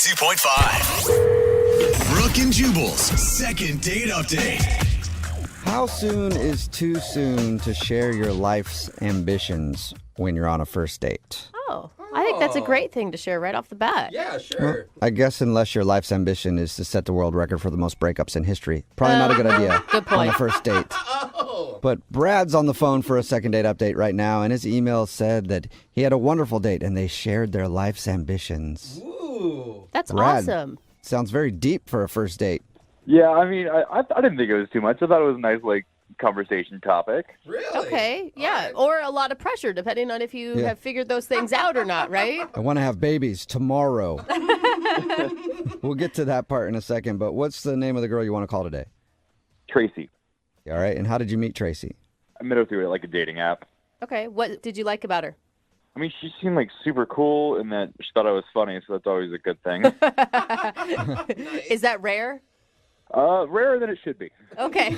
92.5. Brooke and Jubal's second date update. How soon is too soon to share your life's ambitions when you're on a first date? Oh, I think that's a great thing to share right off the bat. Yeah, sure. Well, I guess unless your life's ambition is to set the world record for the most breakups in history. Probably not a good idea Good on point. a first date. Oh. But Brad's on the phone for a second date update right now, and his email said that he had a wonderful date and they shared their life's ambitions. Ooh. That's Brad, awesome. Sounds very deep for a first date. Yeah, I mean, I didn't think it was too much. I thought it was a nice, conversation topic. Really? Okay, yeah. All right. Or a lot of pressure, depending on if you have figured those things out or not, right? I want to have babies tomorrow. We'll get to that part in a second, but what's the name of the girl you want to call today? Tracy. All right, and how did you meet Tracy? I met her through, a dating app. Okay, what did you like about her? I mean, she seemed, super cool and that she thought I was funny, so that's always a good thing. Is that rare? Rarer than it should be. Okay,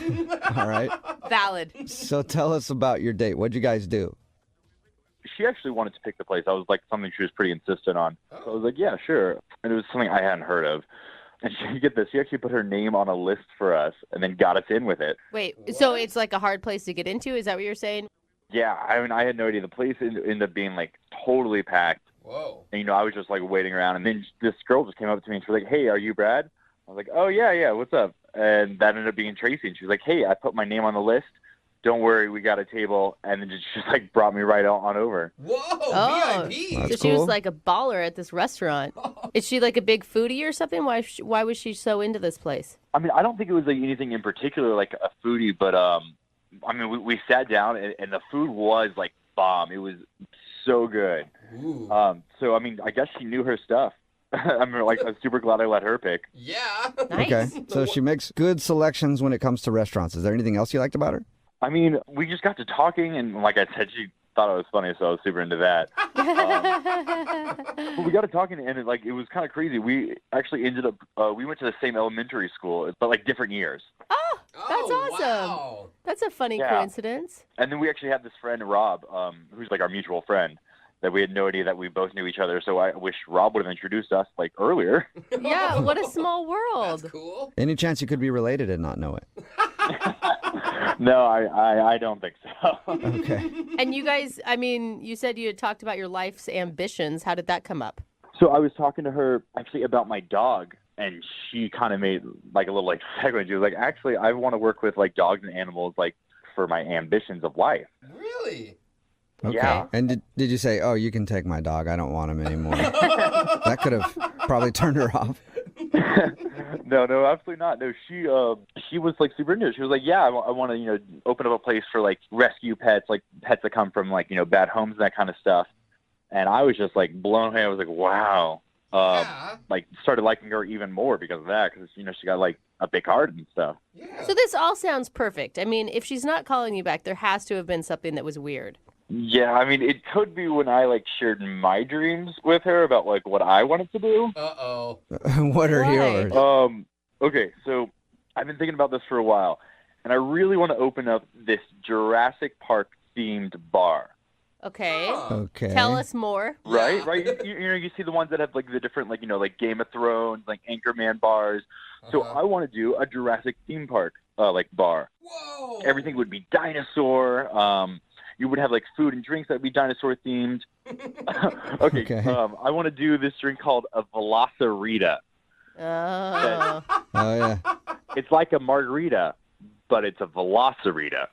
All right. valid. So tell us about your date. What'd you guys do? She actually wanted to pick the place. I was something she was pretty insistent on. So I was like, yeah, sure. And it was something I hadn't heard of. And you get this, she actually put her name on a list for us and then got us in with it. Wait, so it's like a hard place to get into? Is that what you're saying? Yeah, I mean, I had no idea. The place ended up being, totally packed. Whoa. And, I was just, waiting around. And then this girl just came up to me and she was like, hey, are you Brad? I was like, oh, yeah, what's up? And that ended up being Tracy. And she was like, hey, I put my name on the list. Don't worry, we got a table. And then just brought me right on over. Whoa. Oh. VIP. So That's she was cool. like a baller at this restaurant. Is she like a big foodie or something? Why was she so into this place? I mean, I don't think it was anything in particular, like a foodie, but I mean, we sat down and the food was bomb. It was so good. Ooh. So I mean, I guess she knew her stuff. I'm super glad I let her pick. Yeah. Nice. Okay. So she makes good selections when it comes to restaurants. Is there anything else you liked about her? I mean, we just got to talking, and like I said, she thought I was funny, so I was super into that. But we got to talking, and it was kind of crazy. We actually ended up we went to the same elementary school, but different years. Oh, that's awesome. Wow. That's a funny Yeah. coincidence. And then we actually had this friend, Rob, who's our mutual friend, that we had no idea that we both knew each other. So I wish Rob would have introduced us earlier. Yeah, what a small world. That's cool. Any chance you could be related and not know it? No, I don't think so. Okay. And you guys, I mean, you said you had talked about your life's ambitions. How did that come up? So I was talking to her actually about my dog, and she kind of made a little segue. She was like, actually, I want to work with dogs and animals for my ambitions of life. Really? Okay. Yeah. And did you say, oh, you can take my dog. I don't want him anymore. That could have probably turned her off. No, absolutely not. No, she was super into it. She was like, yeah, I want to open up a place for rescue pets, pets that come from bad homes and that kind of stuff. And I was just blown away. I was like, wow. Yeah. Started liking her even more because of that, because she got a big heart and stuff. Yeah. So this all sounds perfect. I mean, if she's not calling you back, there has to have been something that was weird. Yeah, I mean, it could be when I shared my dreams with her about what I wanted to do. Uh-oh. What are Why? yours? Okay, so I've been thinking about this for a while, and I really want to open up this Jurassic Park themed bar. Okay. Okay. Tell us more. Right, Yeah. right. You see the ones that have the different Game of Thrones, Anchorman bars. So Uh-huh. I want to do a Jurassic theme park bar. Whoa. Everything would be dinosaur. You would have food and drinks that would be dinosaur themed. Okay. I want to do this drink called a Velocirita. Oh. Oh, yeah. It's like a margarita, but it's a Velocirita.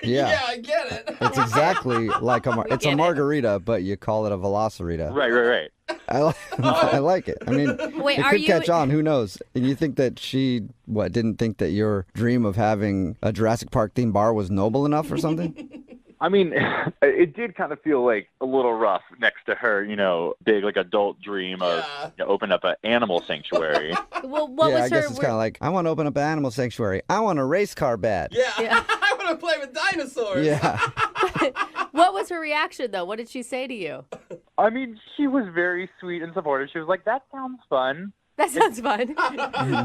Yeah. I get it. It's exactly like it's a get it. margarita, but you call it a Velocirita. Right. I like it. I mean, Wait, it are could you catch on. Who knows? And you think that she, didn't think that your dream of having a Jurassic Park themed bar was noble enough or something? I mean, it did kind of feel a little rough next to her, big adult dream of open up an animal sanctuary. Well, what yeah, was I guess her it's kind of like, I want to open up an animal sanctuary. I want a race car bed. Yeah. Yeah. I want to play with dinosaurs. Yeah. What was her reaction though? What did she say to you? I mean, she was very sweet and supportive. She was like, that sounds fun. That sounds fun.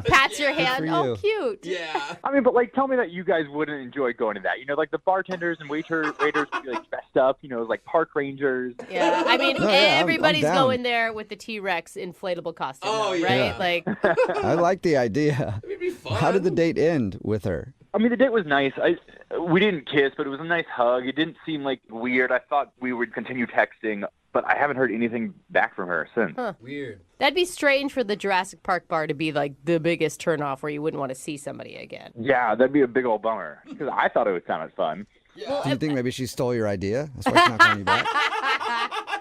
Pats your hand. for Oh, you. cute. Yeah. I mean, but like, tell me that you guys wouldn't enjoy going to that. You know, like the bartenders and waiters would be like dressed up. You know, like park rangers. Yeah, I mean, No, yeah, I'm everybody's down. going there with the T-Rex inflatable costume, Oh, though, yeah. right? Like, I like the idea. It'd be fun. How did the date end with her? I mean, the date was nice. We didn't kiss, but it was a nice hug. It didn't seem like weird. I thought we would continue texting, but I haven't heard anything back from her since. Weird. that'd be strange for the Jurassic Park bar to be like the biggest turnoff where you wouldn't want to see somebody again. Yeah, that'd be a big old bummer because I thought it would sound fun. Yeah. Do you think maybe she stole your idea? That's why she's not calling you back.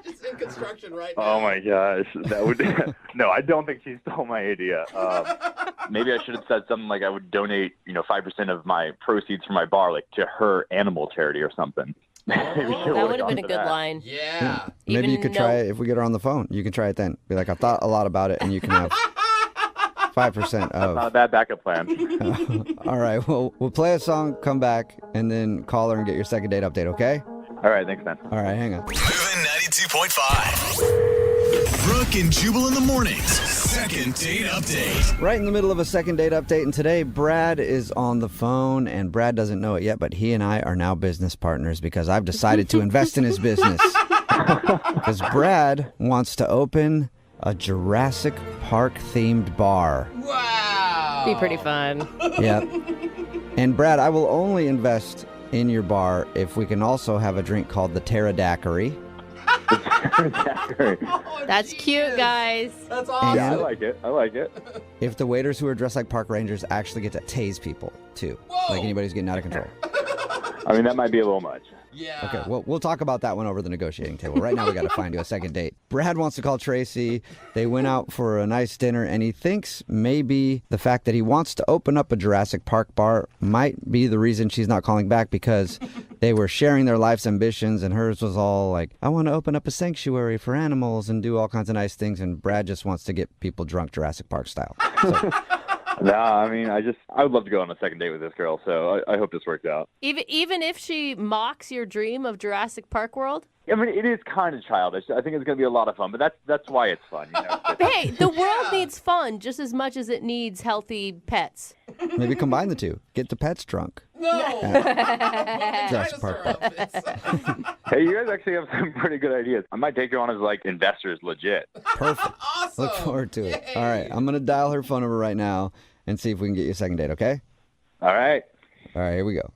Just in construction right now. Oh my gosh, that would no. I don't think she stole my idea. Maybe I should have said something like I would donate, 5% of my proceeds from my bar, like to her animal charity or something. Maybe she That would've would have been gone a for good that. line. Yeah. Maybe you could no- try it if we get her on the phone. You can try it then. Be like, I thought a lot about it, and you can have 5% of. Not a bad backup plan. All right, well, we'll play a song, come back, and then call her and get your second date update, okay? All right, thanks, man. All right, hang on. Moving 92.5. Brooke and Jubal in the mornings. Second date update. Right in the middle of a second date update, and today Brad is on the phone, and Brad doesn't know it yet, but he and I are now business partners because I've decided to invest in his business. Because Brad wants to open a Jurassic Park themed bar. Wow. Be pretty fun. Yep. And Brad, I will only invest in your bar if we can also have a drink called the pterodactyl. That's cute, guys. That's Yeah, awesome. I like it. I like it. If the waiters who are dressed like park rangers actually get to tase people, too. Whoa. Like anybody who's getting out of control. I mean, that might be a little much. Yeah. Okay, well, we'll talk about that one over the negotiating table. Right now, we got to find you a second date. Brad wants to call Tracy. They went out for a nice dinner, and he thinks maybe the fact that he wants to open up a Jurassic Park bar might be the reason she's not calling back, because they were sharing their life's ambitions, and hers was all like, I want to open up a sanctuary for animals and do all kinds of nice things, and Brad just wants to get people drunk Jurassic Park style. So, Nah, I mean, I would love to go on a second date with this girl, so I hope this works out. Even if she mocks your dream of Jurassic Park World? I mean, it is kind of childish. I think it's going to be a lot of fun, but that's why it's fun. Hey, the world needs fun just as much as it needs healthy pets. maybe combine the two. Get the pets drunk. No. Jurassic Park. Dinosaur outfits. Hey, you guys actually have some pretty good ideas. I might take you on as, like, investors legit. Perfect. Awesome. Look forward to it. Yay. All right, I'm going to dial her phone number right now and see if we can get you a second date, okay? All right. All right, here we go.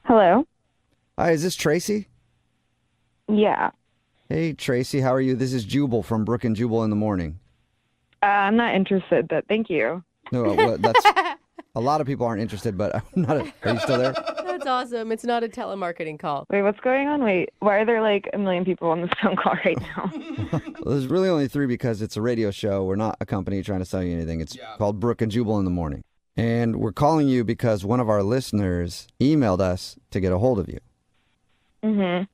Hello? Hi, is this Tracy? Yeah. Hey, Tracy, how are you? This is Jubal from Brooke and Jubal in the morning. I'm not interested, but thank you. No, well, that's a lot of people aren't interested, but I'm not. Are you still there? That's awesome. It's not a telemarketing call. Wait, what's going on? Wait, why are there like a million people on this phone call right now? Well, there's really only three because it's a radio show. We're not a company trying to sell you anything. It's Yeah. called Brooke and Jubal in the morning. And we're calling you because one of our listeners emailed us to get a hold of you. Okay.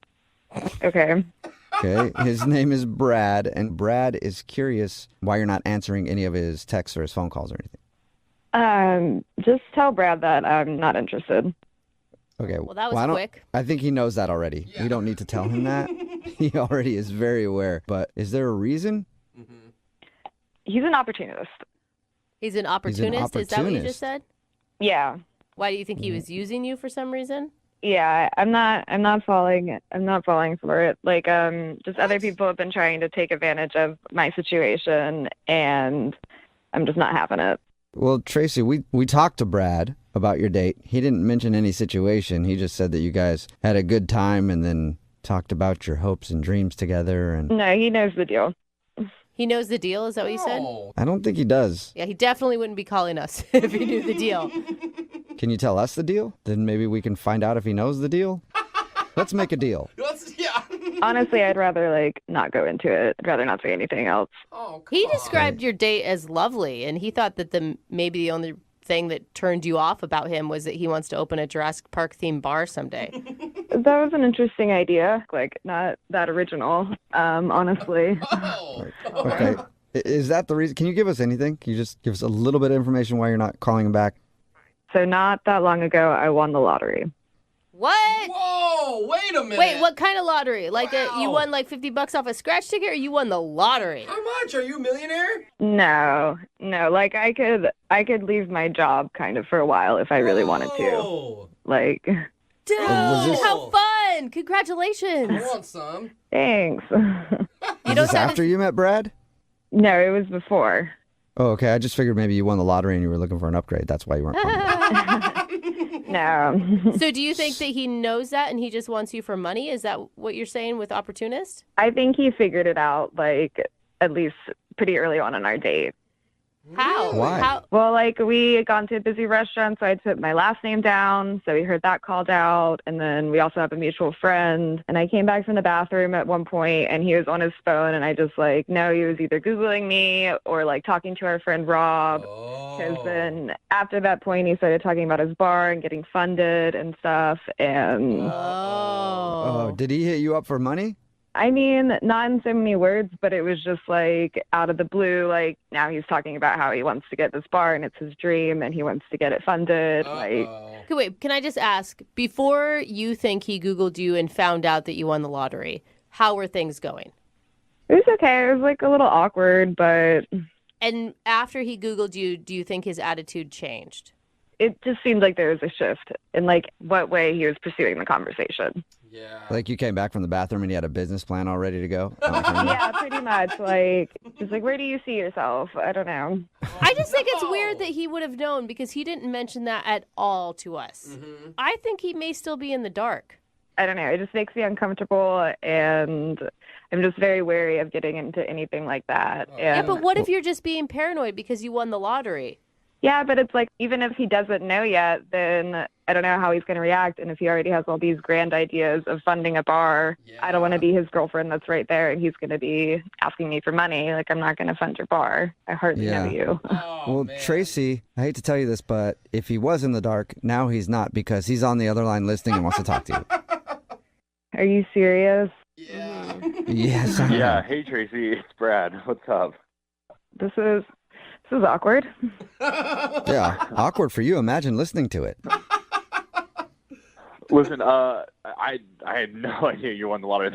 Okay. His name is Brad, and Brad is curious why you're not answering any of his texts or his phone calls or anything. Just tell Brad that I'm not interested. Okay. Well, that was I don't- quick. I think he knows that already. Yeah. We don't need to tell him that. He already is very aware. But is there a reason? He's an opportunist. He's an opportunist. Is that what you opportunist. just said? Yeah. Why do you think he was using you for some reason? Yeah, I'm not falling for it. Like, just other people have been trying to take advantage of my situation, and I'm just not having it. Well, Tracy, we talked to Brad about your date. He didn't mention any situation. He just said that you guys had a good time and then talked about your hopes and dreams together. And No, he knows the deal. He knows the deal. Is that what you said? No. I don't think he does. Yeah, he definitely wouldn't be calling us if he knew the deal. Can you tell us the deal? Then maybe we can find out if he knows the deal. Let's make a deal. Yeah. Honestly, I'd rather like not go into it. I'd rather not say anything else. Oh, come He on. described your date as lovely, and he thought that maybe the only thing that turned you off about him was that he wants to open a Jurassic Park themed bar someday. That was an interesting idea. Like, not that original, honestly. Oh. Okay. Is that the reason? Can you give us anything? Can you just give us a little bit of information why you're not calling him back? So not that long ago, I won the lottery. What? Whoa, wait a minute. Wait, what kind of lottery? Like you Wow. won like $50 off a scratch ticket, or you won the lottery? How much? Are you a millionaire? No. Like I could leave my job kind of for a while if I really wanted to. Whoa. Like, Dude, Was this- how fun! Congratulations. I want some. thanks. You Was don't this sound after you met Brad? No, it was before. Oh, okay. I just figured maybe you won the lottery and you were looking for an upgrade. That's why you weren't calling back. No. So do you think that he knows that and he just wants you for money? Is that what you're saying with opportunist? I think he figured it out, like, at least pretty early on in our date. How? Why? How? Well, like, we had gone to a busy restaurant, so I put my last name down, so he heard that called out, and then we also have a mutual friend, and I came back from the bathroom at one point, and he was on his phone, and I just, like, no, he was either Googling me or, like, talking to our friend Rob, because then after that point, he started talking about his bar and getting funded and stuff, and... Oh, did he hit you up for money? I mean, not in so many words, but it was just like out of the blue, like now he's talking about how he wants to get this bar and it's his dream and he wants to get it funded. Like, Okay, wait, can I just ask, before you think he Googled you and found out that you won the lottery, how were things going? it was okay. It was like a little awkward, but And after he Googled you, do you think his attitude changed? it just seemed like there was a shift in like what way he was pursuing the conversation. Yeah. Like you came back from the bathroom and he had a business plan all ready to go? Yeah, pretty much. Like, just like, where do you see yourself? I don't know. I just think it's weird that he would have known because he didn't mention that at all to us. Mm-hmm. I think he may still be in the dark. I don't know. It just makes me uncomfortable, and I'm just very wary of getting into anything like that. Yeah, And but what if you're just being paranoid because you won the lottery? yeah, but it's like, even if he doesn't know yet, then I don't know how he's going to react. And if he already has all these grand ideas of funding a bar, I don't want to be his girlfriend that's right there and he's going to be asking me for money. Like, I'm not going to fund your bar. I hardly know you. Oh, Well, man. Tracy, I hate to tell you this, but if he was in the dark, now he's not because he's on the other line listening and wants to talk to you. Are you serious? Yeah. Yes, I am. Yeah. Hey, Tracy. It's Brad. What's up? This is awkward. Yeah, awkward for you. Imagine listening to it. Listen, I had no idea you won the lottery.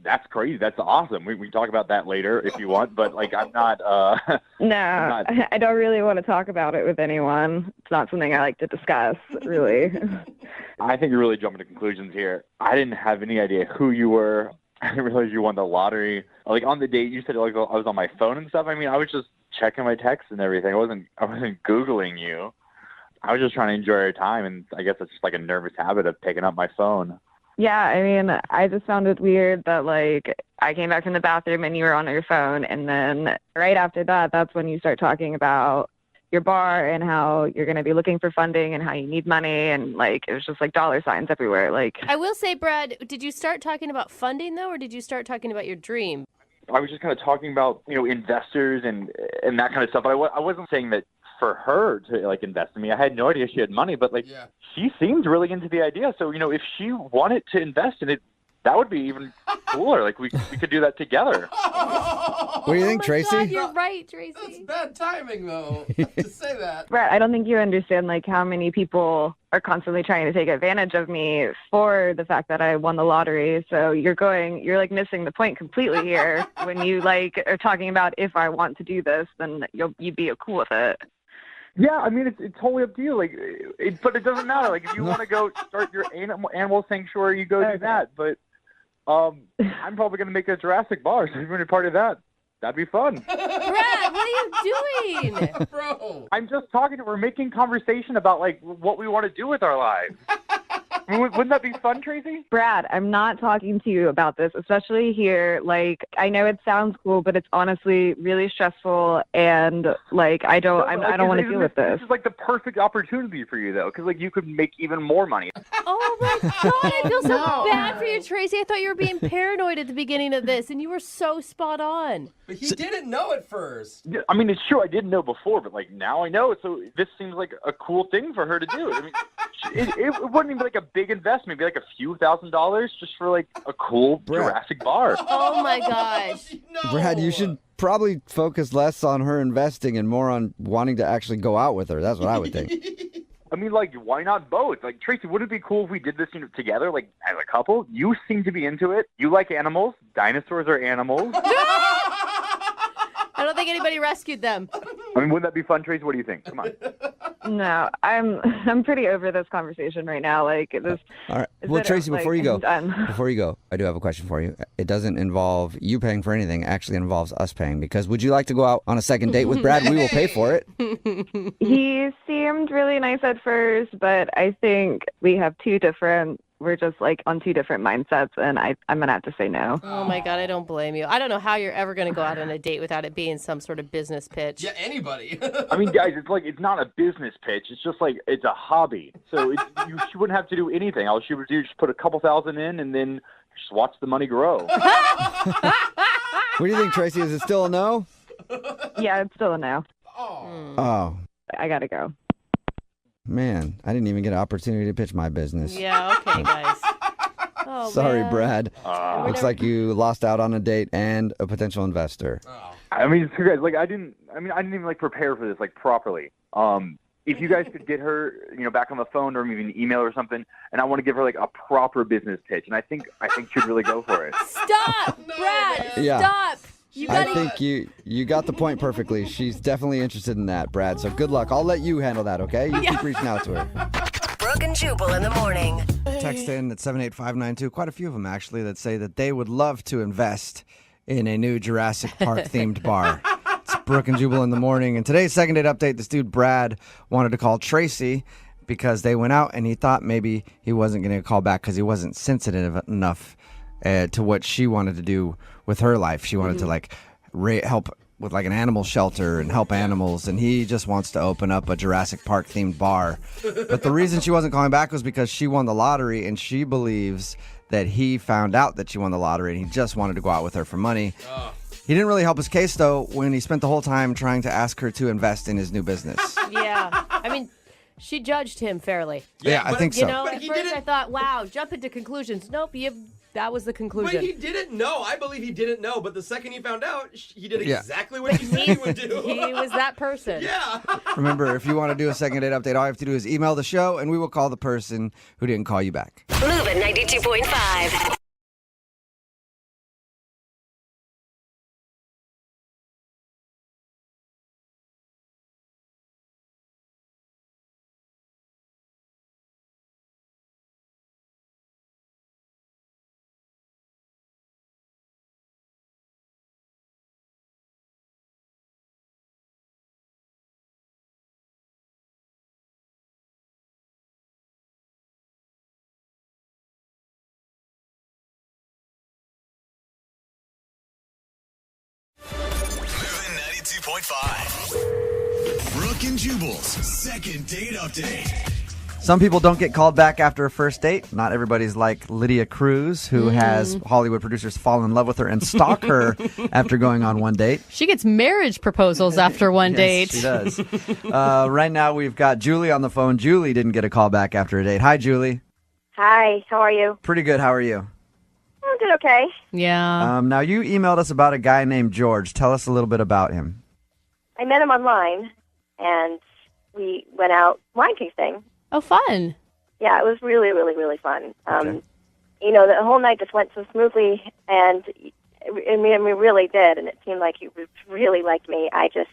That's crazy. That's awesome. We can talk about that later if you want, but like I'm not No, not- I don't really want to talk about it with anyone. It's not something I like to discuss, really. I think you're really jumping to conclusions here. I didn't have any idea who you were. I didn't realize you won the lottery. Like on the date, you said like I was on my phone and stuff. I mean, I was just checking my texts and everything. I wasn't Googling you. I was just trying to enjoy our time, and I guess it's just like a nervous habit of picking up my phone. Yeah, I mean, I just found it weird that, like, I came back from the bathroom and you were on your phone, and then right after that, that's when you start talking about your bar and how you're going to be looking for funding and how you need money, and, like, it was just, like, dollar signs everywhere. Like, I will say, Brad, did you start talking about funding, though, or did you start talking about your dream? I was just kind of talking about, investors and that kind of stuff. But I wasn't saying that for her to like invest in me. I had no idea she had money, but like she seemed really into the idea. So, if she wanted to invest in it, that would be even cooler. Like we could do that together. What do you think, Oh my Tracy? God, you're right, That's Tracy. bad timing, though, to say that. Brett, I don't think you understand, like, how many people are constantly trying to take advantage of me for the fact that I won the lottery. So you're like missing the point completely here. When you like are talking about if I want to do this, then you'd be cool with it. Yeah, I mean it's totally up to you. Like, but it doesn't matter. Like if you want to go start your animal sanctuary, you go do that. But I'm probably gonna make a Jurassic bar. So if you want to be part of that, that'd be fun. Brad, what are you doing? Bro. I'm just talking. We're making conversation about like what we want to do with our lives. I mean, wouldn't that be fun, Tracy? Brad, I'm not talking to you about this, especially here. Like, I know it sounds cool, but it's honestly really stressful, and like I don't want to deal with this. This is like the perfect opportunity for you, though, because like you could make even more money. Oh my God, I feel so bad for you, Tracy. I thought you were being paranoid at the beginning of this, and you were so spot on. But he didn't know at first. I mean, it's true. I didn't know before, but like now I know it. So this seems like a cool thing for her to do. I mean, it wouldn't even be like a big investment. It'd be like a few $1,000s just for like a cool Jurassic bar. Oh my gosh. No. Brad, you should probably focus less on her investing and more on wanting to actually go out with her. That's what I would think. I mean, like, why not both? Like, Tracy, would it be cool if we did this together, like, as a couple? You seem to be into it. You like animals. Dinosaurs are animals. I don't think anybody rescued them. I mean, wouldn't that be fun, Tracy? What do you think? Come on. No, I'm pretty over this conversation right now. Like this. All right. Well, Tracy, before you go, done. before you go, I do have a question for you. It doesn't involve you paying for anything. It actually involves us paying. Because would you like to go out on a second date with Brad? We will pay for it. He seemed really nice at first, but I think we're just like on two different mindsets, and I'm gonna have to say no. Oh my God, I don't blame you. I don't know how you're ever going to go out on a date without it being some sort of business pitch. Yeah, anybody. I mean, guys, it's not a business pitch. It's just like, it's a hobby. So she wouldn't have to do anything. All she would do is just put a couple thousand in and then just watch the money grow. What do you think, Tracy? Is it still a no? Yeah, it's still a no. Oh, I gotta go. man. I didn't even get an opportunity to pitch my business. Yeah, okay, guys. Oh, Sorry, man. Brad. Looks like you lost out on a date and a potential investor. I mean, so guys, like, I didn't even like prepare for this like properly. If you guys could get her, back on the phone or maybe an email or something, and I want to give her like a proper business pitch, and I think she'd really go for it. Stop, Brad. Yeah. Stop. You I gotta. think you got the point perfectly. She's definitely interested in that, Brad. So good luck. I'll let you handle that, okay? You keep reaching out to her. Brooke and Jubal in the morning. Text in at 78592, quite a few of them actually, that say that they would love to invest in a new Jurassic Park themed bar. It's Brooke and Jubal in the morning. And today's second date update, this dude Brad wanted to call Tracy because they went out and he thought maybe he wasn't going to call back because he wasn't sensitive enough to what she wanted to do with her life. She wanted to like help with like an animal shelter and help animals, and he just wants to open up a Jurassic Park themed bar. But the reason she wasn't calling back was because she won the lottery, and she believes that he found out that she won the lottery and he just wanted to go out with her for money. He didn't really help his case though when he spent the whole time trying to ask her to invest in his new business. Yeah. I mean, she judged him fairly. Yeah, I think so. You know, But at he first didn't- I thought, wow, jump into conclusions. Nope, that was the conclusion. But he didn't know. I believe he didn't know. But the second he found out, he did Yeah. exactly what he said he would do. He was that person. Yeah. Remember, if you want to do a second date update, all you have to do is email the show and we will call the person who didn't call you back. Move at 92.5. Moving 92.5. Brooke and Jubal's second date update. Some people don't get called back after a first date. Not everybody's like Lydia Cruz, who has Hollywood producers fall in love with her and stalk her after going on one date. She gets marriage proposals after one date. She does. Right now, we've got Julie on the phone. Julie didn't get a call back after a date. Hi, Julie. Hi, how are you? Pretty good. How are you? I'm doing okay. Yeah. Now, you emailed us about a guy named George. Tell us a little bit about him. I met him online, and we went out wine tasting. Oh, fun. Yeah, it was really, really, really fun. Okay. The whole night just went so smoothly, and we really did, and it seemed like he really liked me. I just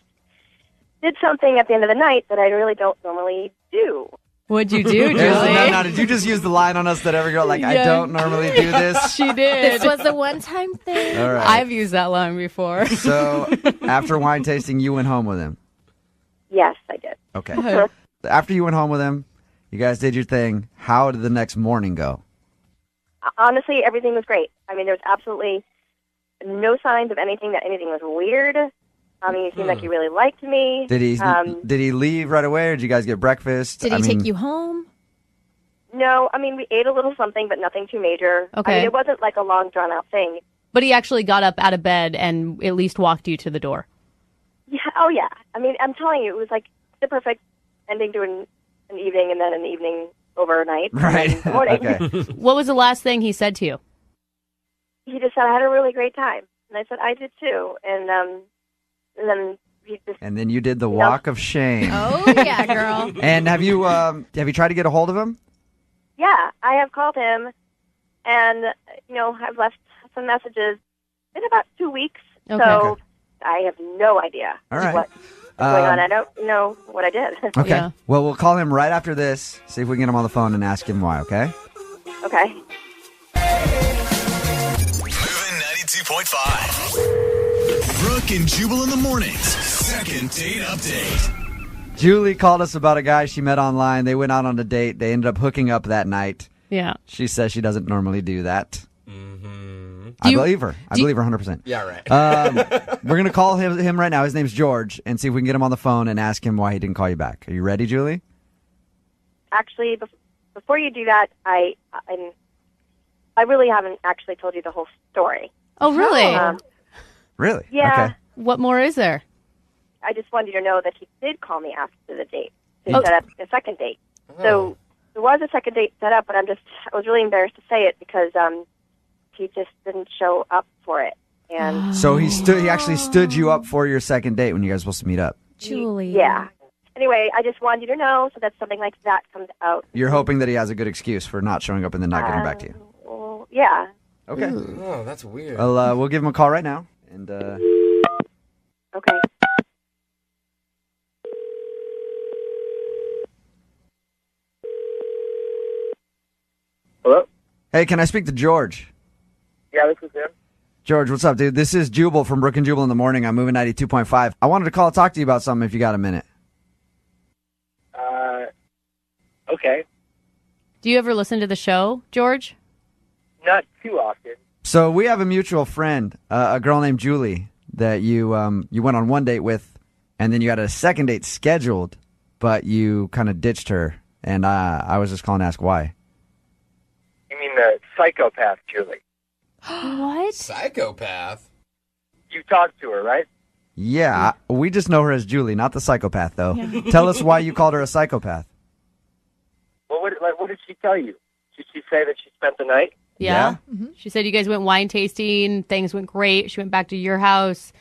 did something at the end of the night that I really don't normally do. What'd you do, Julie? No, did you just use the line on us that every girl, like, I Yeah. don't normally do this? She did. This was a one-time thing. All right. I've used that line before. So, after wine tasting, you went home with him. Yes, I did. Okay. After you went home with him, you guys did your thing. How did the next morning go? Honestly, everything was great. I mean, there was absolutely no signs of anything was weird. I mean, he seemed like he really liked me. Did he leave right away, or did you guys get breakfast? Did he take you home? No, I mean, we ate a little something, but nothing too major. Okay. I mean, it wasn't like a long, drawn-out thing. But he actually got up out of bed and at least walked you to the door. Yeah. Oh, yeah. I mean, I'm telling you, it was like the perfect ending to an evening, and then an evening overnight. Right. And then the morning. Okay. What was the last thing he said to you? He just said, I had a really great time. And I said, I did too. And then just, And then you did the walk of shame. Oh, yeah, girl. And have you tried to get a hold of him? yeah, I have called him, and I've left some messages. It's been about 2 weeks, Okay. so I have no idea All right. what's going on. I don't know what I did. Okay. Yeah. Well, we'll call him right after this, see if we can get him on the phone and ask him why, okay? Okay. Moving 92.5. Brooke and Jubal in the mornings. Second date update. Julie called us about a guy she met online. They went out on a date. They ended up hooking up that night. Yeah. She says she doesn't normally do that. Mm-hmm. I believe her. I believe her 100%. Yeah, right. We're going to call him right now. His name's George, and see if we can get him on the phone and ask him why he didn't call you back. Are you ready, Julie? Actually, before you do that, I really haven't actually told you the whole story. Oh, really? Really? Yeah. Okay. What more is there? I just wanted you to know that he did call me after the date to Oh. set up a second date. So there was a second date set up, but I was really embarrassed to say it because he just didn't show up for it. And So he actually stood you up for your second date when you guys were supposed to meet up. Julie. yeah. Anyway, I just wanted you to know so that something like that comes out. You're hoping that he has a good excuse for not showing up and then not getting back to you. Well, yeah. Okay. Oh, that's weird. Well, we'll give him a call right now. And Okay. Hello? hey, can I speak to George? Yeah, this is him. George, what's up, dude? This is Jubal from Brooke and Jubal in the morning. I'm moving 92.5. I wanted to call and talk to you about something if you got a minute. Okay. Do you ever listen to the show, George? Not too often. So we have a mutual friend, a girl named Julie, that you went on one date with, and then you had a second date scheduled, but you kind of ditched her. And I was just calling to ask why. You mean the psychopath, Julie? What? Psychopath. You talked to her, right? Yeah, we just know her as Julie, not the psychopath, though. Tell us why you called her a psychopath. Well, what did she tell you? Did she say that she spent the night? Yeah. She said you guys went wine tasting. Things went great. She went back to your house.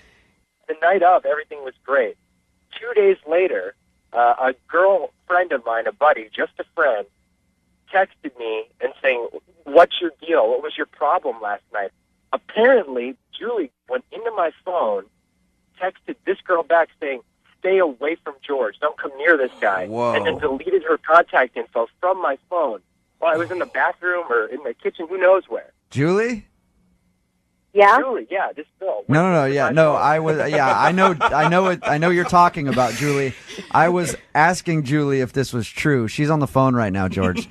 The night of, everything was great. 2 days later, a girl friend of mine, a buddy, just a friend, texted me and saying, "What's your deal? What was your problem last night?" Apparently, Julie went into my phone, texted this girl back saying, "Stay away from George. Don't come near this guy." Whoa. And then deleted her contact info from my phone while I was in the bathroom or in the kitchen, who knows where. Julie? Yeah? Julie, yeah, this girl. No, yeah, no, I was, yeah, I know you're talking about Julie. I was asking Julie if this was true. She's on the phone right now, George.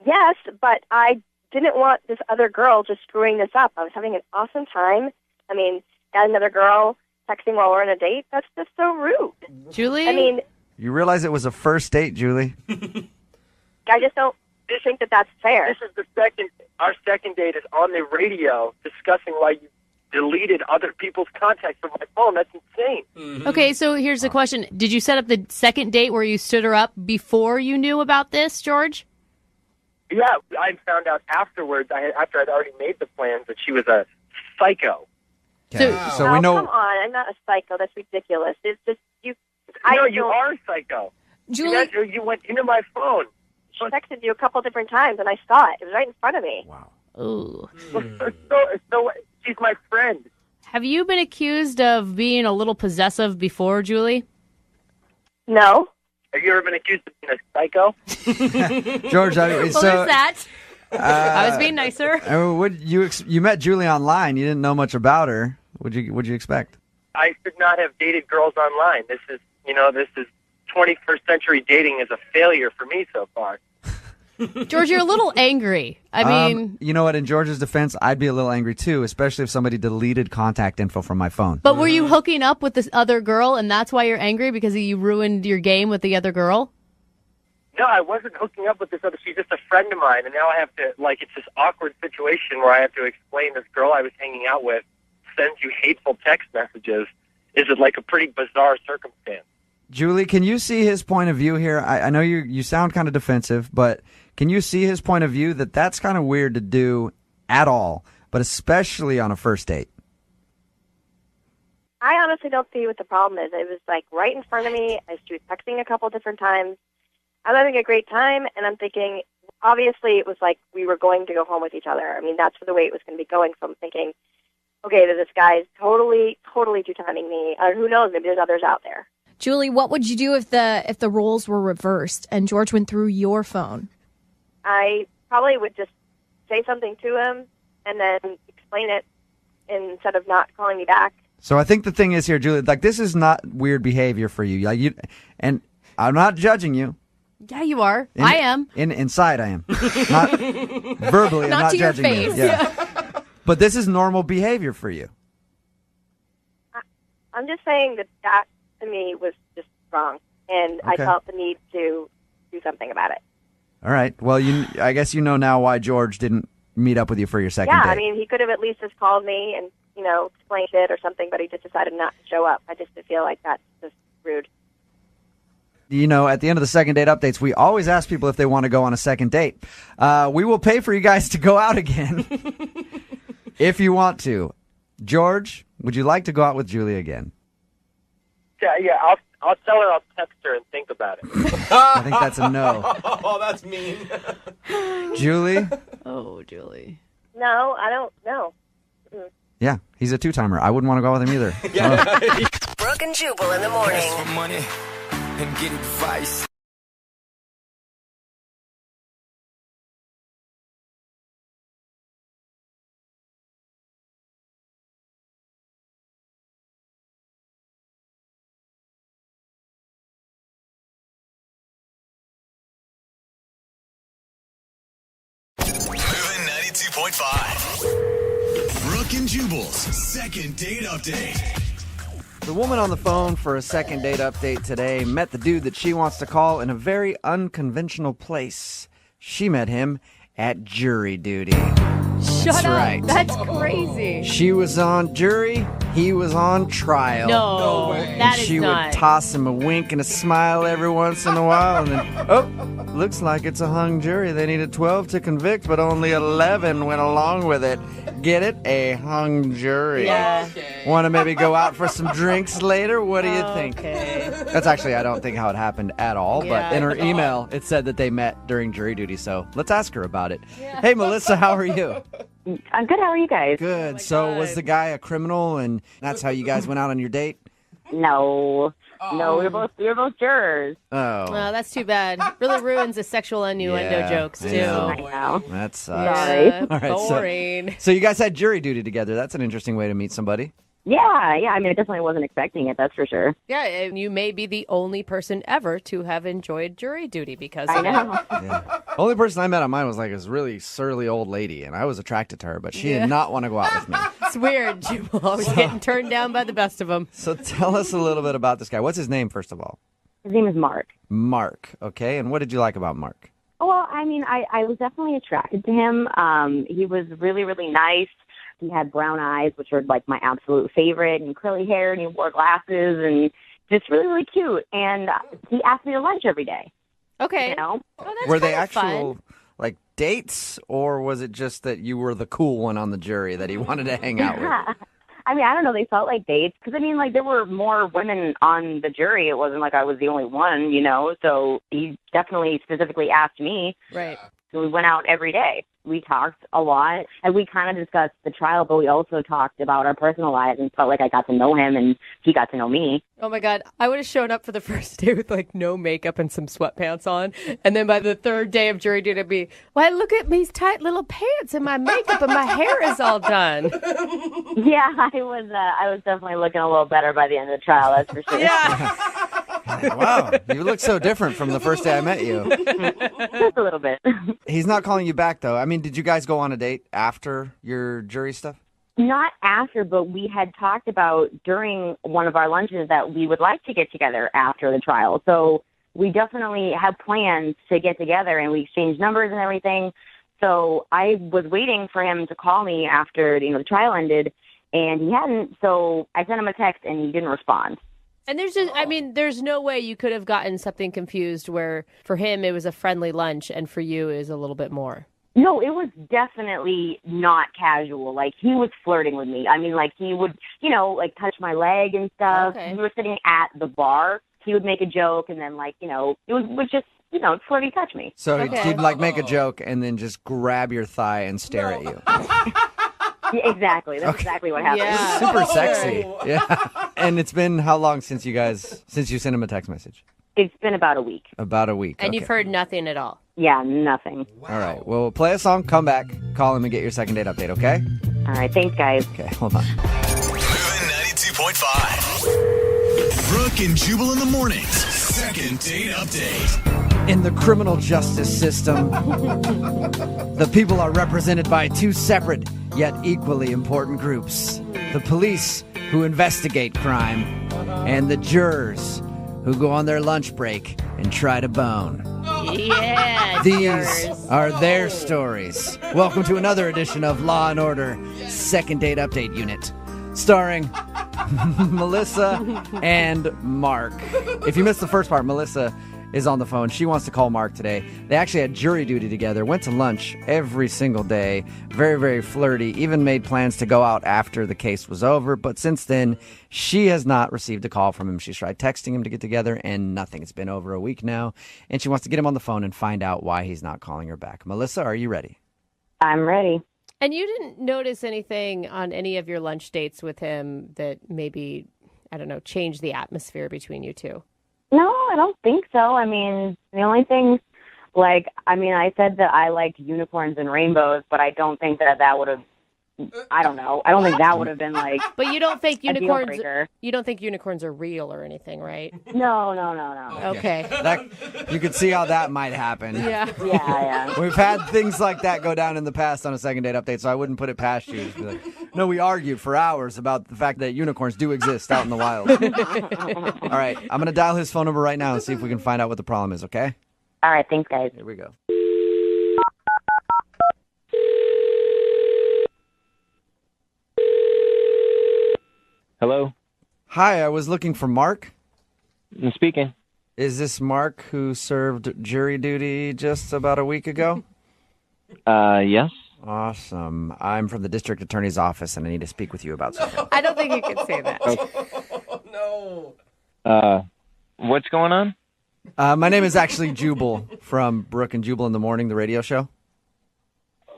Yes, but I didn't want this other girl just screwing this up. I was having an awesome time. I mean, got another girl texting while we're on a date. That's just so rude. Julie? I mean, You realize it was a first date, Julie? I just don't think that that's fair. This is our second date is on the radio discussing why you deleted other people's contacts from my phone. That's insane. Okay, so here's the question. Did you set up the second date where you stood her up before you knew about this, George? Yeah, I found out afterwards, after I'd already made the plans, that she was a psycho. Okay. So- So we know. Come on, I'm not a psycho. That's ridiculous. It's just you. No, you are a psycho. Julie, You went into my phone. She texted you a couple different times, and I saw it. It was right in front of me. Wow. Ooh. So she's my friend. Have you been accused of being a little possessive before, Julie? No. Have you ever been accused of being a psycho? George, What was that? I was being nicer. You met Julie online. You didn't know much about her. What'd you expect? I should not have dated girls online. This is 21st century dating is a failure for me so far. George, you're a little angry. I mean, you know what? In George's defense, I'd be a little angry too, especially if somebody deleted contact info from my phone. but were you hooking up with this other girl, and that's why you're angry because you ruined your game with the other girl? No, I wasn't hooking up with this other. She's just a friend of mine, and now I have to, it's this awkward situation where I have to explain this girl I was hanging out with sends you hateful text messages. Is it like a pretty bizarre circumstance? Julie, can you see his point of view here? I know you sound kind of defensive, but can you see his point of view that that's kind of weird to do at all, but especially on a first date? I honestly don't see what the problem is. It was like right in front of me. She was texting a couple different times. I'm having a great time, and I'm thinking, obviously it was like we were going to go home with each other. I mean, that's the way it was going to be going. So I'm thinking, okay, this guy's totally two-timing me. Who knows? Maybe there's others out there. Julie, what would you do if the roles were reversed and George went through your phone? I probably would just say something to him and then explain it instead of not calling me back. So I think the thing is here, Julie, like this is not weird behavior for you. Like and I'm not judging you. Yeah, you are. I am. Inside I am. Not verbally, I'm not to your judging face. you. Yeah. But this is normal behavior for you. I'm just saying that to me was just wrong, and I Okay. felt the need to do something about it. All right. Well, I guess you know now why George didn't meet up with you for your second Yeah, date. I mean, he could have at least just called me and, explained it or something, but he just decided not to show up. I just feel like that's just rude. At the end of the second date updates, we always ask people if they want to go on a second date. We will pay for you guys to go out again if you want to. George, would you like to go out with Julie again? Yeah, I'll tell her, I'll text her and think about it. I think that's a no. Oh, that's mean. Julie? Oh, Julie. No, I don't know. Yeah, he's a two-timer. I wouldn't want to go with him either. Brooke and Jubal in the morning. For money and get advice. Moving 92.5. Brooke and Jubal's second date update. The woman on the phone for a second date update today met the dude that she wants to call in a very unconventional place. She met him at jury duty. Shut up. right. That's crazy. She was on jury, he was on trial. No, that is She not. would toss him a wink and a smile every once in a while, and then, looks like it's a hung jury. They needed 12 to convict, but only 11 went along with it. Get it? A hung jury. Yeah. Want to maybe go out for some drinks later? What do you think? Okay. That's actually, I don't think how it happened at all, Yeah. but in her email, it said that they met during jury duty, so let's ask her about it. Hey, Melissa, how are you? I'm good. How are you guys? Good. So was the guy a criminal, and that's how you guys went out on your date? No, we were both jurors. Oh, Oh, that's too bad. Really ruins the sexual innuendo Yeah, jokes, I too. know. I know. that sucks. Sorry. Yeah, All right, so- boring. So you guys had jury duty together. That's an interesting way to meet somebody. Yeah. I mean, I definitely wasn't expecting it. That's for sure. Yeah, and you may be the only person ever to have enjoyed jury duty because I of it. know. Yeah. Only person I met on mine was like this really surly old lady, and I was attracted to her, but she did not want to go out with me. It's weird. Jubal always getting turned down by the best of them. So tell us a little bit about this guy. What's his name, first of all? His name is Mark. Mark. Okay, and what did you like about Mark? Well, I mean, I was definitely attracted to him. He was really, really nice. He had brown eyes, which were like my absolute favorite, and curly hair, and he wore glasses, and just really, really cute. And he asked me to lunch every day. Okay. You know? Oh, that's Were they kinda actual fun. like dates, or was it just that you were the cool one on the jury that he wanted to hang out with? I mean, I don't know. They felt like dates because, I mean, like there were more women on the jury. It wasn't like I was the only one, you know. So he definitely specifically asked me. Right. So we went out every day. We talked a lot, and we kind of discussed the trial, but we also talked about our personal lives and felt like I got to know him and he got to know me. Oh my God. I would have shown up for the first day with like no makeup and some sweatpants on. And then by the third day of jury duty, it'd be, why, look at these tight little pants and my makeup and my hair is all done. Yeah, I was definitely looking a little better by the end of the trial, that's for sure. Yeah. Wow, you look so different from the first day I met you. Just a little bit. He's not calling you back, though. I mean, did you guys go on a date after your jury stuff? Not after, but we had talked about during one of our lunches that we would like to get together after the trial. So we definitely have plans to get together, and we exchanged numbers and everything. So I was waiting for him to call me after the trial ended, and he hadn't. So I sent him a text, and he didn't respond. And there's just, I mean, there's no way you could have gotten something confused where for him it was a friendly lunch and for you it was a little bit more. No, it was definitely not casual. Like, he was flirting with me. I mean, like, he would, like, touch my leg and stuff. Okay. We were sitting at the bar. He would make a joke, and then, like, it was just, flirty touch me. So Okay. he'd like make a joke and then just grab your thigh and stare at you. Yeah, exactly. That's exactly what happened. Yeah. Super sexy. Yeah. And it's been how long since you sent him a text message? It's been about a week. About a week. And okay. you've heard nothing at all. Yeah, nothing. All right. Well, play a song, come back, call him, and get your second date update, okay? All right, thanks, guys. Okay, hold on. Moving 92.5. Brooke and Jubal in the mornings. Second date update. In the criminal justice system, the people are represented by two separate yet equally important groups. The police, who investigate crime, and the jurors, who go on their lunch break and try to bone. Yeah. These are their stories. Welcome to another edition of Law and Order Second Date Update Unit, starring Melissa and Mark. If you missed the first part, Melissa is on the phone. She wants to call Mark today. They actually had jury duty together, went to lunch every single day, very, very flirty, even made plans to go out after the case was over. But since then, she has not received a call from him. She's tried texting him to get together and nothing. It's been over a week now, and she wants to get him on the phone and find out why he's not calling her back. Melissa, are you ready? I'm ready. And you didn't notice anything on any of your lunch dates with him that maybe, I don't know, changed the atmosphere between you two? No, I don't think so. I mean, the only thing, I said that I liked unicorns and rainbows, but I don't think that would have, I don't know. I don't think that would have been like. But you don't think a deal unicorns? breaker. You don't think unicorns are real or anything, right? No. Okay. You could see how that might happen. Yeah. Yeah. We've had things like that go down in the past on a second date update, so I wouldn't put it past you. Just be like, no, we argued for hours about the fact that unicorns do exist out in the wild. All right, I'm going to dial his phone number right now and see if we can find out what the problem is, okay? All right, thanks, guys. Here we go. Hello? Hi, I was looking for Mark. I'm speaking. Is this Mark who served jury duty just about a week ago? Yes. Awesome. I'm from the district attorney's office, and I need to speak with you about something. I don't think you can say that. No. What's going on? My name is actually Jubal from Brooke and Jubal in the Morning, the radio show.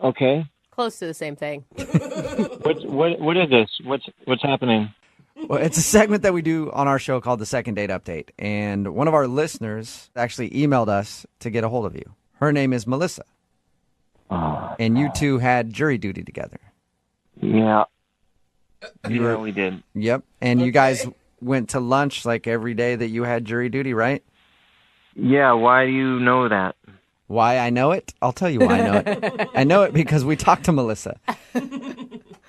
Okay. Close to the same thing. What is this? What's happening? Well, it's a segment that we do on our show called the Second Date Update, and one of our listeners actually emailed us to get a hold of you. Her name is Melissa, and you two had jury duty together. Yeah. We did. Yep, and you guys went to lunch like every day that you had jury duty, right? Yeah, why do you know that? Why I know it? I'll tell you why I know it. I know it because we talked to Melissa.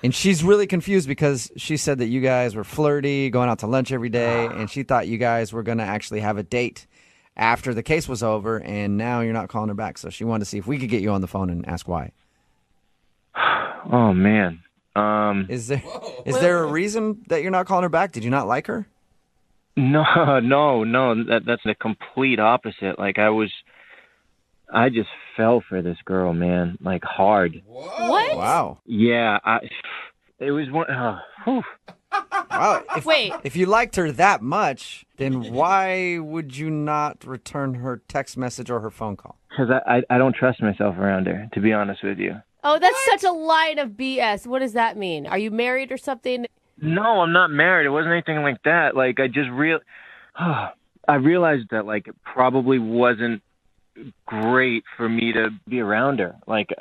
And she's really confused because she said that you guys were flirty, going out to lunch every day, and she thought you guys were going to actually have a date after the case was over, and now you're not calling her back. So she wanted to see if we could get you on the phone and ask why. Oh, man. Is there a reason that you're not calling her back? Did you not like her? No. That's the complete opposite. Like, I just fell for this girl, man, like hard. What? Wow. Yeah, it was one. Wow. Wait. If you liked her that much, then why would you not return her text message or her phone call? Because I don't trust myself around her, to be honest with you. Oh, that's such a line of BS. What does that mean? Are you married or something? No, I'm not married. It wasn't anything like that. Like, I realized that, like, it probably wasn't great for me to be around her. Like,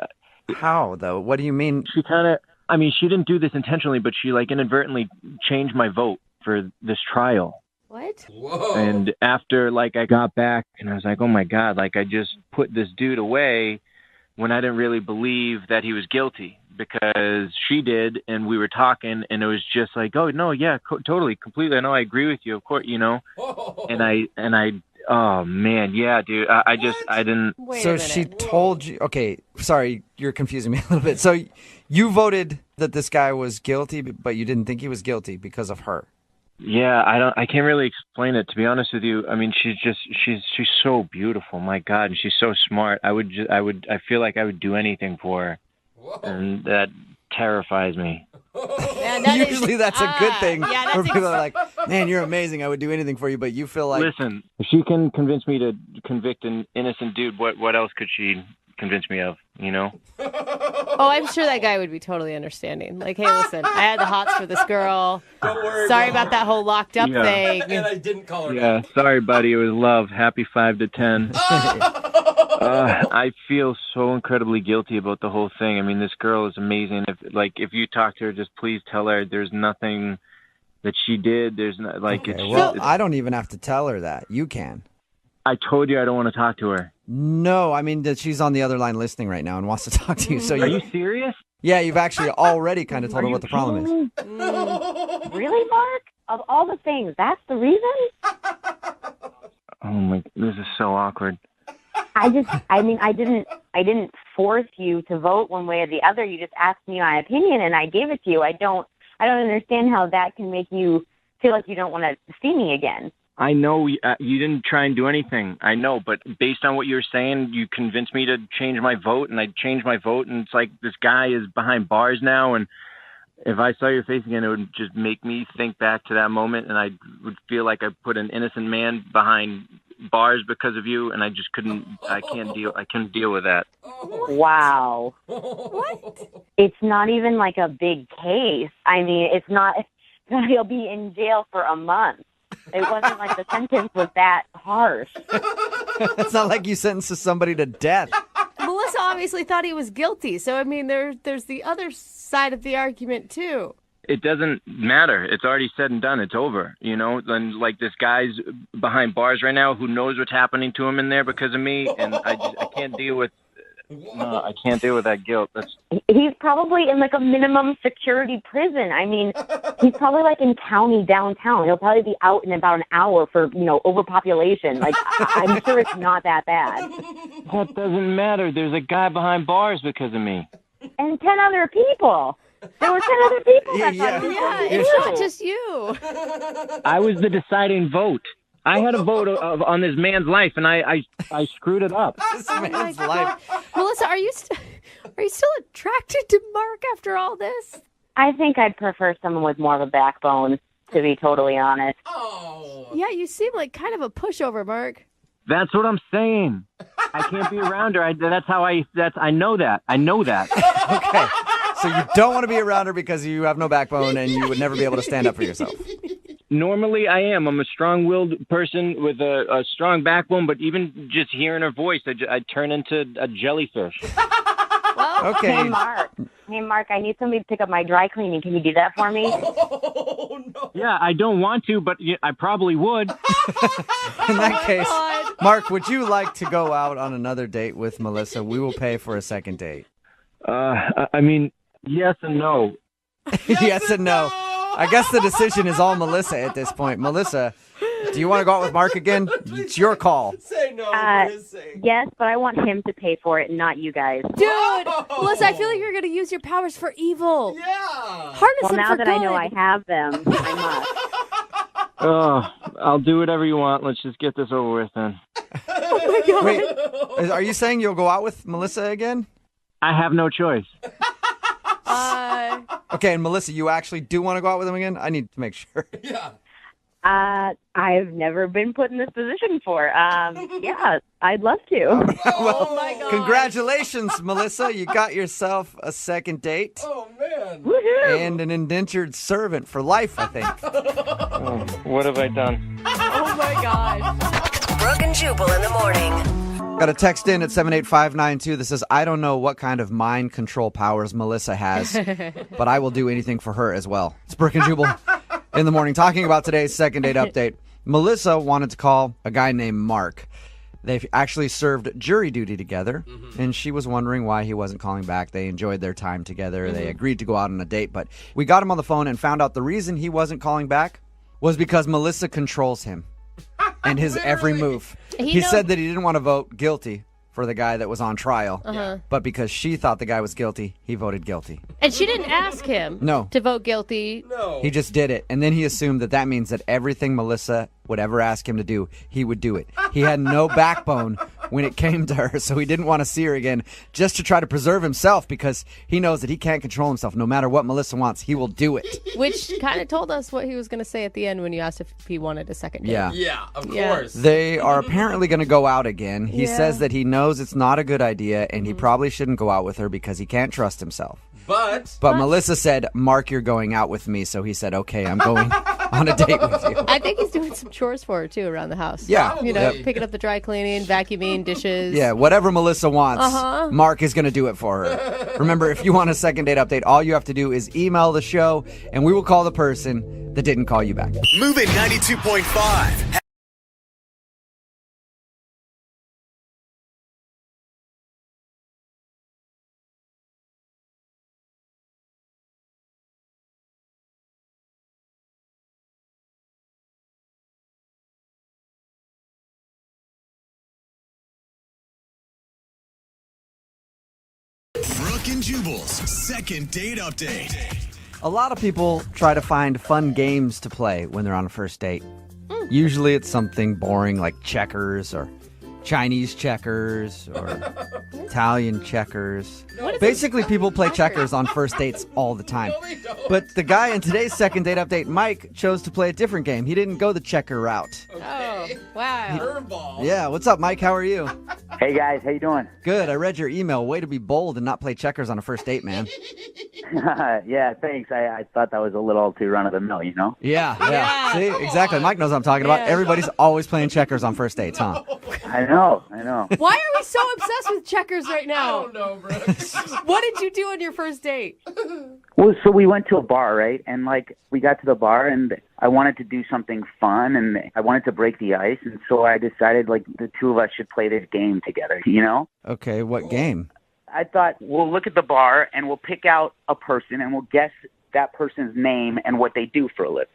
how though? What do you mean? She didn't do this intentionally, but she like inadvertently changed my vote for this trial. What? Whoa. And after like I got back and I was like, oh my God, like I just put this dude away when I didn't really believe that he was guilty, because she did, and we were talking, and it was just like, oh no, yeah, totally, completely. I know, I agree with you, of course, you know. And I oh man, yeah, dude. I didn't. So she told you? Okay, sorry, you're confusing me a little bit. So you voted that this guy was guilty, but you didn't think he was guilty because of her. Yeah, I can't really explain it, to be honest with you. I mean, she's so beautiful. My God, and she's so smart. I feel like I would do anything for her. Whoa. And that terrifies me. Man, Usually that's a good thing. Yeah, where people are like, man, you're amazing. I would do anything for you. But you feel like... Listen, if she can convince me to convict an innocent dude, what else could she convince me of, you know? Oh, I'm sure that guy would be totally understanding. Like, hey, listen, I had the hots for this girl. Don't worry. Sorry about that whole locked up thing. And I didn't call her. Yeah, sorry, buddy. It was love. Happy 5 to 10. I feel so incredibly guilty about the whole thing. I mean, this girl is amazing. If you talk to her, just please tell her there's nothing that she did. There's not like okay, well, I don't even have to tell her that. You can. I told you I don't want to talk to her. No, I mean that she's on the other line listening right now and wants to talk to you. So are you serious? Yeah, you've actually already kind of told her what the problem is. Really, Mark? Of all the things, that's the reason? Oh my! This is so awkward. I didn't force you to vote one way or the other. You just asked me my opinion, and I gave it to you. I don't understand how that can make you feel like you don't want to see me again. I know you didn't try and do anything. I know, but based on what you were saying, you convinced me to change my vote, and I changed my vote, and it's like this guy is behind bars now, and if I saw your face again, it would just make me think back to that moment, and I would feel like I put an innocent man behind bars because of you, and I just couldn't deal with that. Wow. What? It's not even like a big case. I mean, it's not, he'll be in jail for a month. It wasn't like the sentence was that harsh. It's not like you sentenced somebody to death. Melissa obviously thought he was guilty. So, I mean, there's the other side of the argument, too. It doesn't matter. It's already said and done. It's over, you know? And like this guy's behind bars right now who knows what's happening to him in there because of me, and I can't deal with I can't deal with that guilt. He's probably in like a minimum security prison. I mean, he's probably like in county downtown. He'll probably be out in about an hour for, overpopulation. Like, I'm sure it's not that bad. That doesn't matter. There's a guy behind bars because of me. And 10 other people. There were 10 other people. It's not just you. I was the deciding vote. I had a vote on this man's life, and I screwed it up. This man's life. Melissa, are you still attracted to Mark after all this? I think I'd prefer someone with more of a backbone, to be totally honest. Oh. Yeah, you seem like kind of a pushover, Mark. That's what I'm saying. I can't be around her. I know that. Okay. So you don't want to be around her because you have no backbone and you would never be able to stand up for yourself. Normally I am. I'm a strong-willed person with a strong backbone, but even just hearing her voice, I turn into a jellyfish. Okay. Hey, Mark, I need somebody to pick up my dry cleaning. Can you do that for me? Oh, no. Yeah, I don't want to, but I probably would. In that case, Mark, would you like to go out on another date with Melissa? We will pay for a second date. I mean, yes and no. Yes and no. I guess the decision is all Melissa at this point. Melissa, do you want to go out with Mark again? It's your call. Say no for his sake. Yes, but I want him to pay for it, not you guys. Dude, Melissa, I feel like you're going to use your powers for evil. Yeah. Harness them now for that good. I know I have them, I must. Oh, I'll do whatever you want. Let's just get this over with then. Oh, my God. Wait, are you saying you'll go out with Melissa again? I have no choice. Okay, and Melissa, you actually do want to go out with him again? I need to make sure. Yeah. I've never been put in this position before. Yeah, I'd love to. Well, oh, my God. Congratulations, Melissa. You got yourself a second date. Oh, man. Woohoo! And an indentured servant for life, I think. Oh, what have I done? Oh, my God. Brooke and Jubal in the morning. Got a text in at 78592 that says, I don't know what kind of mind control powers Melissa has, but I will do anything for her as well. It's Brooke and Jubal in the morning talking about today's second date update. Melissa wanted to call a guy named Mark. They've actually served jury duty together, and she was wondering why he wasn't calling back. They enjoyed their time together. They agreed to go out on a date, but we got him on the phone and found out the reason he wasn't calling back was because Melissa controls him and his every move. He said that he didn't want to vote guilty, for the guy that was on trial. Uh-huh. But because she thought the guy was guilty, he voted guilty. And she didn't ask him No. to vote guilty. No. He just did it. And then he assumed that means that everything Melissa would ever ask him to do, he would do it. He had no backbone when it came to her, so he didn't want to see her again just to try to preserve himself because he knows that he can't control himself. No matter what Melissa wants, he will do it. Which kind of told us what he was going to say at the end when you asked if he wanted a second date. Yeah. Yeah, of course. They are apparently going to go out again. He says that he knows it's not a good idea and he probably shouldn't go out with her because he can't trust himself. But Melissa said, Mark, you're going out with me. So he said, okay, I'm going on a date with you. I think he's doing some chores for her, too, around the house. Yeah. You know, picking up the dry cleaning, vacuuming, dishes. Yeah, whatever Melissa wants, Mark is going to do it for her. Remember, if you want a second date update, all you have to do is email the show, and we will call the person that didn't call you back. Moving 92.5. Brooke and Jubal's second date update. A lot of people try to find fun games to play when they're on a first date. Usually it's something boring like checkers or Chinese checkers or Italian checkers. Basically, people play checkers on first dates all the time. But the guy in today's second date update, Mike, chose to play a different game. He didn't go the checker route. Oh, wow. curveball. Yeah, what's up, Mike? How are you? Hey, guys. How you doing? Good. I read your email. Way to be bold and not play checkers on a first date, man. Yeah, thanks. I thought that was a little too run-of-the-mill, you know? Yeah. See, exactly. Mike knows what I'm talking about. Everybody's always playing checkers on first dates, huh? I know. Why are we so obsessed with checkers right now? I don't know, Brooke. What did you do on your first date? Well, so we went to a bar, right? And, we got to the bar, and I wanted to do something fun, and I wanted to break the ice. And so I decided, the two of us should play this game together, you know? Okay, what game? I thought we'll look at the bar, and we'll pick out a person, and we'll guess that person's name and what they do for a living.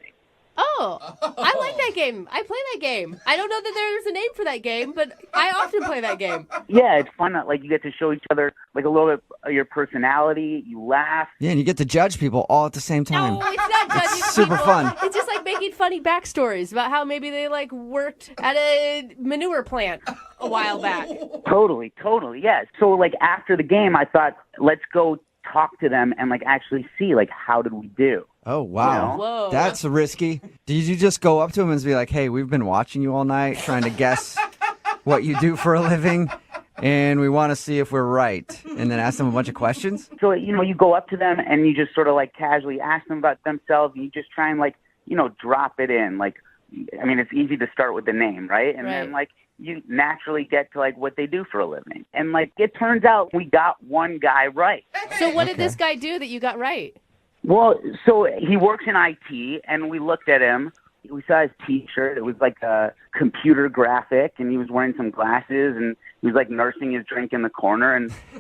Oh, I like that game. I play that game. I don't know that there's a name for that game, but I often play that game. Yeah, it's fun. You get to show each other, a little bit of your personality. You laugh. Yeah, and you get to judge people all at the same time. No, it's not judging It's super people. fun. It's just making funny backstories about how maybe they worked at a manure plant a while back. Totally, yeah. So after the game, I thought, let's go talk to them and actually see how did we do. Oh, wow. You know? Whoa. That's risky. Did you just go up to him and be like, hey, we've been watching you all night trying to guess what you do for a living, and we want to see if we're right, and then ask them a bunch of questions? So, you go up to them and you just sort of casually ask them about themselves, and you just try and drop it in. It's easy to start with the name, right? And then you naturally get to what they do for a living. And it turns out we got one guy right. So what did this guy do that you got right? Well, so he works in IT, and we looked at him. We saw his T-shirt. It was a computer graphic, and he was wearing some glasses, and he was nursing his drink in the corner.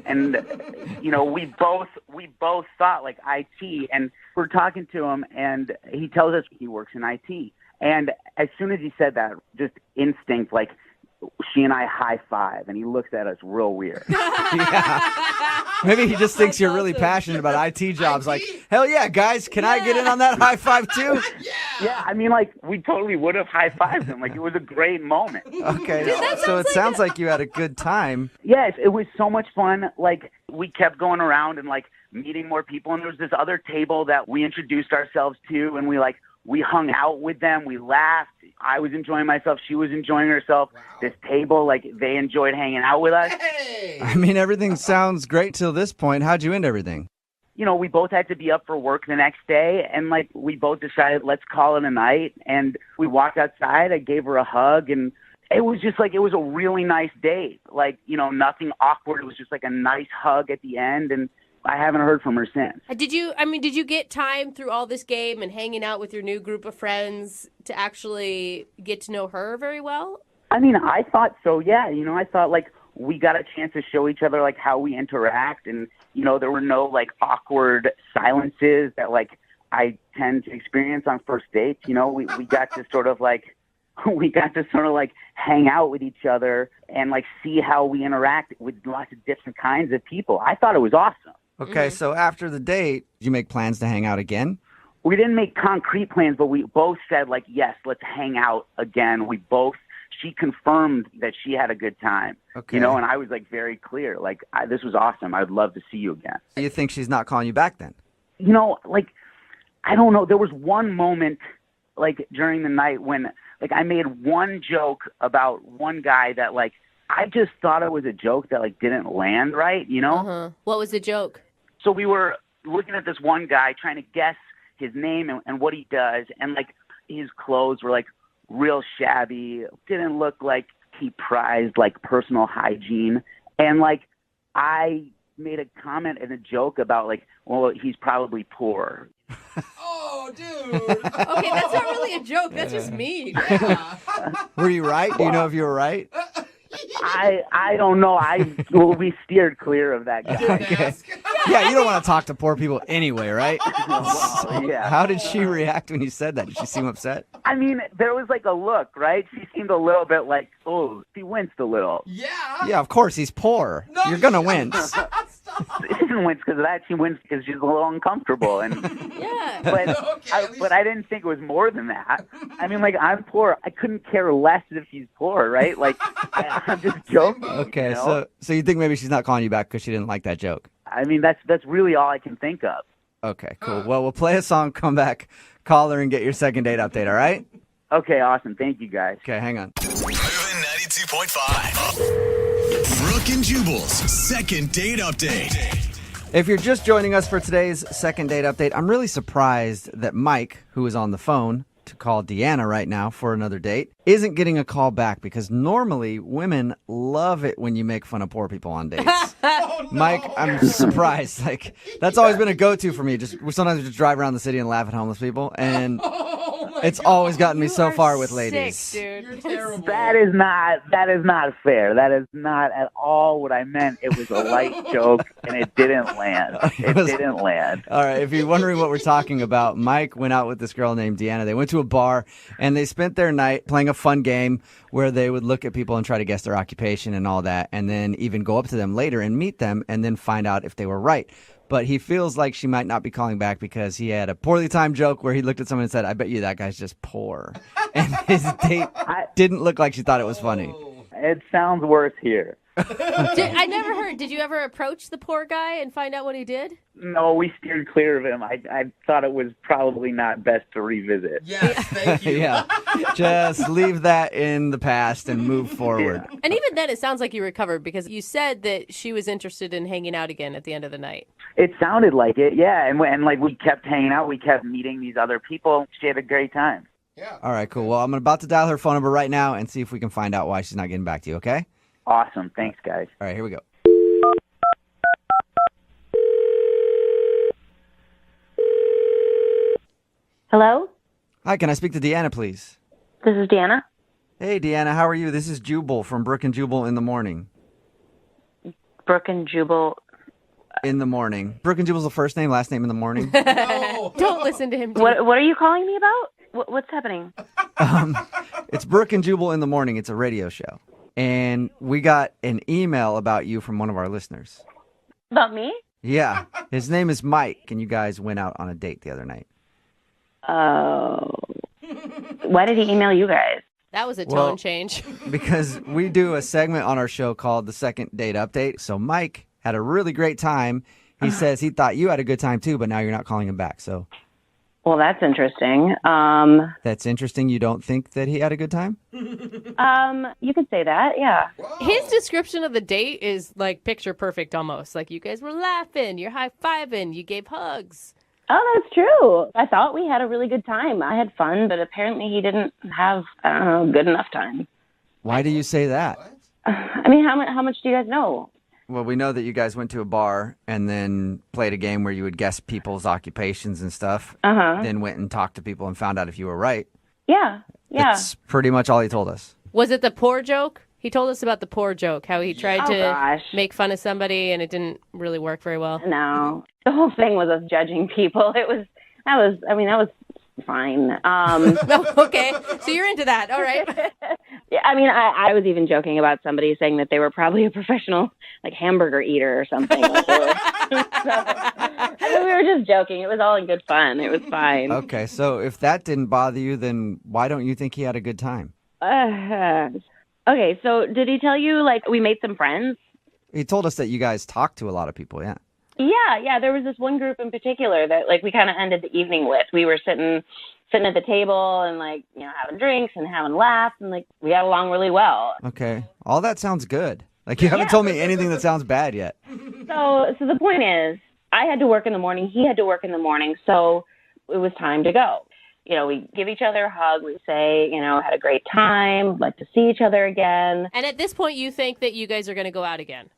And we both thought IT, and we're talking to him, and he tells us he works in IT. And as soon as he said that, just instinct, she and I high five, and he looks at us real weird. Maybe he just thinks you're really passionate about IT jobs. Hell yeah, guys, can I get in on that high five too? Yeah, we totally would have high fived him. It was a great moment. Okay, so it sounds like you had a good time. Yes, it was so much fun. We kept going around and meeting more people, and there was this other table that we introduced ourselves to, and we hung out with them. We laughed. I was enjoying myself. She was enjoying herself. Wow. This table, they enjoyed hanging out with us. Hey! Everything sounds great till this point. How'd you end everything? We both had to be up for work the next day, and we both decided, let's call it a night. And we walked outside. I gave her a hug, and it was just it was a really nice date. Nothing awkward. It was just a nice hug at the end, and I haven't heard from her since. Did you get time through all this game and hanging out with your new group of friends to actually get to know her very well? I thought so, yeah. I thought, we got a chance to show each other, how we interact. And, there were no, awkward silences that, I tend to experience on first dates. We got to sort of, we got to sort of like hang out with each other and like see how we interact with lots of different kinds of people. I thought it was awesome. Okay, so after the date, did you make plans to hang out again? We didn't make concrete plans, but we both said like, yes, let's hang out again. She confirmed that she had a good time, Okay. and I was like very clear, like, this was awesome. I would love to see you again. You think she's not calling you back then? Like, I don't know. There was one moment, like, during the night when, like, I made one joke about one guy that, like, I just thought it was a joke that, like, didn't land right, What was the joke? So we were looking at this one guy trying to guess his name and what he does, and, like, his clothes were, like, real shabby, didn't look like he prized, like, personal hygiene. And, like, I made a comment and a joke about, like, well, he's probably poor. Oh, dude. Okay, that's not really a joke. That's just mean. Were you right? Do you know if you were right? I don't know. We steered clear of that guy. Okay. Yeah, you don't want to talk to poor people anyway, right? Yeah. How did she react when you said that? Did she seem upset? I mean, there was like a look, right? She seemed a little bit like, oh, she winced a little. Yeah. Yeah, of course, he's poor. No, You're going to wince. She didn't wince because of that. She winced because she's a little uncomfortable. And Yeah. but I didn't think it was more than that. I mean, like, I'm poor. I couldn't care less if she's poor, right? Like, I'm just joking. Okay, you know? so you think maybe she's not calling you back because she didn't like that joke? I mean, that's really all I can think of. Okay, cool. Well, we'll play a song, come back, call her, and get your second date update, all right? Okay, awesome. Thank you, guys. Okay, hang on. Moving 92.5. Brooke and Jubal's second date update. If you're just joining us for today's second date update, I'm really surprised that Mike, who is on the phone to call Deanna right now for another date, isn't getting a call back because normally women love it when you make fun of poor people on dates. Oh, no. Mike, I'm surprised. Like, that's always been a go-to for me. Sometimes we just drive around the city and laugh at homeless people, and it's always gotten me so far with ladies. Sick, dude. You're terrible. That is not fair. That is not at all what I meant. It was a light joke, and it didn't land. It didn't land. All right, if you're wondering what we're talking about, Mike went out with this girl named Deanna. They went to a bar, and they spent their night playing a fun game where they would look at people and try to guess their occupation and all that, and then even go up to them later and meet them and then find out if they were right. But he feels like she might not be calling back because he had a poorly timed joke where he looked at someone and said, I bet you that guy's just poor. And his date didn't look like she thought it was funny. It sounds worse here. I never heard. Did you ever approach the poor guy and find out what he did? No, we steered clear of him. I thought it was probably not best to revisit. Yes, thank you. Yeah, just leave that in the past and move forward. Yeah. And even then, it sounds like you recovered because you said that she was interested in hanging out again at the end of the night. It sounded like it, yeah. And like we kept hanging out. We kept meeting these other people. She had a great time. Yeah. All right, cool. Well, I'm about to dial her phone number right now and see if we can find out why she's not getting back to you, okay? Awesome. Thanks, guys. All right, here we go. Hello? Hi, can I speak to Deanna, please? This is Deanna. Hey, Deanna, how are you? This is Jubal from Brooke and Jubal in the morning. Brooke and Jubal. In the morning. Brooke and Jubal's the first name, last name in the morning. No. Don't listen to him. Dude. What are you calling me about? What's happening? It's Brooke and Jubal in the morning. It's a radio show. And we got an email about you from one of our listeners. About me? Yeah. His name is Mike, and you guys went out on a date the other night. Oh. Why did he email you guys? That was a tone change. Because we do a segment on our show called the Second Date Update. So Mike had a really great time. He says he thought you had a good time too, but now you're not calling him back. So Well, that's interesting. that's interesting. You don't think that he had a good time? You could say that, yeah. His description of the date is like picture perfect almost. Like you guys were laughing, you're high-fiving, you gave hugs. Oh, that's true. I thought we had a really good time. I had fun, but apparently he didn't have, good enough time. Why do you say that? I mean, how much do you guys know? Well, we know that you guys went to a bar and then played a game where you would guess people's occupations and stuff. Uh-huh. Then went and talked to people and found out if you were right. Yeah. That's pretty much all he told us. Was it the poor joke? He told us about the poor joke, how he tried to make fun of somebody and it didn't really work very well. No. The whole thing was us judging people. That was fine. Okay, so you're into that. All right. Yeah, I mean, I was even joking about somebody saying that they were probably a professional, like, hamburger eater or something. So, I mean, we were just joking. It was all in good fun. It was fine. Okay, so if that didn't bother you, then why don't you think he had a good time? Okay, so did he tell you, like, we made some friends? He told us that you guys talked to a lot of people, yeah. Yeah, there was this one group in particular that, like, we kind of ended the evening with. We were sitting at the table and, like, you know, having drinks and having laughs, and, like, we got along really well. Okay, all that sounds good. Like, you haven't told me anything that sounds bad yet. So the point is, I had to work in the morning, he had to work in the morning, so it was time to go. You know, we give each other a hug, we say, you know, had a great time, like to see each other again. And at this point, you think that you guys are going to go out again?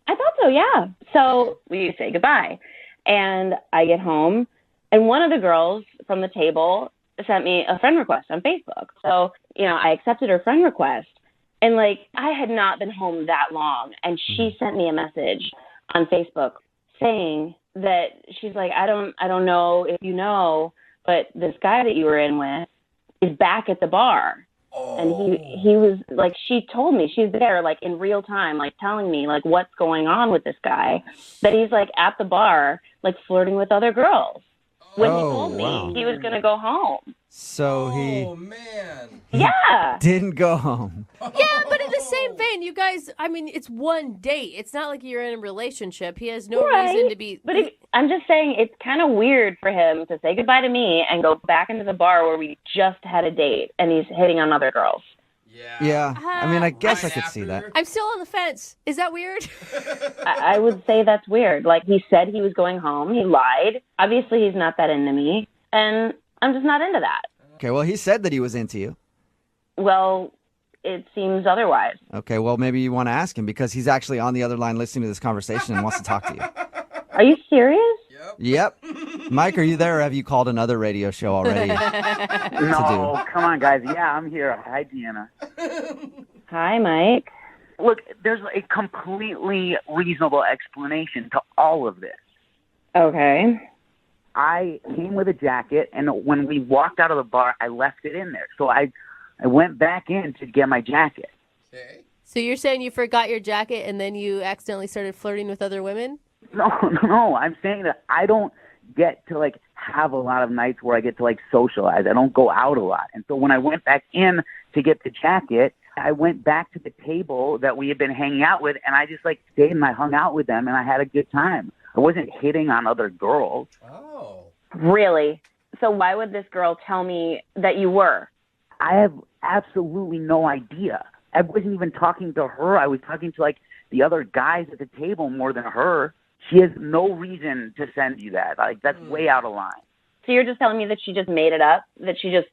I thought so, yeah. So we say goodbye. And I get home, and one of the girls from the table sent me a friend request on Facebook. So, you know, I accepted her friend request. And, like, I had not been home that long, and she sent me a message on Facebook saying that she's like, I don't know if you know, but this guy that you were in with is back at the bar. And he was like, she told me, she's there, like, in real time, like, telling me, like, what's going on with this guy, that he's, like, at the bar, like, flirting with other girls. When he told me he was going to go home. So he didn't go home. Yeah, but in the same vein, you guys, I mean, it's one date. It's not like you're in a relationship. He has no reason to be... But I'm just saying, it's kind of weird for him to say goodbye to me and go back into the bar where we just had a date, and he's hitting on other girls. Yeah, I mean, I guess I could see that. I'm still on the fence. Is that weird? I would say that's weird. Like, he said he was going home. He lied. Obviously, he's not that into me, and I'm just not into that. Okay, well, he said that he was into you. Well, it seems otherwise. Okay, well, maybe you want to ask him because he's actually on the other line listening to this conversation and wants to talk to you. Are you serious? Yep. Mike, are you there or have you called another radio show already? No, come on, guys. Yeah, I'm here. Hi, Deanna. Hi, Mike. Look, there's a completely reasonable explanation to all of this. Okay. I came with a jacket, and when we walked out of the bar, I left it in there. So I went back in to get my jacket. So you're saying you forgot your jacket and then you accidentally started flirting with other women? No. I'm saying that I don't get to, like, have a lot of nights where I get to, like, socialize. I don't go out a lot. And so when I went back in to get the jacket, I went back to the table that we had been hanging out with, and I just, like, stayed and I hung out with them, and I had a good time. I wasn't hitting on other girls. Oh. Really? So why would this girl tell me that you were? I have absolutely no idea. I wasn't even talking to her. I was talking to, like, the other guys at the table more than her. She has no reason to send you that. Like, that's way out of line. So you're just telling me that she just made it up? That she just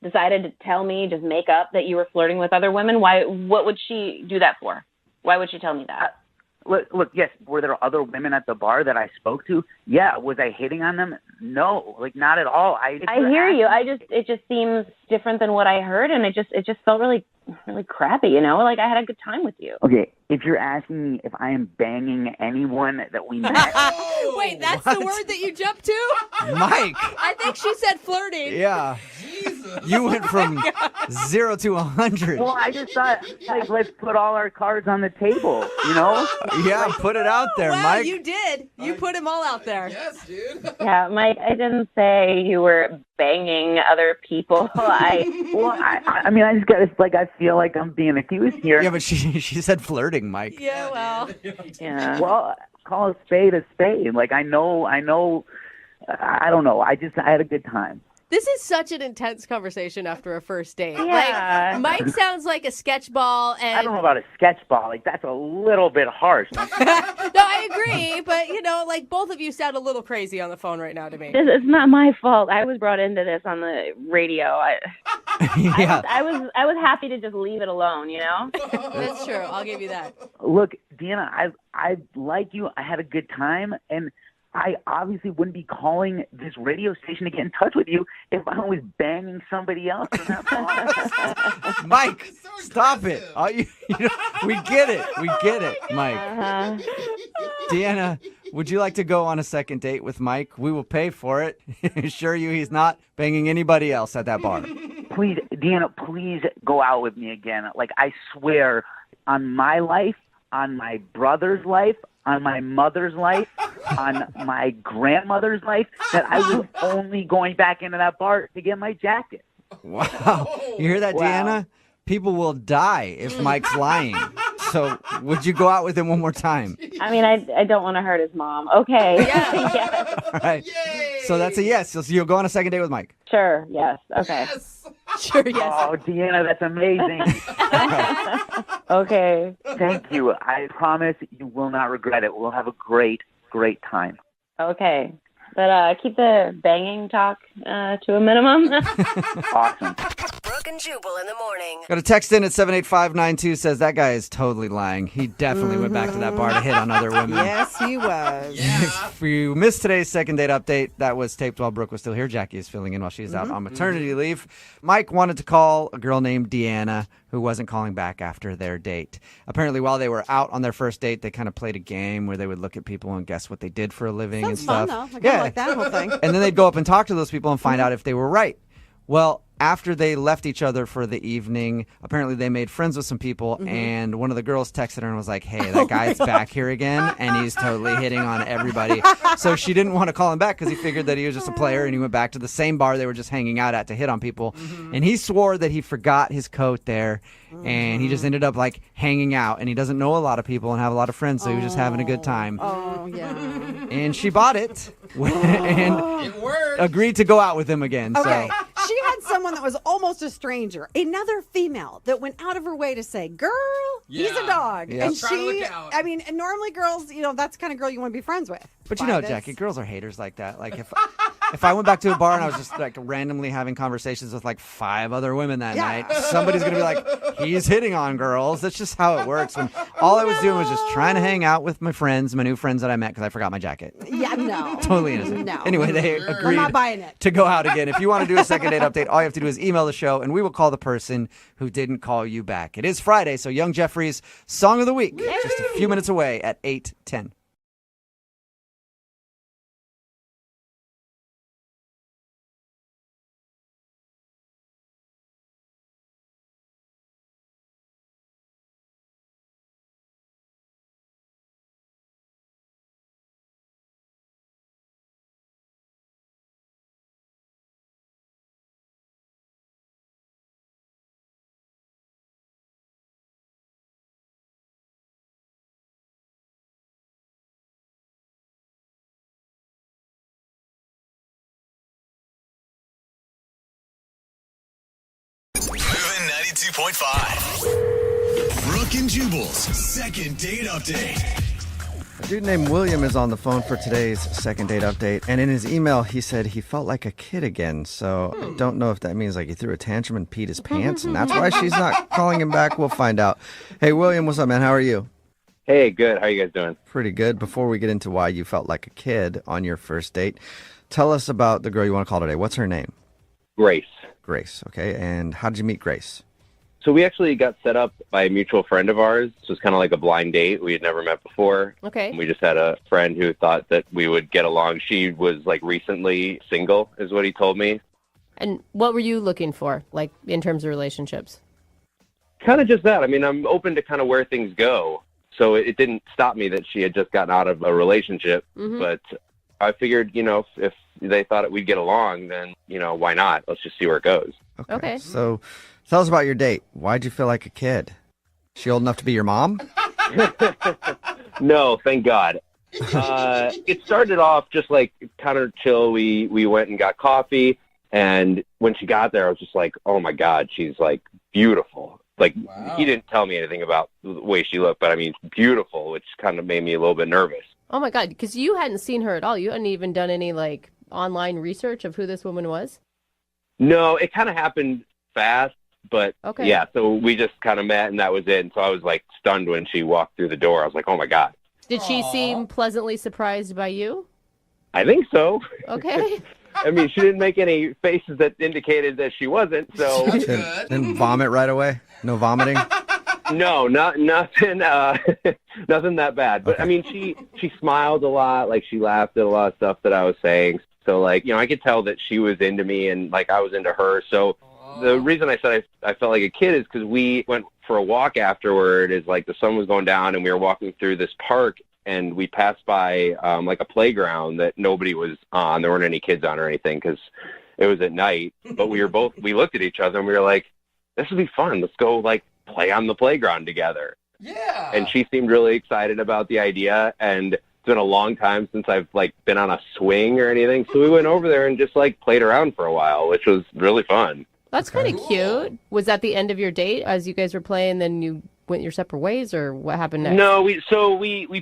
decided to tell me, just make up that you were flirting with other women? Why? What would she do that for? Why would she tell me that? Look, yes, were there other women at the bar that I spoke to? Yeah. Was I hitting on them? No, like, not at all. I hear you. It just seems different than what I heard, and it just felt really crappy, you know? Like, I had a good time with you. Okay, if you're asking me if I am banging anyone that we met... Wait, that's the word that you jumped to? Mike! I think she said flirting. Yeah. You went from 0 to 100. Well, I just thought, like, let's put all our cards on the table, you know? Yeah, put it out there, wow, Mike. You did. You put them all out there. Yes, dude. Yeah, Mike, I didn't say you were banging other people. I mean, I just got to, like, I feel like I'm being accused here. Yeah, but she said flirting, Mike. Yeah, well. Yeah. Well, call a spade a spade. Like, I know, I don't know. I had a good time. This is such an intense conversation after a first date. Yeah. Like, Mike sounds like a sketch ball, and I don't know about a sketch ball. Like, that's a little bit harsh. No, I agree, but, you know, like, both of you sound a little crazy on the phone right now to me. It's not my fault. I was brought into this on the radio. Yeah. I was happy to just leave it alone, you know? That's true. I'll give you that. Look, Deanna, I like you. I had a good time, and I obviously wouldn't be calling this radio station to get in touch with you if I was banging somebody else. Mike, stop it. We get it. We get it, Mike. Uh-huh. Deanna, Would you like to go on a second date with Mike? We will pay for it. Assure you he's not banging anybody else at that bar. Please, Deanna, please go out with me again. Like, I swear on my life, on my brother's life, on my mother's life, on my grandmother's life, that I was only going back into that bar to get my jacket. Wow. You hear that, Wow. Deanna? People will die if Mike's lying. So would you go out with him one more time? I mean, I don't want to hurt his mom. Okay. Yes. All right. So that's a yes. So you'll go on a second date with Mike. Sure. Yes. Okay. Sure, yes. Oh, Deanna, that's amazing. Okay. Thank you. I promise you will not regret it. We'll have a great, great time. Okay. But keep the banging talk to a minimum. Awesome. Brooke and Jubal in the morning. Got a text in at 78592 says that guy is totally lying. He definitely went back to that bar to hit on other women. Yes, he was. If you missed today's second date update, that was taped while Brooke was still here. Jackie is filling in while she's out on maternity leave. Mike wanted to call a girl named Deanna who wasn't calling back after their date. Apparently, while they were out on their first date, they kind of played a game where they would look at people and guess what they did for a living and Sounds stuff. fun, though. I kinda like that whole thing. And then they'd go up and talk to those people and find out if they were right. Well, after they left each other for the evening, apparently they made friends with some people, and one of the girls texted her and was like, hey, that guy's back here again, and he's totally hitting on everybody. So she didn't want to call him back because he figured that he was just a player, and he went back to the same bar they were just hanging out at to hit on people. And he swore that he forgot his coat there, and he just ended up, like, hanging out, and he doesn't know a lot of people and have a lot of friends, so he was just having a good time. Oh, yeah. And she bought it and agreed to go out with him again. Okay. So. She had someone that was almost a stranger, another female that went out of her way to say, girl, he's a dog. Yeah. And Trying to she, look out. I mean, and normally girls, that's the kind of girl you want to be friends with. But you By know, this- Jackie, girls are haters like that. Like if I went back to a bar and I was just like randomly having conversations with like 5 other women that night, somebody's gonna be like, he's hitting on girls. That's just how it works. When all I was doing was just trying to hang out with my friends, my new friends that I met because I forgot my jacket. Yeah, no. Totally innocent. No. Anyway, they I'm agreed not buying it. to go out again. If you want to do a second date update, all you have to do is email the show and we will call the person who didn't call you back. It is Friday, so Young Jeffrey's Song of the Week, just a few minutes away at 8:10. Moving 92.5. Brooke and Jubal's second date update. A dude named William is on the phone for today's second date update, and in his email he said he felt like a kid again, so I don't know if that means like he threw a tantrum and peed his pants, and that's why she's not calling him back. We'll find out. Hey, William, what's up, man? How are you? Hey, good. How you guys doing? Pretty good. Before we get into why you felt like a kid on your first date, tell us about the girl you want to call today. What's her name? Grace. Grace, okay. And how did you meet Grace? So we actually got set up by a mutual friend of ours. So it was kind of like a blind date. We had never met before. Okay. We just had a friend who thought that we would get along. She was like recently single, is what he told me. And what were you looking for, like, in terms of relationships? Kind of just that. I mean, I'm open to kind of where things go. So it didn't stop me that she had just gotten out of a relationship. But I figured, if they thought we'd get along, then, why not? Let's just see where it goes. Okay. So tell us about your date. Why'd you feel like a kid? She old enough to be your mom? No, thank God. It started off just like kind of chill. We went and got coffee. And when she got there, I was just like, oh, my God, she's like beautiful. Like, he didn't tell me anything about the way she looked, but I mean, beautiful, which kind of made me a little bit nervous. Oh, my God, because you hadn't seen her at all. You hadn't even done any, like, online research of who this woman was? No, it kind of happened fast, but Okay. yeah, so we just kind of met and that was it. And so I was like stunned when she walked through the door. I was like, oh, my God. Did she seem pleasantly surprised by you? I think so. Okay. I mean, she didn't make any faces that indicated that she wasn't, so. Didn't vomit right away? No vomiting? No, nothing nothing that bad. But I mean, she smiled a lot, like she laughed at a lot of stuff that I was saying. So like, I could tell that she was into me and like I was into her. So the reason I said I felt like a kid is because we went for a walk afterward. Is like the sun was going down and we were walking through this park and we passed by like a playground that nobody was on. There weren't any kids on or anything because it was at night. But we looked at each other and we were like, this would be fun. Let's go like play on the playground together. Yeah. And she seemed really excited about the idea, and it's been a long time since I've like been on a swing or anything. So we went over there and just like played around for a while, which was really fun. That's kind of cute. Was that the end of your date as you guys were playing, then you went your separate ways, or what happened next? No, we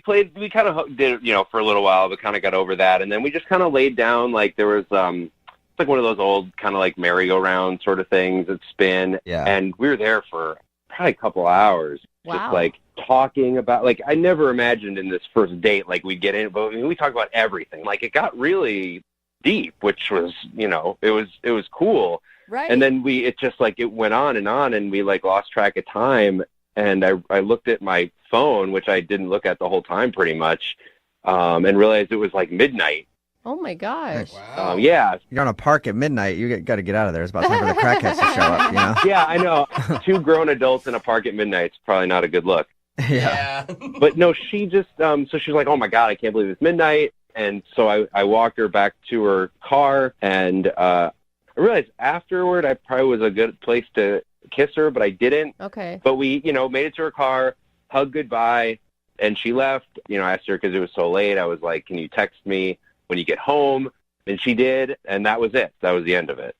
played, we kind of did, for a little while, but kind of got over that. And then we just kind of laid down, like there was, it's like one of those old kind of like merry-go-round sort of things that spin. Yeah. And we were there for probably a couple hours. Wow. Just like talking about, like I never imagined in this first date, like we'd get in, but I mean, we talked about everything. Like it got really deep, which was, it was cool. Right. And then it just like, it went on, and we like lost track of time. And I looked at my phone, which I didn't look at the whole time pretty much, and realized it was like midnight. Oh my gosh. Wow. Yeah. You're on a park at midnight. You got to get out of there. It's about time for the crackheads to show up, Yeah, I know. 2 grown adults in a park at midnight is probably not a good look. Yeah. But no, she just, so she's like, oh my God, I can't believe it's midnight. And so I walked her back to her car, and I realized afterward I probably was a good place to kiss her, but I didn't. Okay. But we, made it to her car, hugged goodbye, and she left. I asked her because it was so late. I was like, can you text me when you get home? And she did, and that was it. That was the end of it.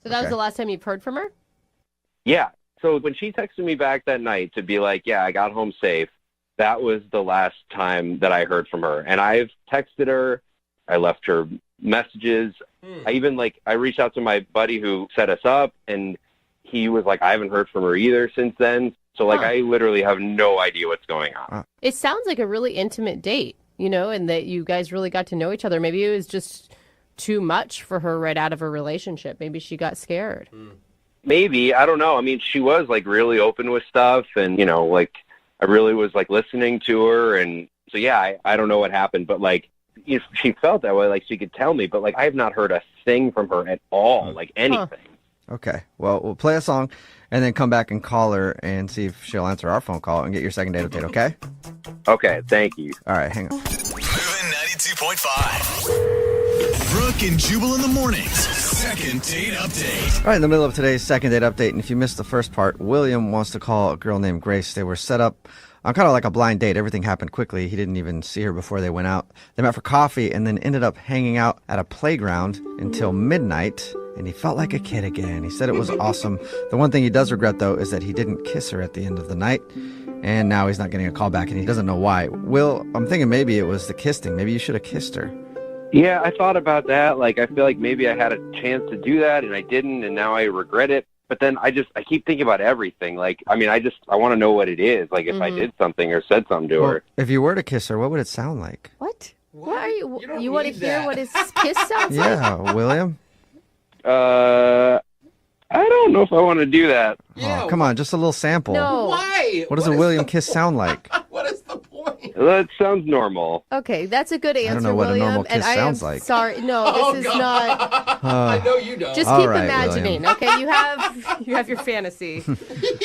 So that was the last time you've heard from her? Yeah. So when she texted me back that night to be like, yeah, I got home safe, that was the last time that I heard from her. And I've texted her. I left her messages. I reached out to my buddy who set us up, and he was like, I haven't heard from her either since then. So I literally have no idea what's going on. It sounds like a really intimate date, and that you guys really got to know each other. Maybe it was just too much for her right out of a relationship. Maybe she got scared. Maybe. I don't know. I mean, she was like really open with stuff, and, I really was like listening to her. And so, yeah, I don't know what happened, but like, if she felt that way, like she could tell me, but like I have not heard a thing from her at all, like anything. Okay. Well, we'll play a song and then come back and call her and see if she'll answer our phone call and get your second date update, okay? Okay, thank you. All right, hang on. Moving 92.5. Brooke and Jubal in the mornings. Second date update. All right, in the middle of today's second date update, and if you missed the first part, William wants to call a girl named Grace. They were set up on kind of like a blind date. Everything happened quickly. He didn't even see her before they went out. They met for coffee and then ended up hanging out at a playground until midnight, and he felt like a kid again. He said it was awesome. The one thing he does regret, though, is that he didn't kiss her at the end of the night, and now he's not getting a call back, and he doesn't know why. Will, I'm thinking maybe it was the kiss thing. Maybe you should have kissed her. Yeah, I thought about that. Like, I feel like maybe I had a chance to do that, and I didn't, and now I regret it. But then I keep thinking about everything. Like, I mean, I want to know what it is. Like, if I did something or said something to her. If you were to kiss her, what would it sound like? What? What are you? You want to hear what his kiss sounds like? Yeah, William? I don't know if I want to do that. Oh, come on, just a little sample. No. Why? What does a William kiss sound like? What is the point? That sounds normal. Okay, that's a good answer, I don't know what William. a normal and kiss I sounds am like. sorry. No, this is not. I know you don't. Just All keep right, imagining. William. Okay, you have your fantasy.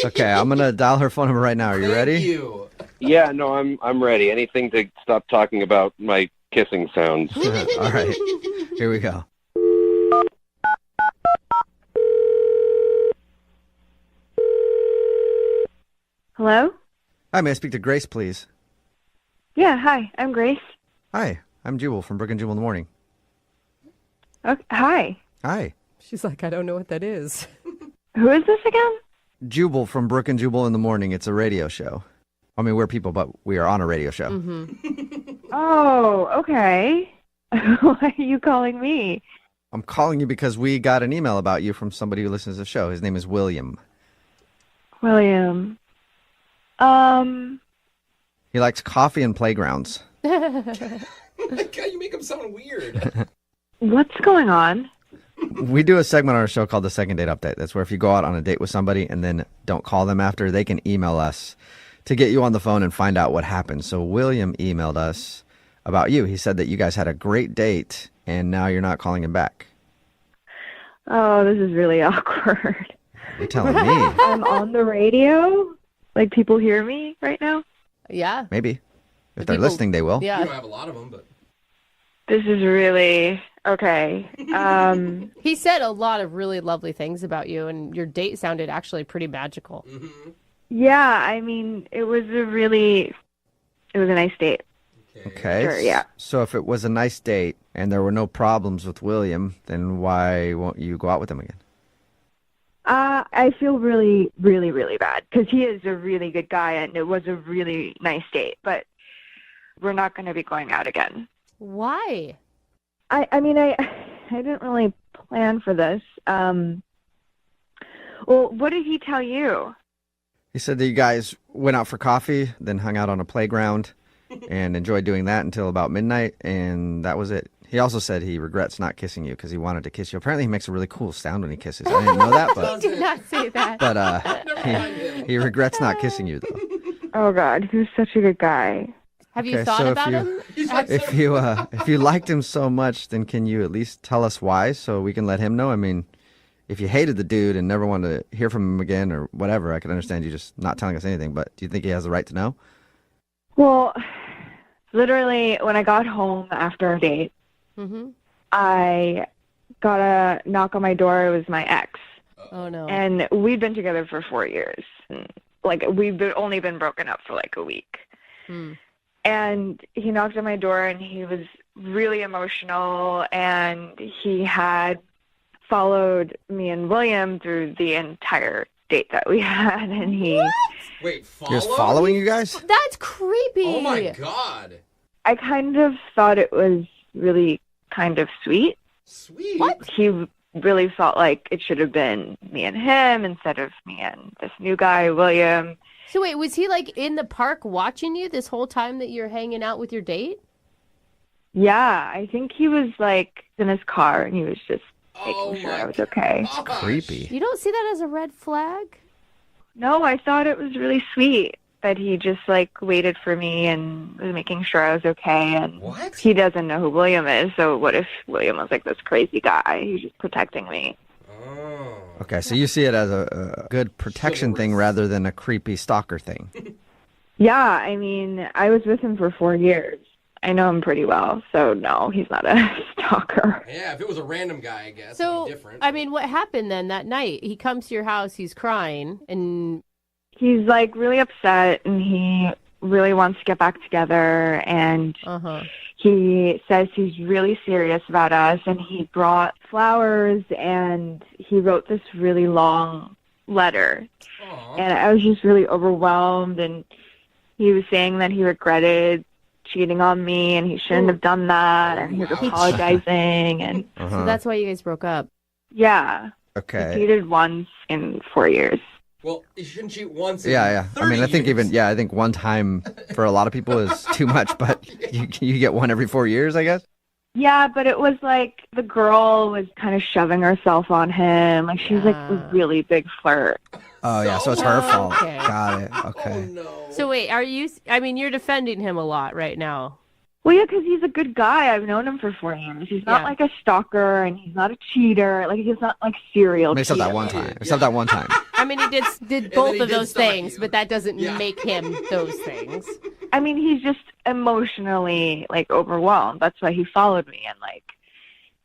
Okay, I'm going to dial her phone number right now. Are you ready? Thank you. Yeah, no, I'm ready. Anything to stop talking about my kissing sounds. All right, here we go. Hello? Hi, may I speak to Grace, please? Yeah, hi. I'm Grace. Hi, I'm Jubal from Brooke and Jubal in the morning. Okay, hi. Hi. She's like, I don't know what that is. Who is this again? Jubal from Brooke and Jubal in the morning. It's a radio show. I mean, we're people, but we are on a radio show. Oh, okay. Why are you calling me? I'm calling you because we got an email about you from somebody who listens to the show. His name is William. William. He likes coffee and playgrounds. God, you make him sound weird. What's going on? We do a segment on our show called the Second Date Update. That's where if you go out on a date with somebody and then don't call them after, they can email us to get you on the phone and find out what happened. So William emailed us about you. He said that you guys had a great date and now you're not calling him back. Oh, this is really awkward. You're telling me. I'm on the radio. Like, people hear me right now? Yeah. Maybe. If they're listening, they will. Yeah. You don't have a lot of them, but This is really okay. He said a lot of really lovely things about you, and your date sounded actually pretty magical. Yeah, I mean, it was a nice date. Okay. Sure, yeah. So if it was a nice date and there were no problems with William, then why won't you go out with him again? I feel really, really, really bad because he is a really good guy and it was a really nice date, but we're not going to be going out again. Why? I mean, I didn't really plan for this. Well, what did he tell you? He said that you guys went out for coffee, then hung out on a playground and enjoyed doing that until about midnight, and that was it. He also said he regrets not kissing you because he wanted to kiss you. Apparently, he makes a really cool sound when he kisses. I didn't know that, but He did not say that. but he regrets not kissing you though. Oh God, he was such a good guy. Have you Okay, thought so about him? If you liked him so much, then can you at least tell us why so we can let him know? I mean, if you hated the dude and never wanted to hear from him again or whatever, I can understand you just not telling us anything. But do you think he has the right to know? Well, literally, when I got home after our date, I got a knock on my door. It was my ex. Oh, no. And we'd been together for 4 years. Like, only been broken up for like a week. And he knocked on my door and he was really emotional and he had followed me and William through the entire date that we had. And he... Wait, He was following you guys? That's creepy. Oh my God. I kind of thought it was really kind of sweet. Sweet? What? He really felt like it should have been me and him instead of me and this new guy, William. So wait, was he like in the park watching you this whole time that you're hanging out with your date? Yeah, I think he was like in his car and he was just making sure I was okay. Creepy. You don't see that as a red flag? No, I thought it was really sweet that he just like waited for me and was making sure I was okay. And he doesn't know who William is, so what if William was like this crazy guy who's just protecting me? Okay, so you see it as a good protection thing rather than a creepy stalker thing. Yeah, I mean, I was with him for 4 years. I know him pretty well, so no, he's not a stalker. Yeah, if it was a random guy, I guess So, it'd be different. I mean, what happened then that night? He comes to your house, he's crying, and... He's like really upset and he really wants to get back together and he says he's really serious about us and he brought flowers and he wrote this really long letter. And I was just really overwhelmed and he was saying that he regretted cheating on me and he shouldn't have done that and he was apologizing and So that's why you guys broke up. yeah. Okay. He cheated once in 4 years. Well, you shouldn't cheat once. in Yeah. I 30 mean, I think years. I think one time for a lot of people is too much, but you get one every 4 years, I guess. Yeah, but it was like the girl was kind of shoving herself on him. Like she was like a really big flirt. Oh, yeah, so it's her fault. Okay. Got it. Okay. So wait, I mean, you're defending him a lot right now. Well, yeah, because he's a good guy. I've known him for 4 years. He's not like a stalker, and he's not a cheater. Like he's not like serial cheater. Except that one time. Except that one time. I mean, he did both of those things, but that doesn't make him those things. I mean, he's just emotionally like overwhelmed. That's why he followed me, and like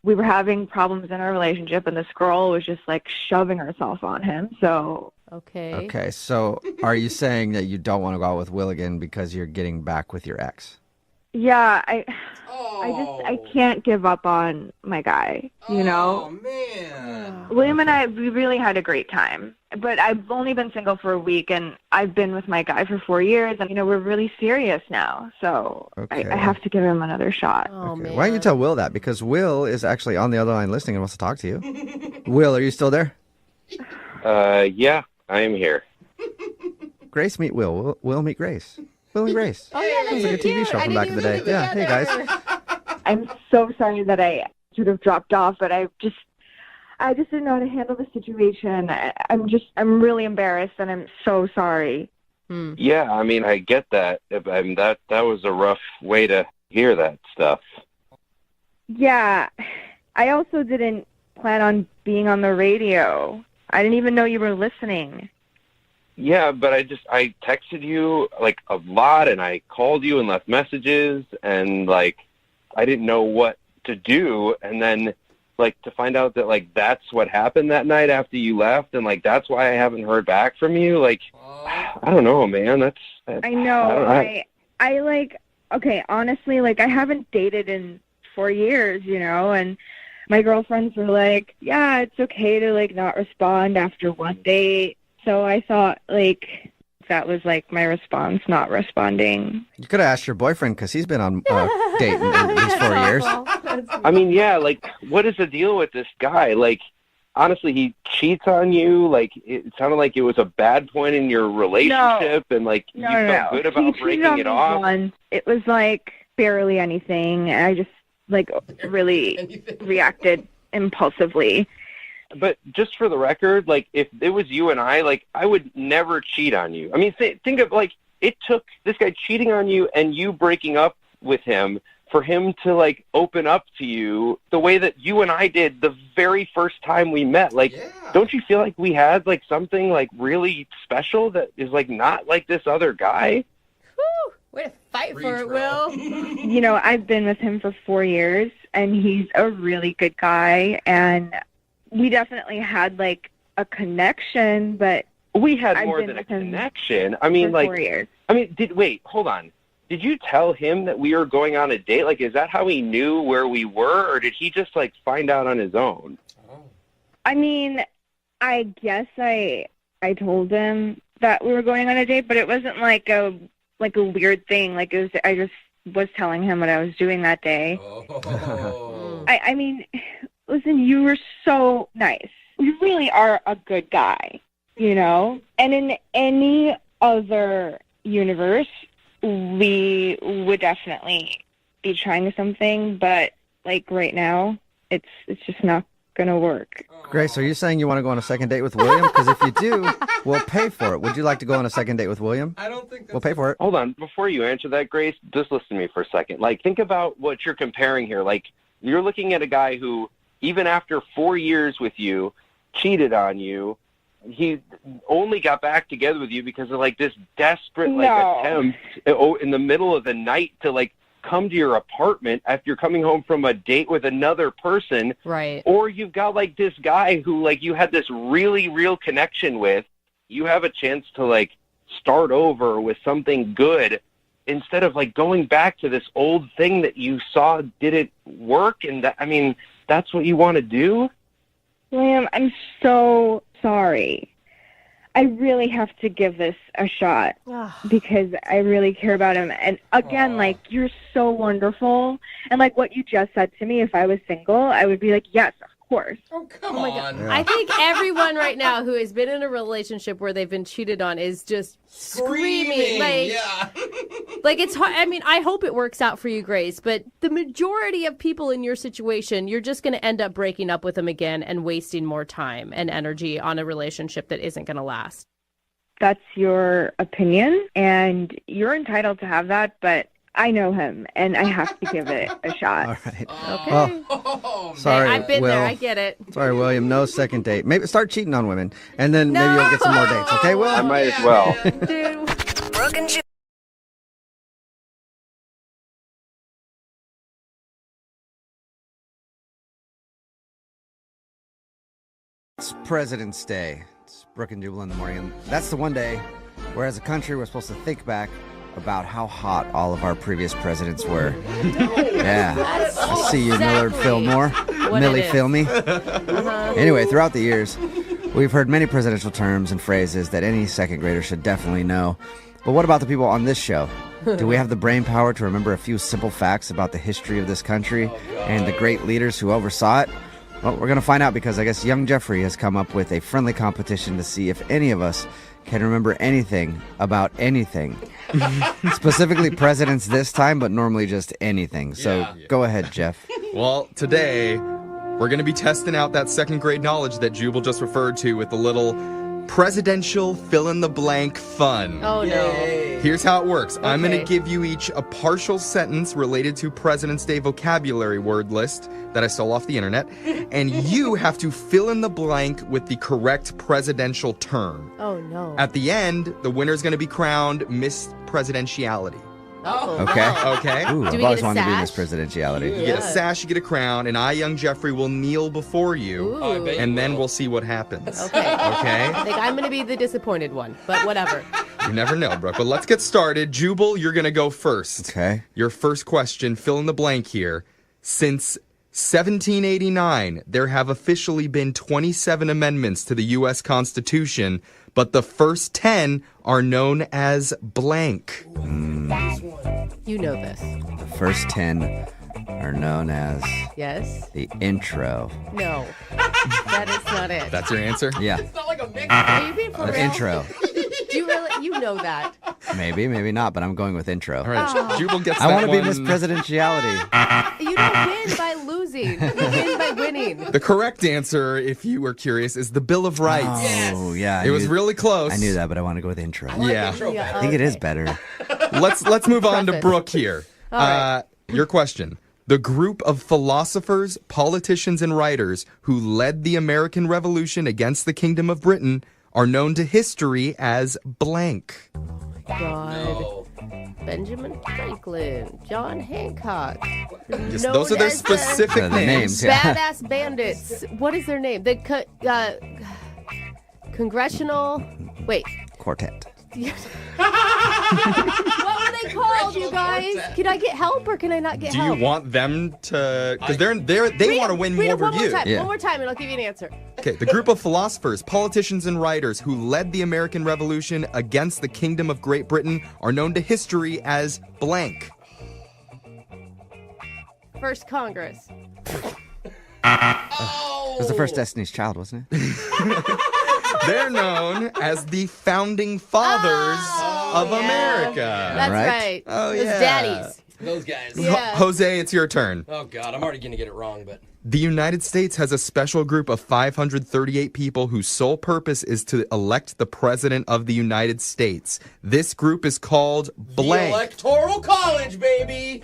we were having problems in our relationship, and this girl was just like shoving herself on him. So Okay, so are you saying that you don't want to go out with Will again because you're getting back with your ex? yeah, I can't give up on my guy. You know. Oh man. William and I, we really had a great time. But I've only been single for a week, and I've been with my guy for 4 years, and, you know, we're really serious now. So I have to give him another shot. Oh, man. Why don't you tell Will that? Because Will is actually on the other line listening and wants to talk to you. Will, are you still there? Yeah, I am here. Grace meet Will. Will meet Grace. Will and Grace. Oh, yeah, Sounds like a TV show from back in the day. Yeah, hey, guys. I'm so sorry that I sort of dropped off, but I just didn't know how to handle the situation. I'm really embarrassed, and I'm so sorry. Yeah, I mean, I get that. I mean, that was a rough way to hear that stuff. Yeah, I also didn't plan on being on the radio. I didn't even know you were listening. Yeah, but I texted you like a lot, and I called you and left messages, and like I didn't know what to do, and then like to find out that like that's what happened that night after you left, and like that's why I haven't heard back from you. Like I don't know, man. I know. I like, okay, honestly, like I haven't dated in 4 years, you know, and my girlfriends were like, yeah, it's okay to like not respond after one date. So I thought like that was like my response, not responding. You could have asked your boyfriend because he's been on a date in these 4 years. I mean, yeah, like what is the deal with this guy? Like honestly, he cheats on you. Like it sounded like it was a bad point in your relationship, and like you felt good about breaking it off. Once. It was like barely anything. I just like really reacted impulsively. But just for the record, like if it was you and I, like I would never cheat on you. I mean, think of like it took this guy cheating on you and you breaking up with him for him to like open up to you the way that you and I did the very first time we met. Like, don't you feel like we had like something like really special that is like not like this other guy? Whew, way to fight for it, Will. You know, I've been with him for 4 years, and he's a really good guy, and we definitely had like a connection, but we had more than a connection. I mean, like 4 years. I mean, hold on. Did you tell him that we were going on a date? Like, is that how he knew where we were, or did he just like find out on his own? I mean, I guess I told him that we were going on a date, but it wasn't like a weird thing. Like I just was telling him what I was doing that day. I mean, listen, you were so nice. You really are a good guy, you know? And in any other universe, we would definitely be trying something, but like right now, it's just not going to work. Grace, are you saying you want to go on a second date with William? Because if you do, we'll pay for it. Would you like to go on a second date with William? I don't think we'll pay for it. Hold on. Before you answer that, Grace, just listen to me for a second. Like, think about what you're comparing here. Like, you're looking at a guy who, even after 4 years with you, cheated on you. He only got back together with you because of like this desperate attempt in the middle of the night to like come to your apartment after you're coming home from a date with another person. Right. Or you've got like this guy who like you had this really real connection with. You have a chance to like start over with something good instead of like going back to this old thing that you saw didn't work. And that, I mean, that's what you want to do? William, I'm so sorry. I really have to give this a shot because I really care about him. And again, like, you're so wonderful. And like what you just said to me, if I was single, I would be like, yes, of course. Oh, come on. Yeah. I think everyone right now who has been in a relationship where they've been cheated on is just screaming. Like, like it's hard. I mean, I hope it works out for you, Grace, but the majority of people in your situation, you're just going to end up breaking up with them again and wasting more time and energy on a relationship that isn't going to last. That's your opinion, and you're entitled to have that, but I know him, and I have to give it a shot. All right. Okay. Well, sorry, I've been Will. there. I get it. Sorry, William. No second date. Maybe start cheating on women, and then maybe you'll get some more dates. Okay, Will? I might as well. Dude. Brooke and Jubal. It's President's Day. It's Brooke and Jubal in the morning. And that's the one day where, as a country, we're supposed to think back about how hot all of our previous presidents were. Yeah. I see you, Millard Fillmore. Millie Filmy. Anyway, throughout the years, we've heard many presidential terms and phrases that any second grader should definitely know. But what about the people on this show? Do we have the brain power to remember a few simple facts about the history of this country and the great leaders who oversaw it? Well, we're going to find out because I guess young Jeffrey has come up with a friendly competition to see if any of us can remember anything about anything. Specifically presidents this time, but normally just anything. So go ahead, Jeff. Well, today We're going to be testing out that second grade knowledge that Jubal just referred to with a little presidential fill-in-the-blank fun. Oh, no. Here's how it works. I'm going to Okay. give you each a partial sentence related to President's Day vocabulary word list that I stole off the internet, and you have to fill in the blank with the correct presidential term. Oh, no. At the end, the winner is going to be crowned Miss Presidentiality. Oh. Okay. Okay? Ooh, I've always wanted to be Miss Presidentiality. You get a sash, you get a crown, and I, young Jeffrey, will kneel before you, Ooh. I bet and you then will. we'll see what happens. Okay. Okay? Like, I'm going to be the disappointed one, but whatever. You never know, Brooke. But let's get started. Jubal, you're going to go first. Okay. Your first question, fill in the blank here. Since 1789, there have officially been 27 amendments to the U.S. Constitution, but the first 10 are known as blank. You know this. The first 10 are known as Yes? the intro. No. That is not it. That's your answer? Yeah. It's not like a mix. Are you being for The real? intro. You know that. Maybe, maybe not, but I'm going with intro. All right, Oh. Jubal gets I that want to be one. Miss Presidentiality. You don't win by losing. You win by winning. The correct answer, if you were curious, is the Bill of Rights. Oh, yeah. It was really close. I knew that, but I want to go with intro. Yeah. I think it is better. Let's move on to Preface. Brooke here. All right. Your question. The group of philosophers, politicians, and writers who led the American Revolution against the Kingdom of Britain are known to history as blank. God. Benjamin Franklin, John Hancock. Yes, known those are their as specific the names. names, yeah. Badass bandits. What is their name? The congressional. Wait. Quartet. What were they called, you guys? Can I get help or can I not get Do you help? want them to? Because they want to win Read more it one over more you. time. Yeah. One more time, and I'll give you an answer. Okay, the group of philosophers, politicians, and writers who led the American Revolution against the Kingdom of Great Britain are known to history as blank. First Congress. It was the first Destiny's Child, wasn't it? They're known as the founding fathers of yeah. America. That's Right? right. Oh, Those yeah. daddies. Those guys. Yeah. Jose, it's your turn. Oh, God. I'm already going to get it wrong, but. The United States has a special group of 538 people whose sole purpose is to elect the President of the United States. This group is called blank. The Electoral College, baby.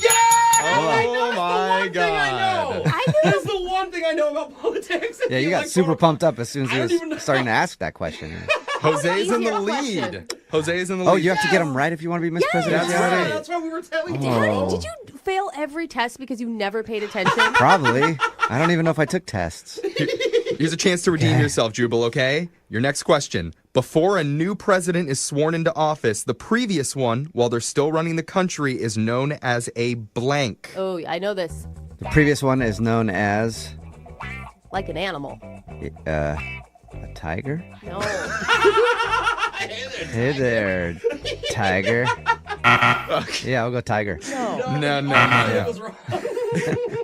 Yeah! Oh, my God. That's the one thing I know about politics. Yeah, you got super pumped up as soon as I he don't even know. was starting to ask that question. Jose's in the Easier lead. question. Jose's in the lead. Oh, you have to get them right if you want to be Miss Yes. Presidentiality? That's right. That's why we were telling you. Oh. Did you fail every test because you never paid attention? Probably. I don't even know if I took tests. Here's a chance to redeem yourself, Jubal, okay? Your next question. Before a new president is sworn into office, the previous one, while they're still running the country, is known as a blank. Oh, I know this. The previous one is known as Like an animal. a tiger. No. Hey there, tiger. Yeah, I'll go tiger. No.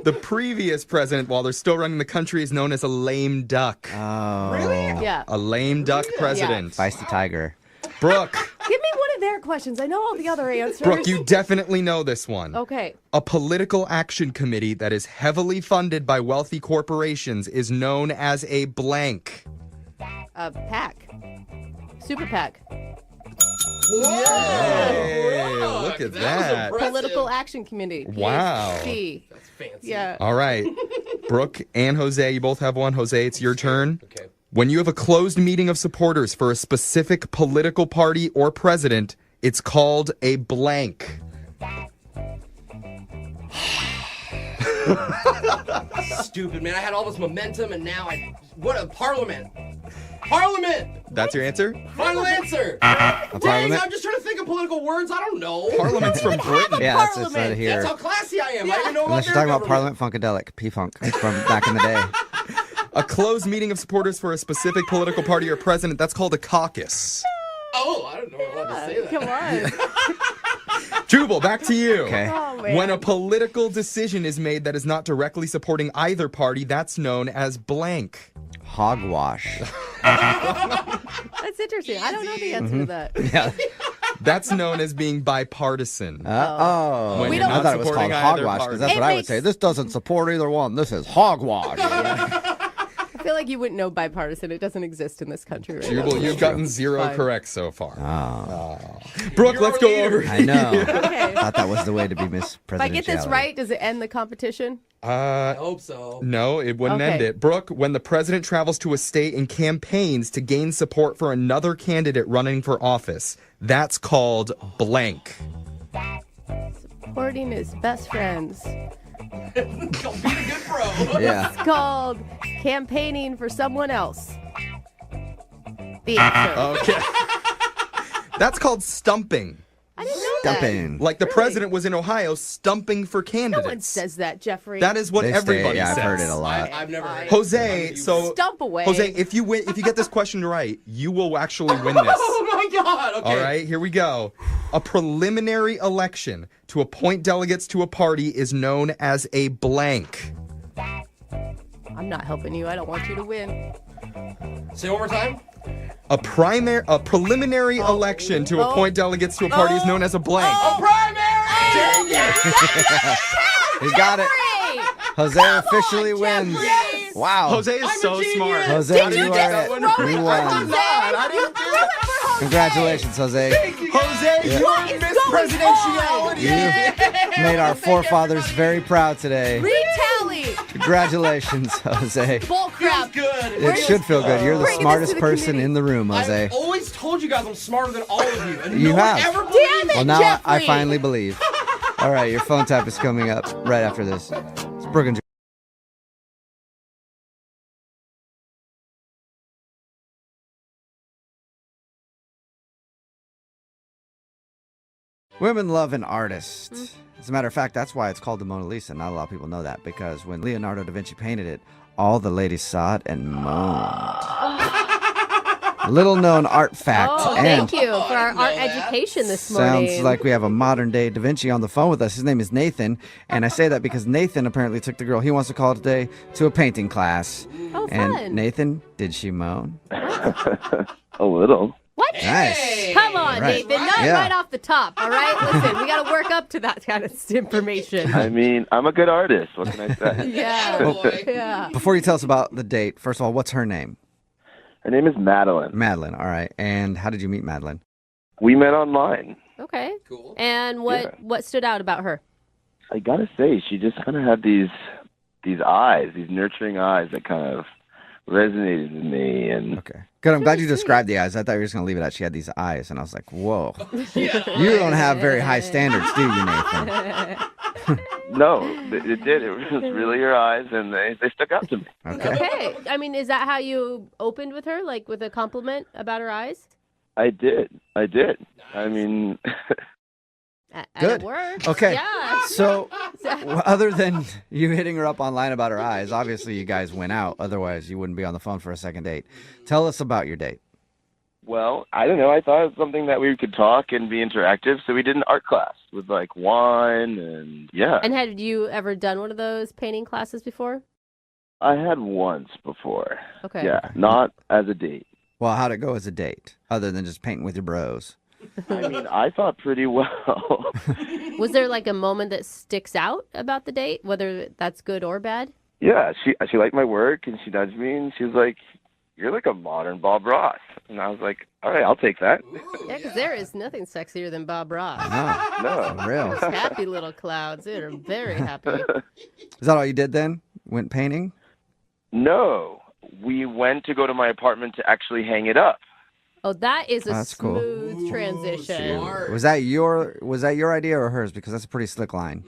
The previous president, while they're still running the country, is known as a lame duck. Oh. Yeah. A lame duck president. Feisty tiger. Brooke. Give me one of their questions. I know all the other answers. Brooke, you definitely know this one. Okay. A political action committee that is heavily funded by wealthy corporations is known as a blank. A PAC. Super PAC. Hey, look at that. Political Action Committee. Wow. PAC. That's fancy. Yeah. All right. Brooke and Jose, you both have one. Jose, it's your turn. Okay. When you have a closed meeting of supporters for a specific political party or president, it's called a blank. Stupid, man. I had all this momentum, and now what a parliament. Parliament! That's your answer? Final answer! A Dang, parliament? I'm just trying to think of political words. I don't know. Parliament's from Britain. Yeah, that's just out of here. That's how classy I am. I didn't know Unless you're about talking about Parliament Funkadelic, P-Funk from back in the day. A closed meeting of supporters for a specific political party or president, that's called a caucus. Oh, I don't know what to say that. Come on. Jubal, back to you. Okay. Oh, man. When a political decision is made that is not directly supporting either party, that's known as blank. Hogwash. That's interesting. I don't know the answer to that. Yeah. That's known as being bipartisan. When I you're not thought it was called supporting either hogwash, because party. that's what I would say. This doesn't support either one. This is hogwash. I feel like you wouldn't know bipartisan. It doesn't exist in this country right Jubal, now. you've gotten 0 Fine. correct so far. Brooke, let's go over. I know. Okay. Thought that was the way to be Miss Presidentiality. If I get this right, does it end the competition? I hope so. No, it wouldn't Okay. end it. Brooke, when the president travels to a state and campaigns to gain support for another candidate running for office, that's called blank. Supporting his best friends. Being a good bro. Yeah. It's called campaigning for someone else. The answer. Okay. That's called stumping. I didn't know that. Stumping. Like the president was in Ohio stumping for No candidates. one says that, Jeffrey. That is what They everybody say, says. I've heard it a lot. I've never heard Jose, so Stump away. Jose, if you get this question right, you will actually win this. Oh my God. Okay. All right, here we go. A preliminary election to appoint delegates to a party is known as a blank. I'm not helping you. I don't want you to win. Say it one more time. A preliminary election to appoint delegates to a party is known as a blank. A primary. He got it. Jose officially wins. Wow. Jose is so smart. Jose, How did you you get are that it. one? You won. I didn't do it. Congratulations, Jose. Jose, Yeah. you're Miss Presidentiality. You made our forefathers very proud today. Retally. Congratulations, Jose. Bull crap. Good. It should feel good. You're the Bring this smartest to the person committee. in the room, Jose. I've always told you guys I'm smarter than all of you. And You no have. one ever Damn believes it, Well, now I Jeffrey. finally believe. All right, your phone tap is coming up right after this. It's Brooke and Jubal. Women love an artist. As a matter of fact, that's why it's called the Mona Lisa. Not a lot of people know that because when Leonardo da Vinci painted it, all the ladies saw it and moaned. Little known art fact. Oh, and thank you for our art education this morning. sounds like we have a modern day Da Vinci on the phone with us. His name is Nathan. And I say that because Nathan apparently took the girl he wants to call today to a painting class. Oh, and fun. Nathan, did she moan? A little. What? Nice. Come on, Right. Nathan. Not Yeah. right off the top, all right? Listen, we got to work up to that kind of information. I mean, I'm a good artist. What can I say? Yeah. Yeah. Before you tell us about the date, first of all, what's her name? Her name is Madeline. Madeline. All right. And how did you meet Madeline? We met online. Okay. Cool. And what stood out about her? I gotta say, she just kind of had these eyes, these nurturing eyes that kind of resonated with me. And Okay. Good. I'm glad you described the eyes. I thought you were just going to leave it at she had these eyes. And I was like, whoa. You don't have very high standards, do you, Nathan? no, it did. It was just really her eyes, and they stuck out to me. Okay. Okay. I mean, is that how you opened with her, like with a compliment about her eyes? I did. I mean, And Good. it worked. Okay. Yeah. So, other than you hitting her up online about her eyes, obviously you guys went out. Otherwise, you wouldn't be on the phone for a second date. Tell us about your date. well, I don't know. I thought it was something that we could talk and be interactive, so we did an art class with like wine and yeah. And had you ever done one of those painting classes before? I had once before. Okay. Yeah, not as a date. Well, how'd it go as a date, other than just painting with your bros? I mean, I thought pretty well. Was there like a moment that sticks out about the date, whether that's good or bad? Yeah, she liked my work, and she nudged me, and she was like, "You're like a modern Bob Ross," and I was like, "All right, I'll take that." Yeah, because there is nothing sexier than Bob Ross. No, No, real. Those happy little clouds. They're very happy. Is that all you did then? Went painting? no. We went to go to my apartment to actually hang it up. Oh, that is a That's cool. smooth transition. Was that your idea or hers? Because that's a pretty slick line.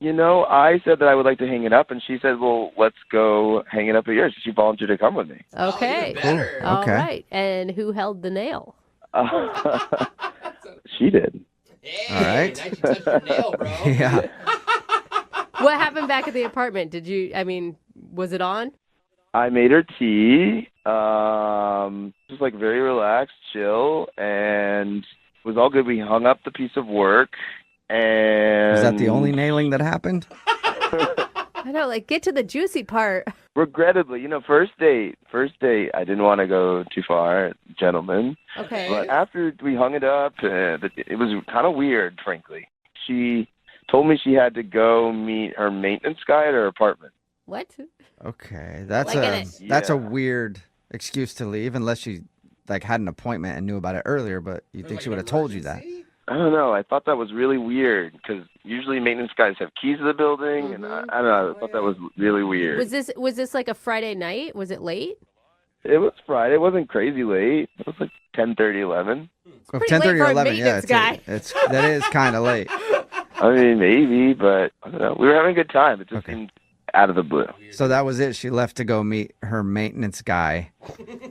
You know, I said that I would like to hang it up, and she said, "Well, let's go hang it up at yours." She volunteered to come with me. Okay. Better. All Okay. right. And who held the nail? She did. Hey, All right. Nice you touched your nail, bro. Yeah. What happened back at the apartment? Was it on? I made her tea, just like very relaxed, chill, and it was all good. We hung up the piece of work, and Was that the only nailing that happened? I know, like, get to the juicy part. Regrettably, first date, I didn't want to go too far, gentlemen. Okay. But after we hung it up, it was kind of weird, frankly. She told me she had to go meet her maintenance guy at her apartment. What? Okay, that's Like a weird excuse to leave, unless she had an appointment and knew about it earlier. But you think she would have told you that? I don't know. I thought that was really weird because usually maintenance guys have keys to the building, and I don't know. I thought that was really weird. Was this like a Friday night? Was it late? It was Friday. It wasn't crazy late. It was like 10:30, 11. Well, 10:30 or 11, yeah, that is kind of late. I mean, maybe, but I don't know. We were having a good time. It just seemed out of the blue. So that was it. She left to go meet her maintenance guy.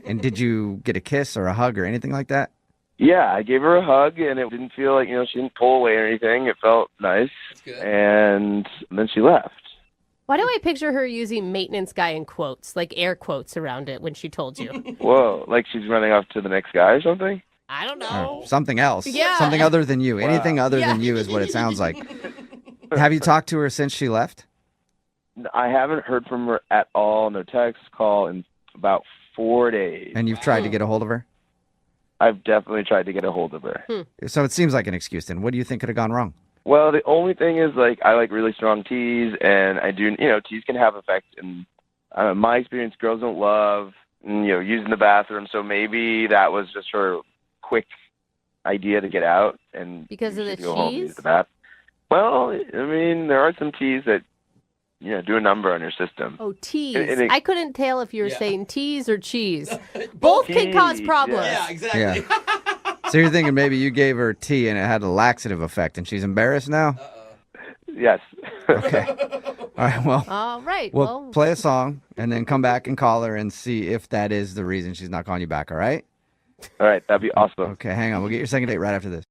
And did you get a kiss or a hug or anything like that? Yeah, I gave her a hug, and it didn't feel like, she didn't pull away or anything. It felt nice. That's good. And then she left. Why do I picture her using maintenance guy in quotes, like air quotes around it when she told you? Whoa, like she's running off to the next guy or something? I don't know. Or something else. Yeah. Something other than you. Wow. Anything other than you is what it sounds like. Have you talked to her since she left? I haven't heard from her at all. No text, call in about 4 days. And you've tried to get a hold of her? I've definitely tried to get a hold of her. So it seems like an excuse then. What do you think could have gone wrong? Well, the only thing is, I like really strong teas, and I do, teas can have effect. And my experience, girls don't love, using the bathroom. So maybe that was just her quick idea to get out and because of the go home and use cheese. the bath. Well, I mean, there are some teas that do a number on your system. Oh, teas. And I couldn't tell if you were saying teas or cheese. Both can cause problems. Yeah, exactly. Yeah. So you're thinking maybe you gave her tea and it had a laxative effect and she's embarrassed now? Yes. Okay. All right, well. All right. We'll play a song and then come back and call her and see if that is the reason she's not calling you back, all right? All right, that'd be awesome. Okay, hang on. We'll get your second date right after this.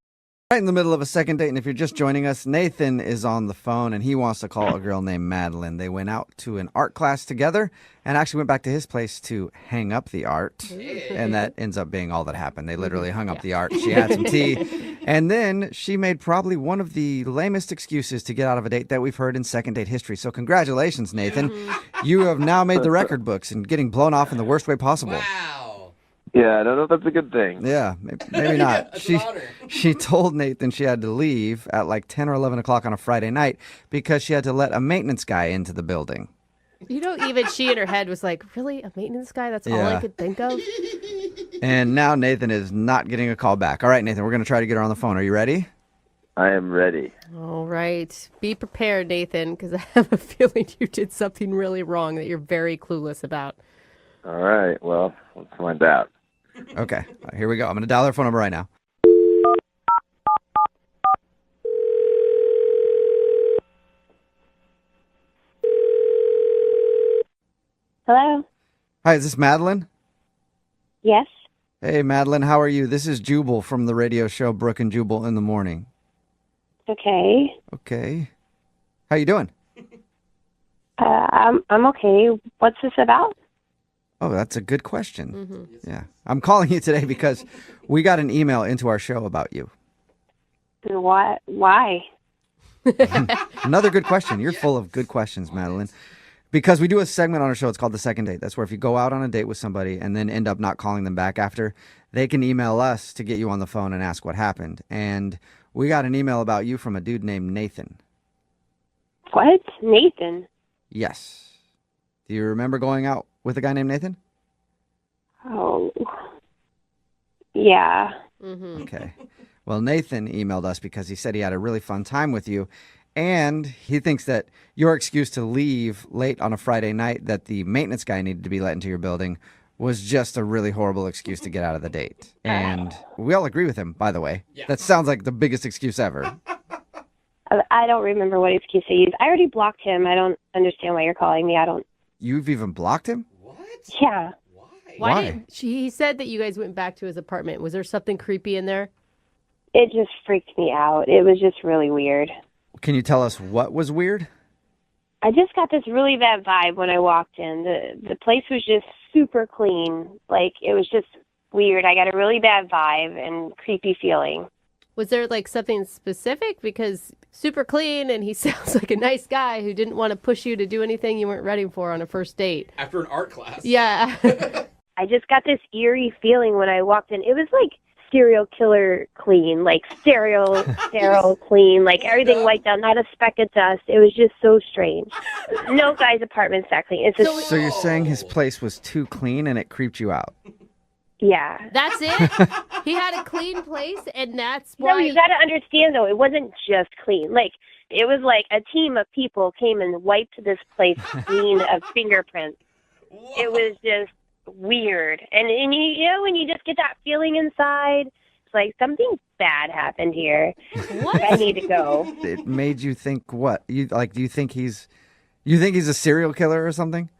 Right in the middle of a second date, and if you're just joining us, Nathan is on the phone, and he wants to call a girl named Madeline. They went out to an art class together and actually went back to his place to hang up the art, and that ends up being all that happened. They literally hung up the art. She had some tea, and then she made probably one of the lamest excuses to get out of a date that we've heard in second date history. So congratulations, Nathan. You have now made the record books and getting blown off in the worst way possible. Wow. Yeah, I don't know if that's a good thing. Yeah, maybe not. She told Nathan she had to leave at like 10 or 11 o'clock on a Friday night because she had to let a maintenance guy into the building. Even she in her head was like, really? A maintenance guy? That's all I could think of? And now Nathan is not getting a call back. All right, Nathan, we're going to try to get her on the phone. Are you ready? I am ready. All right. Be prepared, Nathan, because I have a feeling you did something really wrong that you're very clueless about. All right, well, let's find out. Okay, all right, here we go. I'm going to dial her phone number right now. Hello? Hi, is this Madeline? Yes? Hey, Madeline, how are you? This is Jubal from the radio show Brooke and Jubal in the Morning. Okay. Okay. How you doing? I'm okay. What's this about? Oh, that's a good question. Yeah. I'm calling you today because we got an email into our show about you. What? Why? Another good question. You're full of good questions, Madeline. Because we do a segment on our show. It's called The Second Date. That's where if you go out on a date with somebody and then end up not calling them back after, they can email us to get you on the phone and ask what happened. And we got an email about you from a dude named Nathan. What? Nathan? Yes. Do you remember going out with a guy named Nathan? Oh. Yeah. Okay. Well, Nathan emailed us because he said he had a really fun time with you. And he thinks that your excuse to leave late on a Friday night that the maintenance guy needed to be let into your building was just a really horrible excuse to get out of the date. And we all agree with him, by the way. Yeah. That sounds like the biggest excuse ever. I don't remember what excuse I used. I already blocked him. I don't understand why you're calling me. You've even blocked him? Yeah. Why? He said that you guys went back to his apartment. Was there something creepy in there? It just freaked me out. It was just really weird. Can you tell us what was weird? I just got this really bad vibe when I walked in. The place was just super clean. Like, it was just weird. I got a really bad vibe and creepy feeling. Was there like something specific? Because super clean, and he sounds like a nice guy who didn't want to push you to do anything you weren't ready for on a first date. After an art class. Yeah. I just got this eerie feeling when I walked in. It was like serial killer clean, like sterile clean, like everything wiped out, not a speck of dust. It was just so strange. No guy's apartment's that clean. It's just, So you're saying his place was too clean and it creeped you out? yeah. That's it? He had a clean place, and that's why... No, you got to understand, though, it wasn't just clean. Like, it was like a team of people came and wiped this place clean of fingerprints. It was just weird. And you know, when you just get that feeling inside, it's like something bad happened here. What? I need to go. It made you think what? Do you think he's a serial killer or something?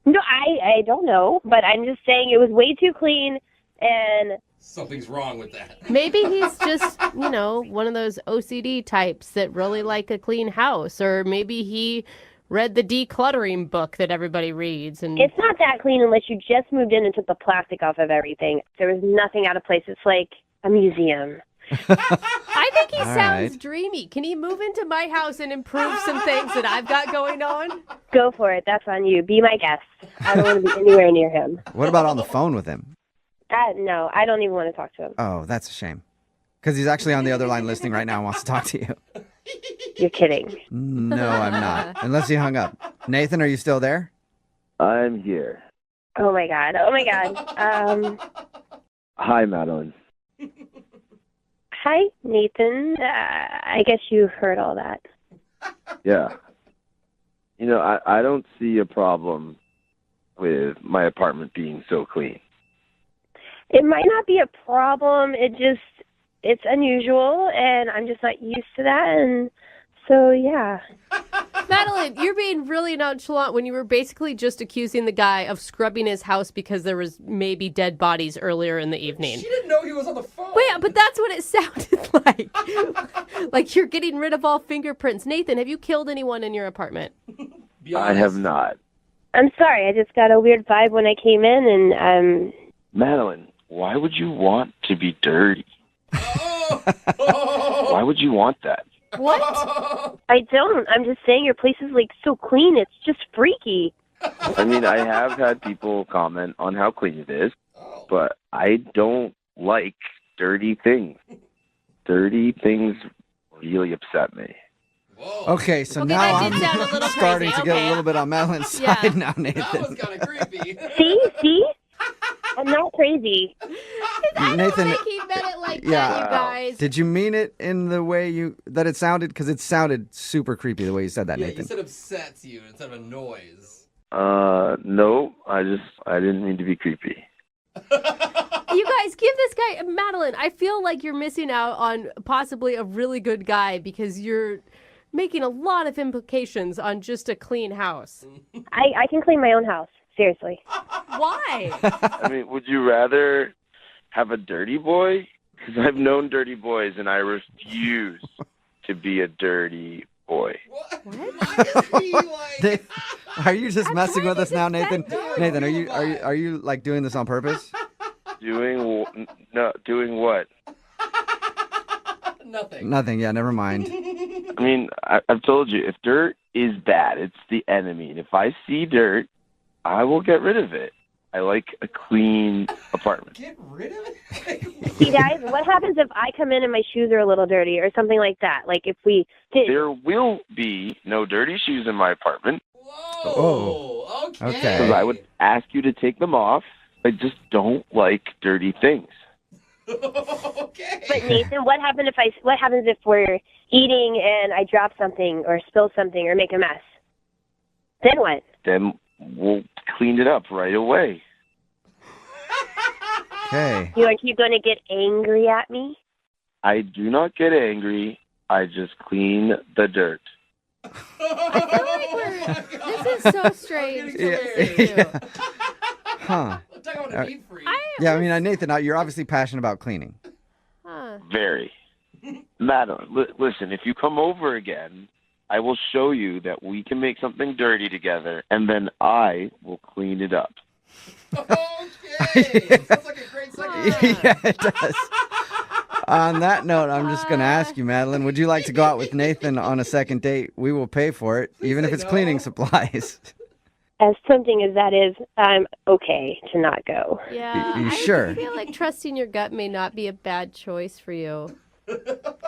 No, I don't know, but I'm just saying it was way too clean, and something's wrong with that. Maybe he's just, one of those OCD types that really like a clean house, or maybe he read the decluttering book that everybody reads. And it's not that clean unless you just moved in and took the plastic off of everything. There was nothing out of place. It's like a museum. I think he All sounds right. dreamy. Can he move into my house and improve some things that I've got going on? Go for it. That's on you. Be my guest. I don't want to be anywhere near him. What about on the phone with him? No, I don't even want to talk to him. Oh, that's a shame. Because he's actually on the other line listening right now and wants to talk to you. You're kidding. No, I'm not. Unless he hung up. Nathan, are you still there? I'm here. Oh my god. Hi, Madeline. Hi, Nathan. I guess you heard all that. Yeah. I don't see a problem with my apartment being so clean. It might not be a problem. It's unusual, and I'm just not used to that, and so, yeah. Madeline, you're being really nonchalant when you were basically just accusing the guy of scrubbing his house because there was maybe dead bodies earlier in the evening. She didn't know he was on the phone. Wait, but that's what it sounded like. Like you're getting rid of all fingerprints. Nathan, have you killed anyone in your apartment? I have not. I'm sorry. I just got a weird vibe when I came in, and Madeline, why would you want to be dirty? Why would you want that? What? I don't. I'm just saying your place is, like, so clean. It's just freaky. I mean, I have had people comment on how clean it is, but I don't like dirty things. Dirty things really upset me. Okay, so now that did sound a I'm little starting crazy. to get Okay. a little bit on Madeline's Yeah. side now, Nathan. That was kind of creepy. See? I'm not crazy. I Nathan, don't think he meant it like yeah. that, you guys. Did you mean it in the way that it sounded? Because it sounded super creepy the way you said that, Yeah, Nathan. you said upsets you instead of a noise. No, I didn't mean to be creepy. You guys, give this guy, Madeline, I feel like you're missing out on possibly a really good guy because you're making a lot of implications on just a clean house. I can clean my own house. Seriously. Why? I mean, would you rather have a dirty boy? Because I've known dirty boys, and I refuse to be a dirty boy. Are you just messing with us now, Nathan? Nathan, are you like doing this on purpose? Doing what? Nothing. Nothing. Yeah, never mind. I mean, I've told you, if dirt is bad, it's the enemy. And if I see dirt, I will get rid of it. I like a clean apartment. Get rid of it? See, guys, what happens if I come in and my shoes are a little dirty or something like that? Like if we did. There will be no dirty shoes in my apartment. Oh, okay. Because I would ask you to take them off. I just don't like dirty things. Okay. But Nathan, what happens if we're eating and I drop something or spill something or make a mess? Then what? Then we'll clean it up right away. Okay. You're going to get angry at me? I do not get angry. I just clean the dirt. This is so strange. Yeah. Huh. Yeah, I mean, Nathan, you're obviously passionate about cleaning. Very. Madeline, listen, if you come over again, I will show you that we can make something dirty together, and then I will clean it up. Okay. Sounds like a great second. Yeah, it does. On that note, I'm just going to ask you, Madeline, would you like to go out with Nathan on a second date? We will pay for it, even if it's cleaning supplies. As tempting as that is, I'm okay to not go. Yeah, You I sure? feel like trusting your gut may not be a bad choice for you.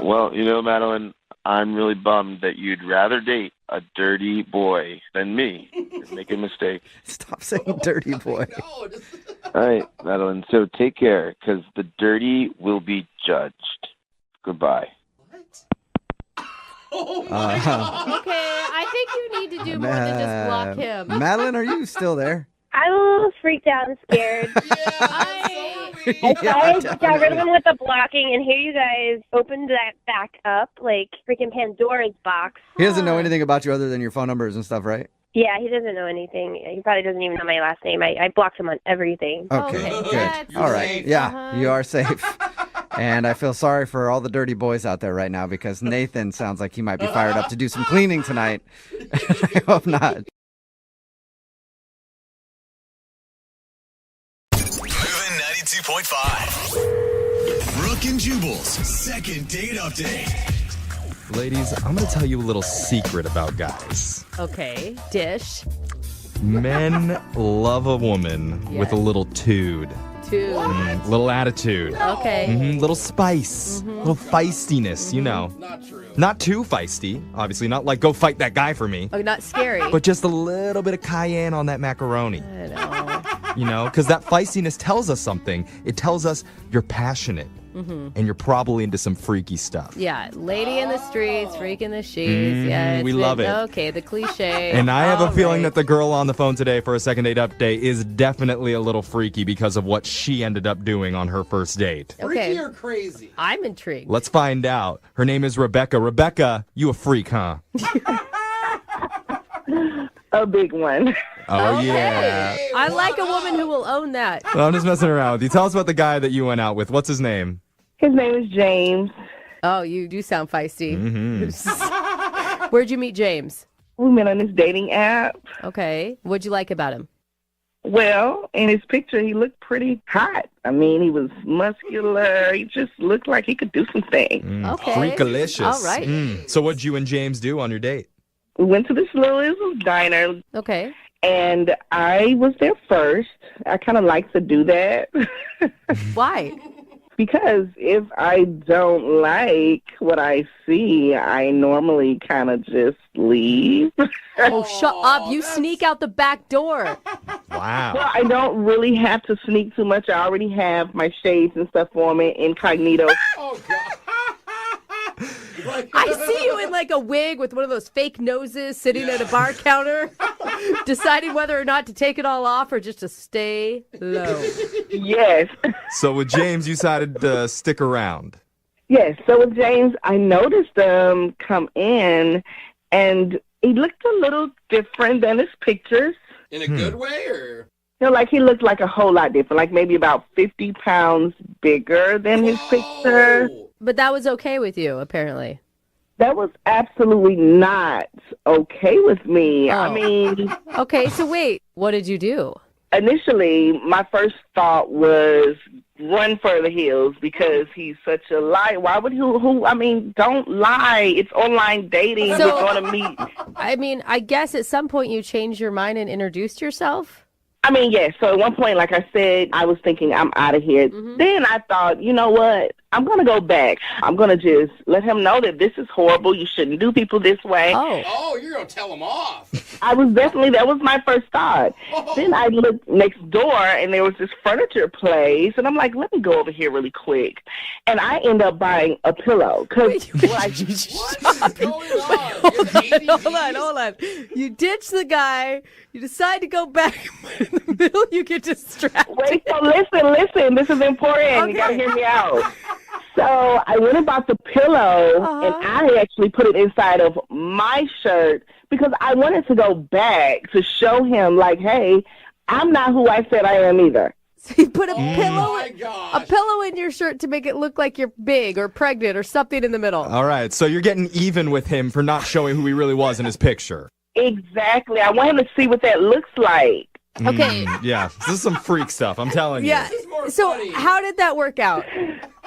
Well, Madeline, I'm really bummed that you'd rather date a dirty boy than me. You're making a mistake. Stop saying dirty boy. All right, Madeline, so take care, because the dirty will be judged. Goodbye. Okay, I think you need to do more than just block him. Madeline, are you still there? I'm a little freaked out and scared. I got rid of him with the blocking, and here you guys opened that back up like freaking Pandora's box. He doesn't know anything about you other than your phone numbers and stuff, right? Yeah, he doesn't know anything. He probably doesn't even know my last name. I blocked him on everything. Okay, good. All right. Yeah, you are safe. And I feel sorry for all the dirty boys out there right now because Nathan sounds like he might be fired up to do some cleaning tonight. I hope not. Moving 92.5. Brooke and Jubal's second date update. Ladies, I'm going to tell you a little secret about guys. Okay, dish. Men love a woman with a little tude. Little attitude. Okay. Little spice. Little feistiness, Not true. Not too feisty, obviously. Not like, go fight that guy for me. Oh, not scary. But just a little bit of cayenne on that macaroni. I know. Because that feistiness tells us something. It tells us you're passionate. And you're probably into some freaky stuff. Yeah, lady in the streets, freak in the sheets. Yeah, we love it. Okay, the cliche. And I have a feeling that the girl on the phone today for a second date update is definitely a little freaky because of what she ended up doing on her first date. Okay. Freaky or crazy? I'm intrigued. Let's find out. Her name is Rebecca. Rebecca, you a freak, huh? A big one. Oh, Okay. yeah. I like a woman who will own that. Well, I'm just messing around with you. Tell us about the guy that you went out with. What's his name? His name is James. Oh, you do sound feisty. Mm-hmm. Where'd you meet James? We met on this dating app. Okay. What'd you like about him? Well, in his picture, he looked pretty hot. I mean, he was muscular. He just looked like he could do some things. Okay. Freakalicious. All right. So what'd you and James do on your date? We went to this little diner. Okay. And I was there first. I kind of like to do that. Why? Because if I don't like what I see, I normally kind of just leave. Oh, shut up. You sneak out the back door. Wow. Well, I don't really have to sneak too much. I already have my shades and stuff on me, incognito. Oh, God. I see you in like a wig with one of those fake noses sitting at a bar counter, deciding whether or not to take it all off or just to stay low. Yes. So with James, you decided to stick around. Yes. So with James, I noticed him come in, and he looked a little different than his pictures. In a good way, or? Like he looked like a whole lot different, like maybe about 50 pounds bigger than his picture. But that was okay with you, apparently. That was absolutely not okay with me. Oh. I mean... Okay, so wait, what did you do? Initially, my first thought was run for the hills because he's such a liar. Why would I mean, don't lie. It's online dating. So, we're going to meet. I mean, I guess at some point you changed your mind and introduced yourself? I mean, yes. So at one point, like I said, I was thinking I'm out of here. Mm-hmm. Then I thought, you know what? I'm going to go back. I'm going to just let him know that this is horrible. You shouldn't do people this way. Oh, you're going to tell him off. That was my first thought. Then I looked next door, and there was this furniture place, and I'm like, let me go over here really quick. And I end up buying a pillow. What's going on? Hold on. You ditch the guy, you decide to go back, but in the middle you get distracted. Wait, so listen. This is important. Okay. You got to hear me out. So I went and bought the pillow, and I actually put it inside of my shirt because I wanted to go back to show him, like, hey, I'm not who I said I am either. So you put a pillow in your shirt to make it look like you're big or pregnant or something in the middle. All right, so you're getting even with him for not showing who he really was in his picture. Exactly. I want him to see what that looks like. Okay. Yeah, this is some freak stuff, I'm telling you. Yeah. So how did that work out?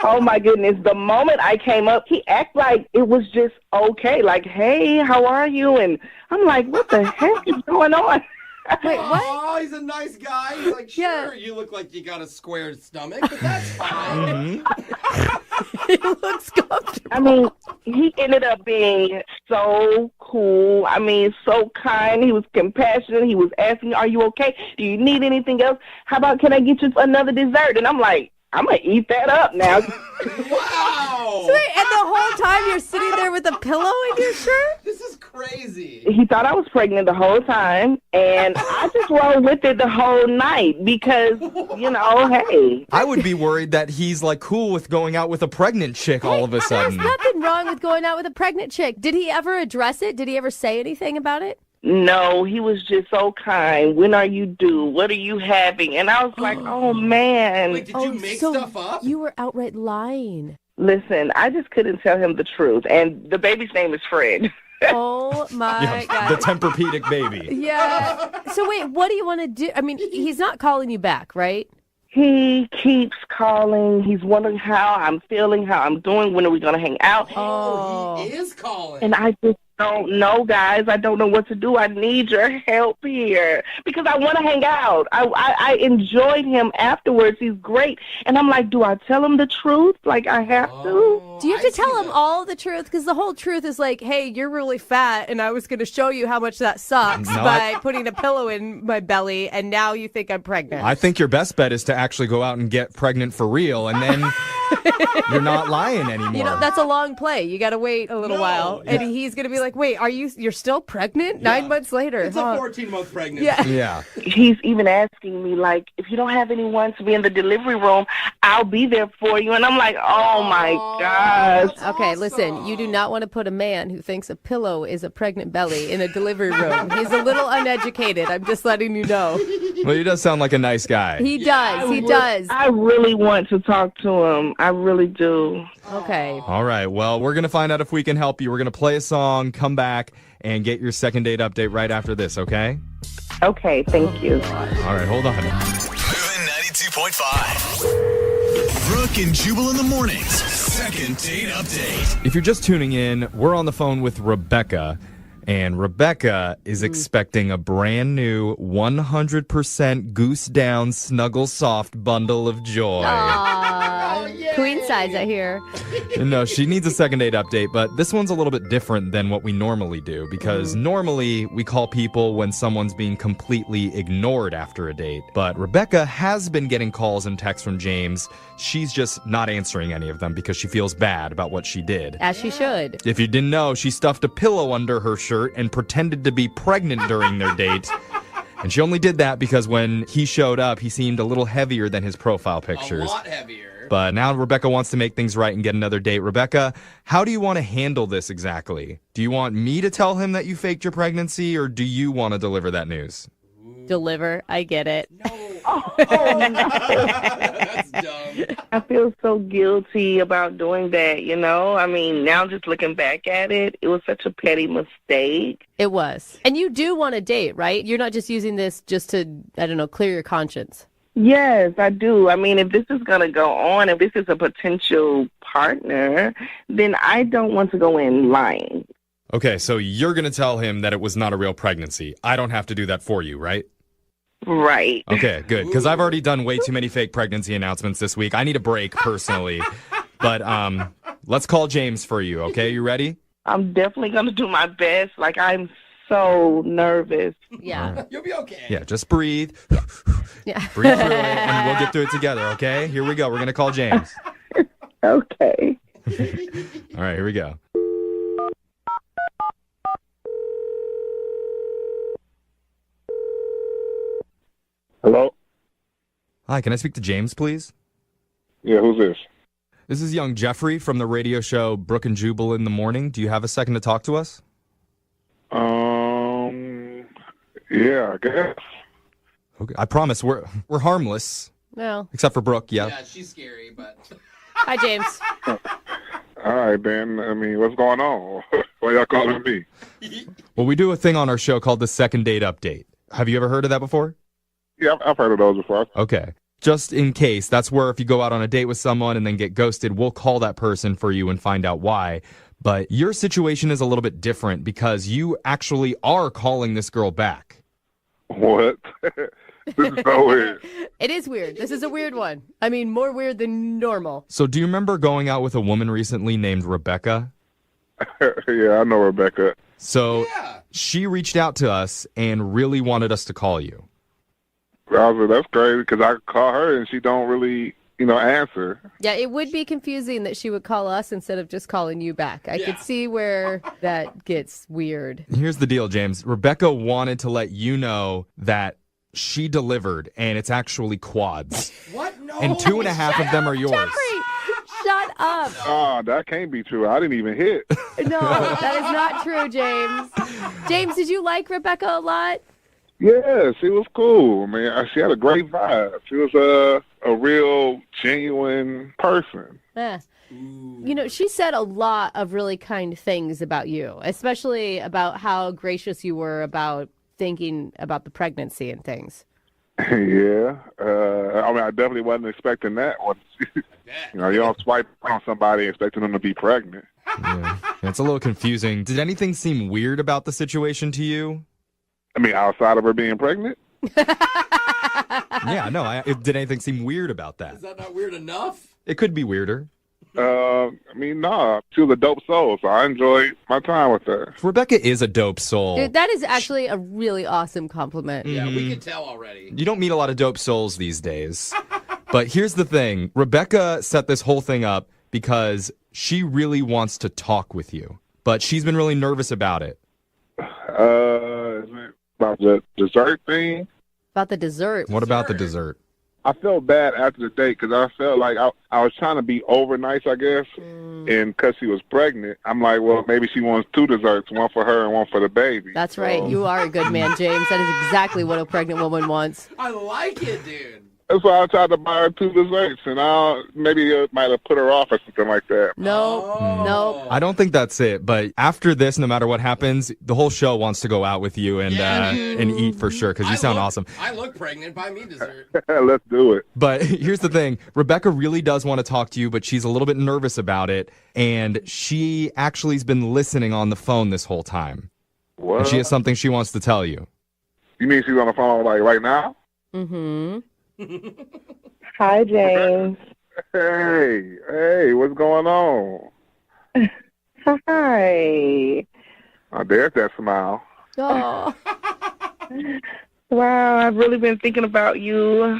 Oh my goodness. The moment I came up, he acted like it was just okay. Like, hey, how are you? And I'm like, what the heck is going on? Wait, what? Oh, he's a nice guy. He's like, sure, you look like you got a square stomach, but that's fine. He looks comfortable. I mean, he ended up being so cool. I mean, so kind. He was compassionate. He was asking, are you okay? Do you need anything else? How about, can I get you another dessert? And I'm like, I'm going to eat that up now. Wow. So wait, and the whole time you're sitting there with a pillow in your shirt? This is crazy. He thought I was pregnant the whole time, and I just rolled with it the whole night because, you know, hey. I would be worried that he's like cool with going out with a pregnant chick all of a sudden. There's nothing wrong with going out with a pregnant chick. Did he ever address it? Did he ever say anything about it? No, he was just so kind. When are you due? What are you having? And I was like, oh, man. Wait, did you make stuff up? You were outright lying. Listen, I just couldn't tell him the truth. And the baby's name is Fred. Oh, my God. The Tempur-Pedic baby. Yeah. So wait, what do you want to do? I mean, he's not calling you back, right? He keeps calling. He's wondering how I'm feeling, how I'm doing, when are we going to hang out. Oh, he is calling. And I just don't know, guys. I don't know what to do. I need your help here because I want to hang out. I enjoyed him afterwards. He's great. And I'm like, do I tell him the truth? Like, I have to? Do you have to tell him all the truth? Because the whole truth is like, hey, you're really fat, and I was going to show you how much that sucks by putting a pillow in my belly, and now you think I'm pregnant. I think your best bet is to actually go out and get pregnant for real, and then you're not lying anymore. You know, that's a long play. You got to wait a little while, and he's going to be like, wait, you're still pregnant? 9 months later. It's a 14-month pregnancy. Yeah. He's even asking me, like, if you don't have anyone to be in the delivery room, I'll be there for you. And I'm like, oh, my gosh. Okay, listen, you do not want to put a man who thinks a pillow is a pregnant belly in a delivery room. He's a little uneducated. I'm just letting you know. Well, he does sound like a nice guy. He does. He does. I really want to talk to him. I really do. Okay. All right. Well, we're going to find out if we can help you. We're going to play a song, come back, and get your second date update right after this, okay? Okay, thank you. All right, hold on. Moving 92.5. Brooke and Jubal in the mornings. Second date update. If you're just tuning in, we're on the phone with Rebecca, and Rebecca is expecting a brand new 100% goose down snuggle soft bundle of joy. Queen size, I hear. No, she needs a second date update, but this one's a little bit different than what we normally do because normally we call people when someone's being completely ignored after a date. But Rebecca has been getting calls and texts from James. She's just not answering any of them because she feels bad about what she did. As she should. If you didn't know, she stuffed a pillow under her shirt and pretended to be pregnant during their date. And she only did that because when he showed up, he seemed a little heavier than his profile pictures. A lot heavier. But now Rebecca wants to make things right and get another date. Rebecca, how do you want to handle this exactly? Do you want me to tell him that you faked your pregnancy, or do you want to deliver that news? Deliver. I get it. That's dumb. I feel so guilty about doing that, you know? I mean, now just looking back at it, it was such a petty mistake. It was. And you do want a date, right? You're not just using this just to, I don't know, clear your conscience. Yes, I do. I mean, if this is going to go on, if this is a potential partner, then I don't want to go in lying. Okay, so you're going to tell him that it was not a real pregnancy. I don't have to do that for you, right? Right. Okay, good. Because I've already done way too many fake pregnancy announcements this week. I need a break personally. But let's call James for you, okay? You ready? I'm definitely going to do my best. Like, I'm so nervous. Yeah. You'll be okay. Yeah, just breathe. Yeah. Breathe through it, and we'll get through it together, okay? Here we go. We're going to call James. Okay. All right, here we go. Hello? Hi, can I speak to James, please? Yeah, who's this? This is young Jeffrey from the radio show Brooke and Jubal in the morning. Do you have a second to talk to us? Yeah, I guess. Okay, I promise we're harmless. No. Except for Brooke, yeah. Yeah, she's scary, but... Hi, James. All right, Ben. I mean, what's going on? Why y'all calling me? Well, we do a thing on our show called the Second Date Update. Have you ever heard of that before? Yeah, I've heard of those before. Okay. Just in case, that's where if you go out on a date with someone and then get ghosted, we'll call that person for you and find out why. But your situation is a little bit different because you actually are calling this girl back. What? This is so weird. It is weird. This is a weird one. I mean, more weird than normal. So do you remember going out with a woman recently named Rebecca? Yeah, I know Rebecca. So she reached out to us and really wanted us to call you. That's crazy because I call her and she don't really, answer. Yeah, it would be confusing that she would call us instead of just calling you back. I could see where that gets weird. Here's the deal, James. Rebecca wanted to let you know that she delivered, and it's actually quads. What? No. And 2.5 of them are yours. Jeffrey, shut up. Oh, that can't be true. I didn't even hit. No, that is not true, James. James, did you like Rebecca a lot? Yeah, she was cool, man. She had a great vibe. She was a real genuine person. Yeah. She said a lot of really kind things about you, especially about how gracious you were about thinking about the pregnancy and things. Yeah. I definitely wasn't expecting that one. You don't swipe on somebody expecting them to be pregnant. Yeah. It's a little confusing. Did anything seem weird about the situation to you? I mean, outside of her being pregnant? Yeah, no. Did anything seem weird about that? Is that not weird enough? It could be weirder. Nah. She was a dope soul, so I enjoyed my time with her. Rebecca is a dope soul. Dude, that is actually a really awesome compliment. Yeah, we can tell already. You don't meet a lot of dope souls these days. But here's the thing. Rebecca set this whole thing up because she really wants to talk with you. But she's been really nervous about it. About the dessert thing? About the dessert. What about the dessert? I felt bad after the date because I felt like I was trying to be over nice, I guess. And because she was pregnant, I'm like, well, maybe she wants 2 desserts, one for her and one for the baby. That's right. You are a good man, James. That is exactly what a pregnant woman wants. I like it, dude. That's why I tried to buy her 2 desserts, and maybe it might have put her off or something like that. No. I don't think that's it. But after this, no matter what happens, the whole show wants to go out with you and eat for sure because you sound awesome. I look pregnant. Buy me dessert. Let's do it. But here's the thing. Rebecca really does want to talk to you, but she's a little bit nervous about it. And she actually has been listening on the phone this whole time. What? And she has something she wants to tell you. You mean she's on the phone like right now? Mm-hmm. Hi, James. Hey, what's going on? Hi. Oh, there's that smile. Oh. Wow, I've really been thinking about you.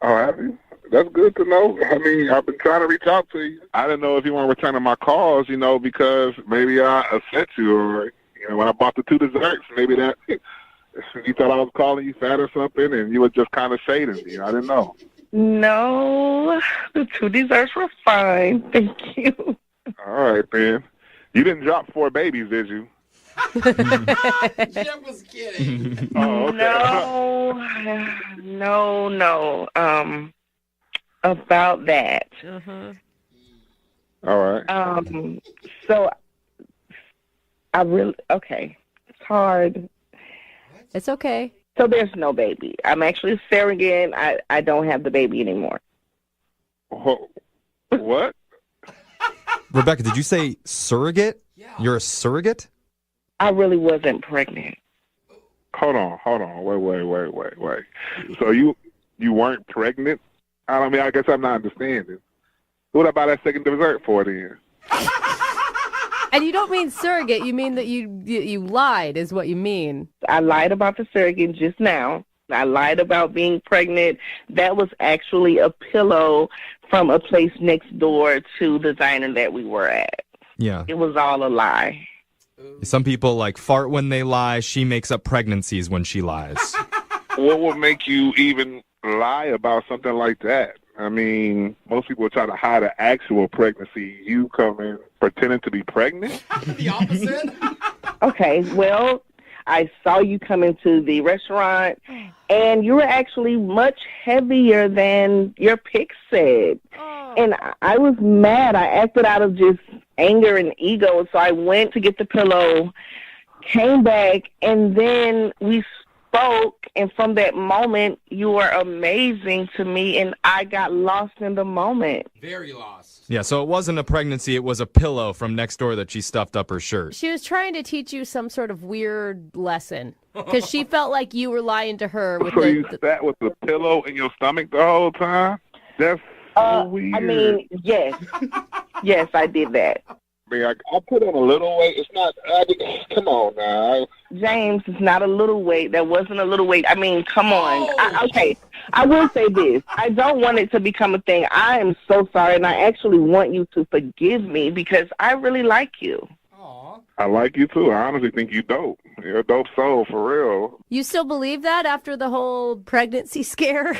Oh, have you? That's good to know. I mean, I've been trying to reach out to you. I didn't know if you weren't returning my calls, because maybe I upset you or, when I bought the 2 desserts, maybe that... You thought I was calling you fat or something, and you were just kind of shading me. I didn't know. No, the 2 desserts were fine. Thank you. All right, then. You didn't drop 4 babies, did you? Jeff was kidding. Oh, okay. No. About that. All right. So I really okay. It's hard. It's okay. So there's no baby. I'm actually a surrogate. I don't have the baby anymore. What? Rebecca, did you say surrogate? Yeah. You're a surrogate? I really wasn't pregnant. Hold on. Wait. So you weren't pregnant? I guess I'm not understanding. What about that second dessert for then? And you don't mean surrogate. You mean that you lied is what you mean. I lied about the surrogate just now. I lied about being pregnant. That was actually a pillow from a place next door to the diner that we were at. Yeah. It was all a lie. Some people fart when they lie. She makes up pregnancies when she lies. What would make you even lie about something like that? I mean, most people try to hide an actual pregnancy. You come in pretending to be pregnant? The opposite? Okay, well, I saw you come into the restaurant, and you were actually much heavier than your pic said. And I was mad. I acted out of just anger and ego, so I went to get the pillow, came back, and then we spoke, and from that moment, you were amazing to me, and I got lost in the moment. Very lost. Yeah, so it wasn't a pregnancy, it was a pillow from next door that she stuffed up her shirt. She was trying to teach you some sort of weird lesson because she felt like you were lying to her. With So you sat with the pillow in your stomach the whole time? That's so weird. I mean, yes. Yes, I did that. I mean, I put on a little weight. It's not, come on now. James, it's not a little weight. That wasn't a little weight. I mean, come on. Okay, I will say this. I don't want it to become a thing. I am so sorry, and I actually want you to forgive me because I really like you. I like you, too. I honestly think you dope. You're a dope soul, for real. You still believe that after the whole pregnancy scare?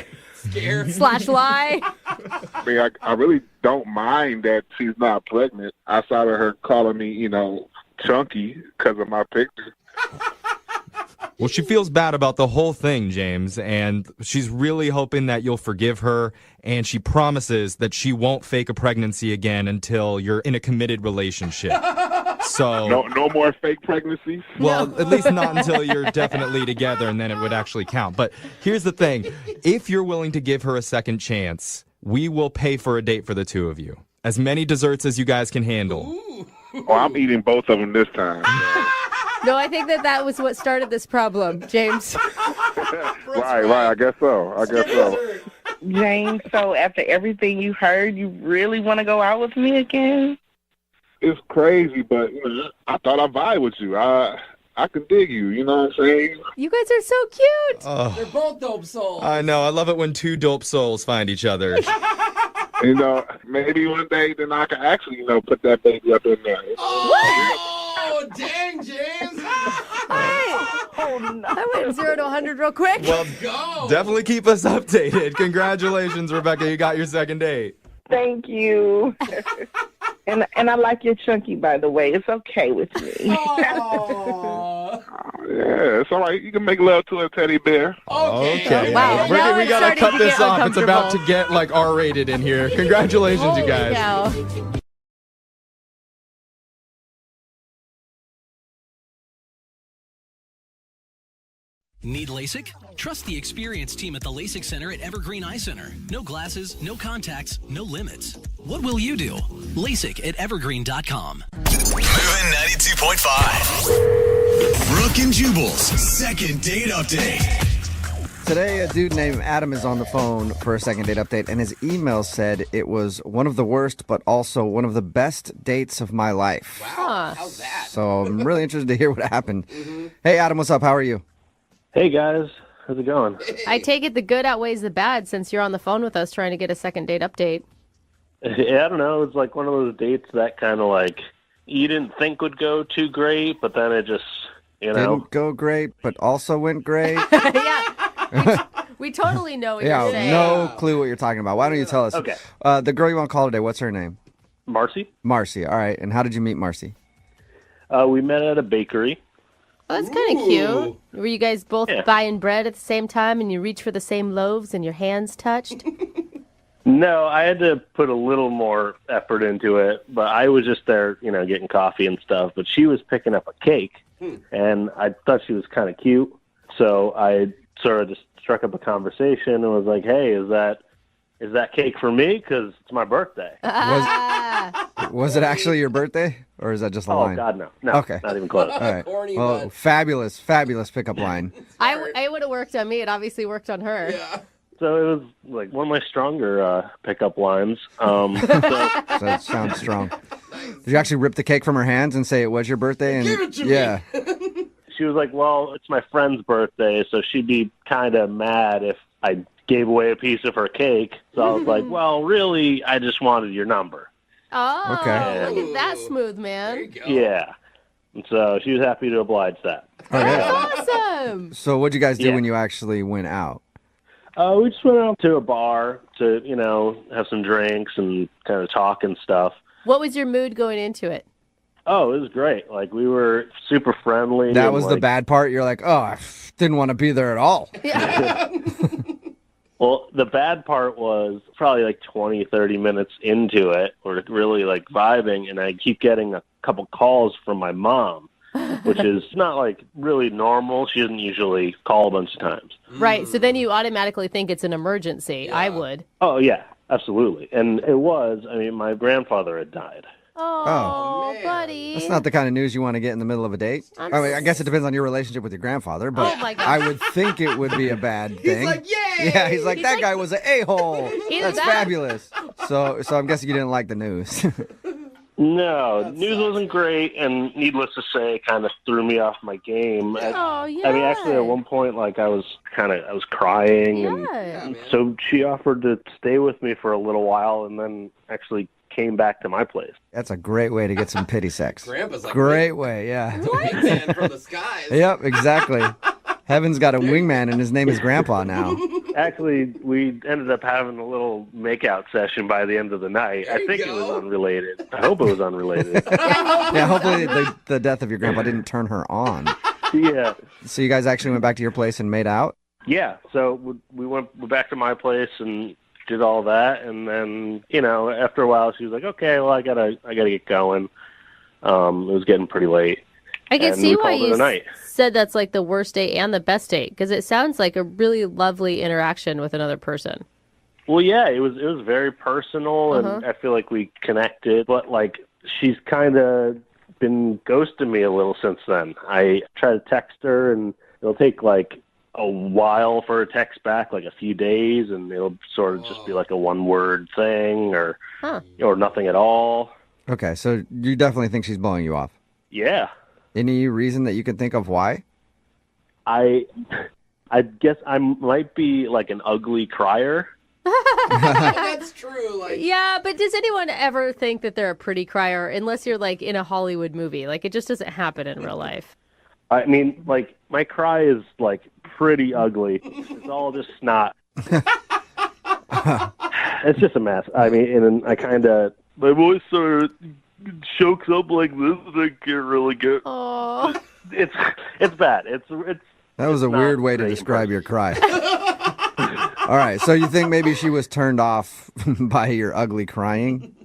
Slash lie? I mean, I really don't mind that she's not pregnant outside of her calling me, you know, chunky because of my picture. Well, she feels bad about the whole thing, James, and she's really hoping that you'll forgive her, and she promises that she won't fake a pregnancy again until you're in a committed relationship. So no more fake pregnancies? Well, at least not until you're definitely together, and then it would actually count. But here's the thing. If you're willing to give her a second chance, we will pay for a date for the two of you. As many desserts as you guys can handle. Oh, I'm eating both of them this time. No, I think that was what started this problem, James. Right. I guess so. James, so after everything you heard, you really want to go out with me again? It's crazy, but you know, I thought I vibe with you. I can dig you, you know what I'm saying? You guys are so cute. Oh, They're both dope souls. I know. I love it when two dope souls find each other. You know, maybe one day then I can actually, you know, put that baby up in there. Oh, dang, James. I went 0 to 100 real quick. Well, definitely keep us updated. Congratulations, Rebecca. You got your second date. Thank you. And I like your chunky, by the way. It's okay with me. Yeah, it's all right. You can make love to a teddy bear. Okay. Wow. We Now it's got to starting cut to this get off. It's about to uncomfortable. get like R-rated in here. Congratulations, you guys. Cow. Need LASIK? Trust the experienced team at the LASIK Center at Evergreen Eye Center. No glasses, no contacts, no limits. What will you do? LASIK at evergreen.com. Moving 92.5. Brooke and Jubal's second date update. Today, a dude named Adam is on the phone for a second date update, and his email said it was one of the worst, but also one of the best dates of my life. Wow. How's that? So I'm really interested to hear what happened. Hey, Adam, what's up? How are you? Hey, guys. How's it going? I take it the good outweighs the bad since you're on the phone with us trying to get a second date update. Yeah, I don't know. It's like one of those dates that kind of like you didn't think would go too great, but then it just, you know. Didn't go great, but also went great. Yeah. We totally know what you're saying. No clue what you're talking about. Why don't you tell us? Okay. The girl you want to call today, what's her name? Marcy. Marcy. All right. And how did you meet Marcy? We met at a bakery. Well, that's kind of cute. Were you guys both buying bread at the same time and you reach for the same loaves and your hands touched? No, I had to put a little more effort into it, but I was just there, you know, getting coffee and stuff. But she was picking up a cake, and I thought she was kind of cute. So I sort of just struck up a conversation and was like, hey, is that cake for me? Because it's my birthday. Was it actually your birthday, or is that just a line? Oh, God, no. No, okay. Not even close. All right. Well, fabulous pickup line. It would have worked on me. It obviously worked on her. Yeah. So it was like one of my stronger pickup lines. So that sounds strong. Did you actually rip the cake from her hands and say it was your birthday? And Give it to yeah. me. She was like, well, it's my friend's birthday, so she'd be kind of mad if I gave away a piece of her cake. So I was like, well, really, I just wanted your number. Oh, Okay. Look at that smooth man. Yeah. And so she was happy to oblige that. Awesome. So what'd you guys do Yeah. when you actually went out? We just went out to a bar to, you know, have some drinks and kind of talk and stuff. What was your mood going into it? Oh, it was great. Like, we were super friendly. That and, was the like, bad part? You're like, oh, I didn't want to be there at all. Well, the bad part was probably like 20, 30 minutes into it. We're really like vibing, and I keep getting a couple calls from my mom. which is not like really normal. She doesn't usually call a bunch of times. Right. So then you automatically think it's an emergency. I would. Oh, yeah, absolutely. And it was, I mean, my grandfather had died. Oh, buddy. That's not the kind of news you want to get in the middle of a date. I mean, I guess it depends on your relationship with your grandfather, but Oh, my God. I would think it would be a bad thing. He's like, yay! Yeah, he's like, that guy was an a-hole. Either That's that- fabulous. So I'm guessing you didn't like the news. No, news wasn't great, and needless to say, it kind of threw me off my game. Oh, yeah. I mean, actually, at one point, like I was crying, Yeah. and so she offered to stay with me for a little while, and then actually came back to my place. That's a great way to get some pity sex. Grandpa's like, Great way, yeah. wingman from the skies. Yep, exactly. Heaven's got a wingman, and his name is Grandpa now. Actually, we ended up having a little makeout session by the end of the night. I think it was unrelated. I hope it was unrelated. Yeah, hopefully the death of your grandpa didn't turn her on. Yeah. So you guys actually went back to your place and made out? Yeah, so we went back to my place and did all that, and then after a while she was like, "Okay, well I gotta get going." It was getting pretty late. I can and see we why called it you a night. said that's like the worst date and the best date, because it sounds like a really lovely interaction with another person. Well, yeah, it was very personal, and I feel like we connected. But like, she's kind of been ghosting me a little since then. I try to text her, and it'll take like a while for a text back, like a few days, and it'll sort of just be like a one-word thing, or nothing at all. Okay, so you definitely think she's blowing you off? Yeah. Any reason that you can think of why? I guess I might be like an ugly crier. That's true. Like, Yeah, but does anyone ever think that they're a pretty crier unless you're like in a Hollywood movie? Like it just doesn't happen in real life. I mean, like, my cry is like pretty ugly. It's all just snot. It's just a mess. I mean, and then I kind of, my voice sort of chokes up like this, and I can't really get. Oh, it's bad. It's That was a weird way to describe your cry. All right, so you think maybe she was turned off by your ugly crying?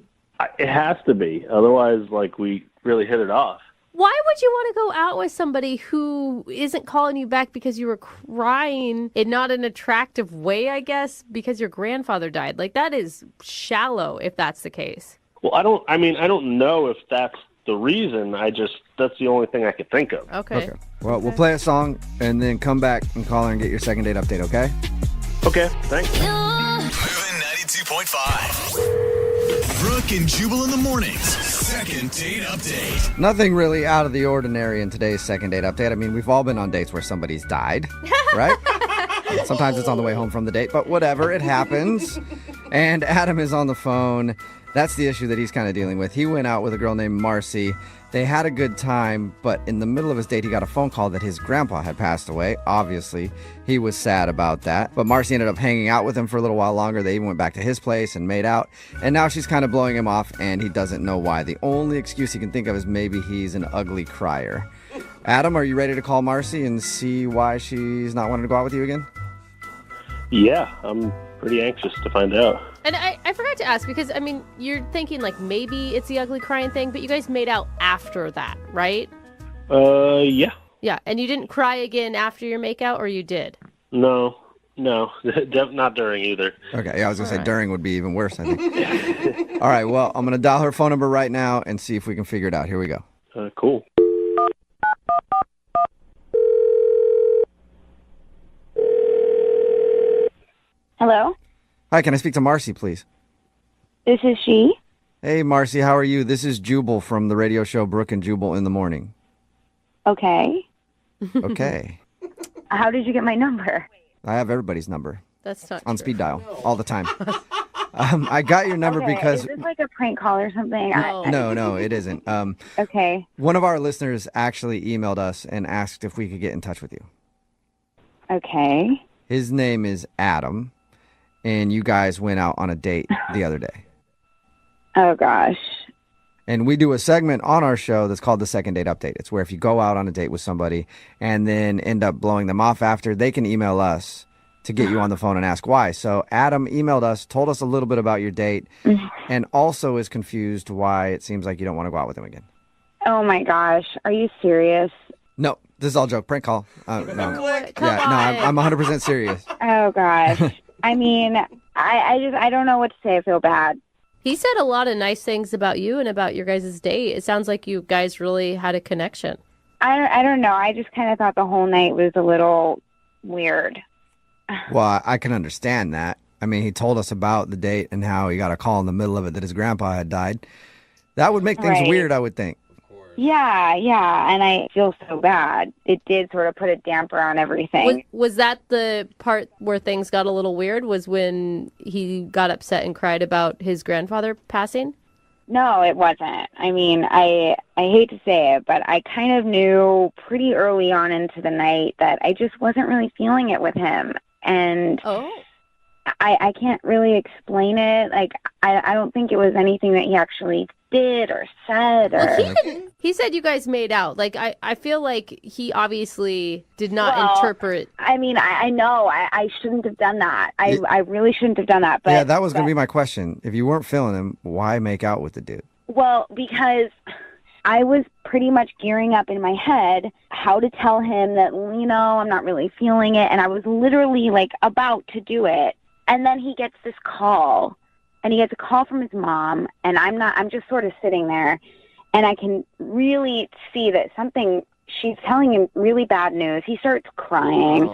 It has to be. Otherwise, like, we really hit it off. why would you want to go out with somebody who isn't calling you back because you were crying in not an attractive way, I guess, because your grandfather died? Like, that is shallow if that's the case. Well, I don't know if that's the reason. That's the only thing I could think of. Okay. Well, we'll play a song and then come back and call her and get your second date update, okay? Okay, thanks. Moving 92.5. Brooke and Jubal in the mornings. Second date update. Nothing really out of the ordinary in today's second date update. I mean, we've all been on dates where somebody's died, right? Sometimes it's on the way home from the date, but whatever, it happens. And Adam is on the phone. That's the issue that he's kind of dealing with. He went out with a girl named Marcy. They had a good time, but in the middle of his date, he got a phone call that his grandpa had passed away. Obviously, he was sad about that. But Marcy ended up hanging out with him for a little while longer. They even went back to his place and made out. And now she's kind of blowing him off, and he doesn't know why. The only excuse he can think of is maybe he's an ugly crier. Adam, are you ready to call Marcy and see why she's not wanting to go out with you again? Yeah, I'm pretty anxious to find out. And I forgot to ask because, I mean, you're thinking like maybe it's the ugly crying thing, but you guys made out after that, right? Yeah. Yeah, and you didn't cry again after your makeout, or you did? No, not during either. Okay, yeah, I was going to say during would be even worse, I think. All right, well, I'm going to dial her phone number right now and see if we can figure it out. Here we go. Cool. Hello, Hi, can I speak to Marcy, please? this is she. Hey, Marcy, how are you? This is Jubal from the radio show Brooke and Jubal in the Morning. Okay. Okay. How did you get my number? I have everybody's number That's not on true. speed dial all the time. I got your number Okay, because... is this like a prank call or something? No, it isn't. Okay. One of our listeners actually emailed us and asked if we could get in touch with you. Okay. His name is Adam, and you guys went out on a date the other day. Oh, gosh. And we do a segment on our show that's called the Second Date Update. It's where if you go out on a date with somebody and then end up blowing them off after, they can email us to get you on the phone and ask why. So Adam emailed us, told us a little bit about your date, and also is confused why it seems like you don't want to go out with him again. Oh my gosh, are you serious? No, this is all joke. Prank call. No. I'm 100% serious. Oh gosh. I mean, I don't know what to say. I feel bad. He said a lot of nice things about you and about your guys' date. It sounds like you guys really had a connection. I don't know. I just kind of thought the whole night was a little weird. Well, I can understand that. I mean, he told us about the date and how he got a call in the middle of it that his grandpa had died. That would make things Right. weird, I would think. Yeah, and I feel so bad. It did sort of put a damper on everything. Was that the part where things got a little weird? Was when he got upset and cried about his grandfather passing? No, it wasn't. I mean, I hate to say it, but I kind of knew pretty early on into the night that I just wasn't really feeling it with him. And I can't really explain it. Like, I don't think it was anything that he actually did or said. Or He said you guys made out. Like, I feel like he obviously did not interpret. I mean, I know I shouldn't have done that. I really shouldn't have done that. But Yeah, that was going to be my question. If you weren't feeling him, why make out with the dude? Well, because I was pretty much gearing up in my head how to tell him that, I'm not really feeling it. And I was literally like about to do it. And then he gets this call, and he gets a call from his mom, and I'm just sort of sitting there, and I can really see that she's telling him really bad news. He starts crying,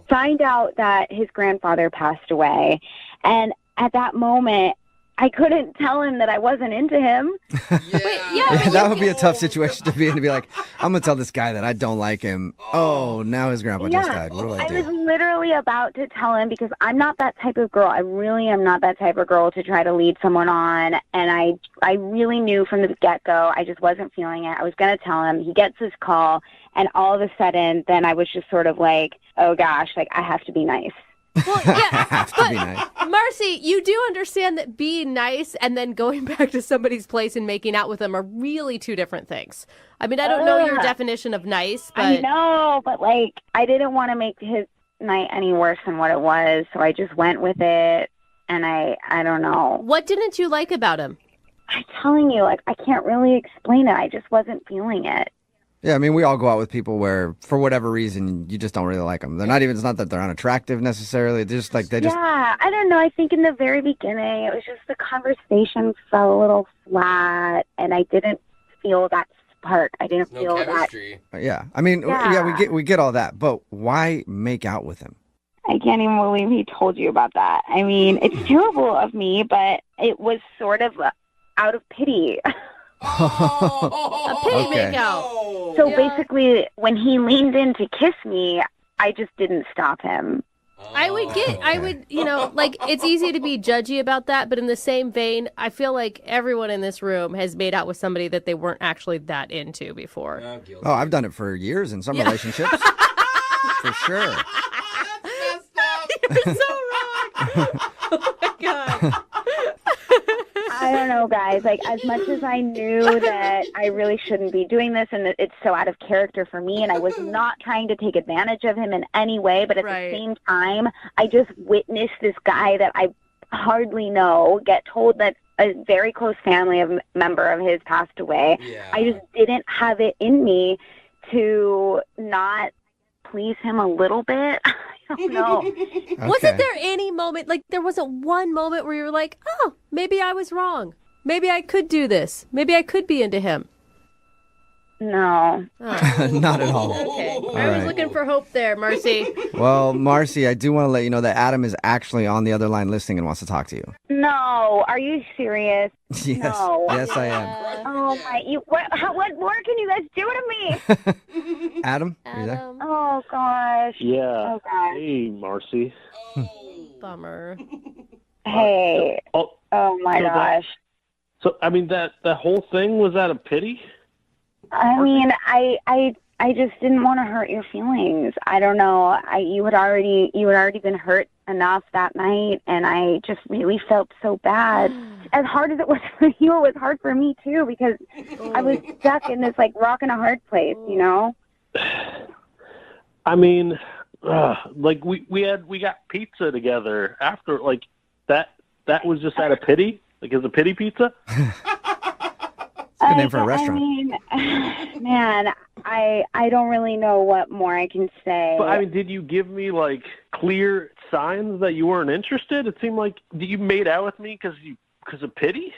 find out that his grandfather passed away. And at that moment, I couldn't tell him that I wasn't into him. That would be a tough situation to be in, to be like, I'm going to tell this guy that I don't like him. Oh, now his grandpa just died. What do I was do? literally about to tell him because I'm not that type of girl. I really am not that type of girl to try to lead someone on. And I really knew from the get-go I just wasn't feeling it. I was going to tell him. He gets this call, and all of a sudden, then I was just sort of like, oh gosh, like I have to be nice. Well, yeah, have to be nice. Marcy, you do understand that being nice and then going back to somebody's place and making out with them are really two different things. I mean, I don't know your definition of nice, but I know, but like I didn't want to make his night any worse than what it was, so I just went with it, and I don't know. What didn't you like about him? I'm telling you, like I can't really explain it. I just wasn't feeling it. Yeah, I mean, we all go out with people where, for whatever reason, you just don't really like them. It's not that they're unattractive necessarily. They're just like, Yeah, I don't know. I think in the very beginning, it was just the conversation fell a little flat, and I didn't feel that spark. I didn't feel chemistry. Yeah. I mean, we get all that, but why make out with him? I can't even believe he told you about that. I mean, it's terrible of me, but it was sort of out of pity. A pity make out. So basically, when he leaned in to kiss me, I just didn't stop him. I would, like, it's easy to be judgy about that, but in the same vein, I feel like everyone in this room has made out with somebody that they weren't actually that into before. Oh, I've done it for years in some relationships. For sure. You're so wrong. Oh my God. I don't know, guys. Like, as much as I knew that I really shouldn't be doing this and that it's so out of character for me, and I was not trying to take advantage of him in any way, but at the same time, I just witnessed this guy that I hardly know get told that a very close family member of his passed away. I just didn't have it in me to not please him a little bit. I don't know. Wasn't there any moment, like there wasn't one moment where you were like, oh, maybe I was wrong. Maybe I could do this. Maybe I could be into him. No. Not at all. Okay. All I was right. looking for hope there, Marcy. Well, Marcy, I do want to let you know that Adam is actually on the other line listening and wants to talk to you. No. Are you serious? Yes. No. Yes, I am. Oh, my. What more can you guys do to me? Adam, are you there? Oh, gosh. Yeah. Oh, gosh. Hey, Marcy. Bummer. Hey. Oh, my gosh. So, I mean, that whole thing, was that a pity? I mean, I just didn't want to hurt your feelings. I don't know. You had already been hurt enough that night, and I just really felt so bad. As hard as it was for you, it was hard for me too, because I was stuck in this like rock and a hard place, you know. I mean, like we got pizza together after, like that was just out of pity. Like, is a pity pizza? Good name for a restaurant. I mean, man, I don't really know what more I can say. But I mean, did you give me like clear signs that you weren't interested? It seemed like you made out with me because of pity.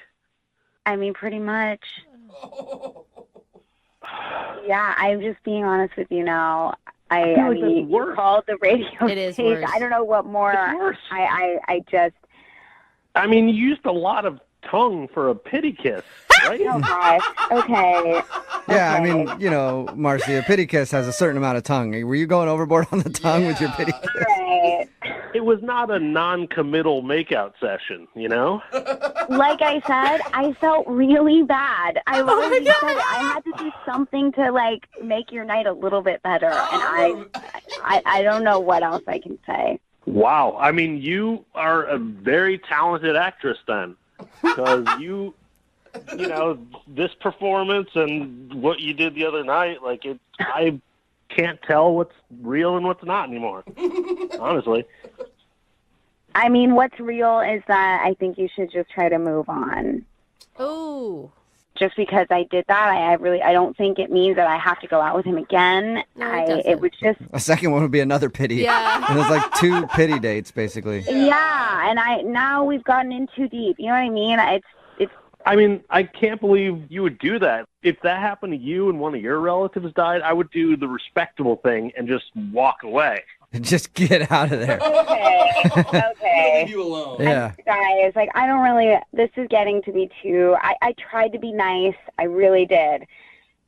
I mean, pretty much. Yeah, I'm just being honest with you now. I feel like mean, that's worse. you called the radio It is station. worse. I don't know what more. It's worse. I just. I mean, you used a lot of tongue for a pity kiss, right? Oh gosh. Okay. Yeah, I mean, you know, Marcy, a pity kiss has a certain amount of tongue. Were you going overboard on the tongue with your pity kiss? Right. It was not a non-committal makeout session, you know? Like I said, I felt really bad. I Oh already said it. I had to do something to like make your night a little bit better, and I don't know what else I can say. Wow. I mean, you are a very talented actress then, because you know, this performance and what you did the other night, like I can't tell what's real and what's not anymore, honestly. I mean, what's real is that I think you should just try to move on. Ooh. Just because I did that, I don't think it means that I have to go out with him again. No, it doesn't. It was just A second one would be another pity. Yeah. And it's like 2 pity dates, basically. yeah, and now we've gotten in too deep. You know what I mean? It's I mean, I can't believe you would do that. If that happened to you and one of your relatives died, I would do the respectable thing and just walk away. Just get out of there. okay. Leave you alone. Yeah. Guys, like I don't really. This is getting to be too. I tried to be nice. I really did.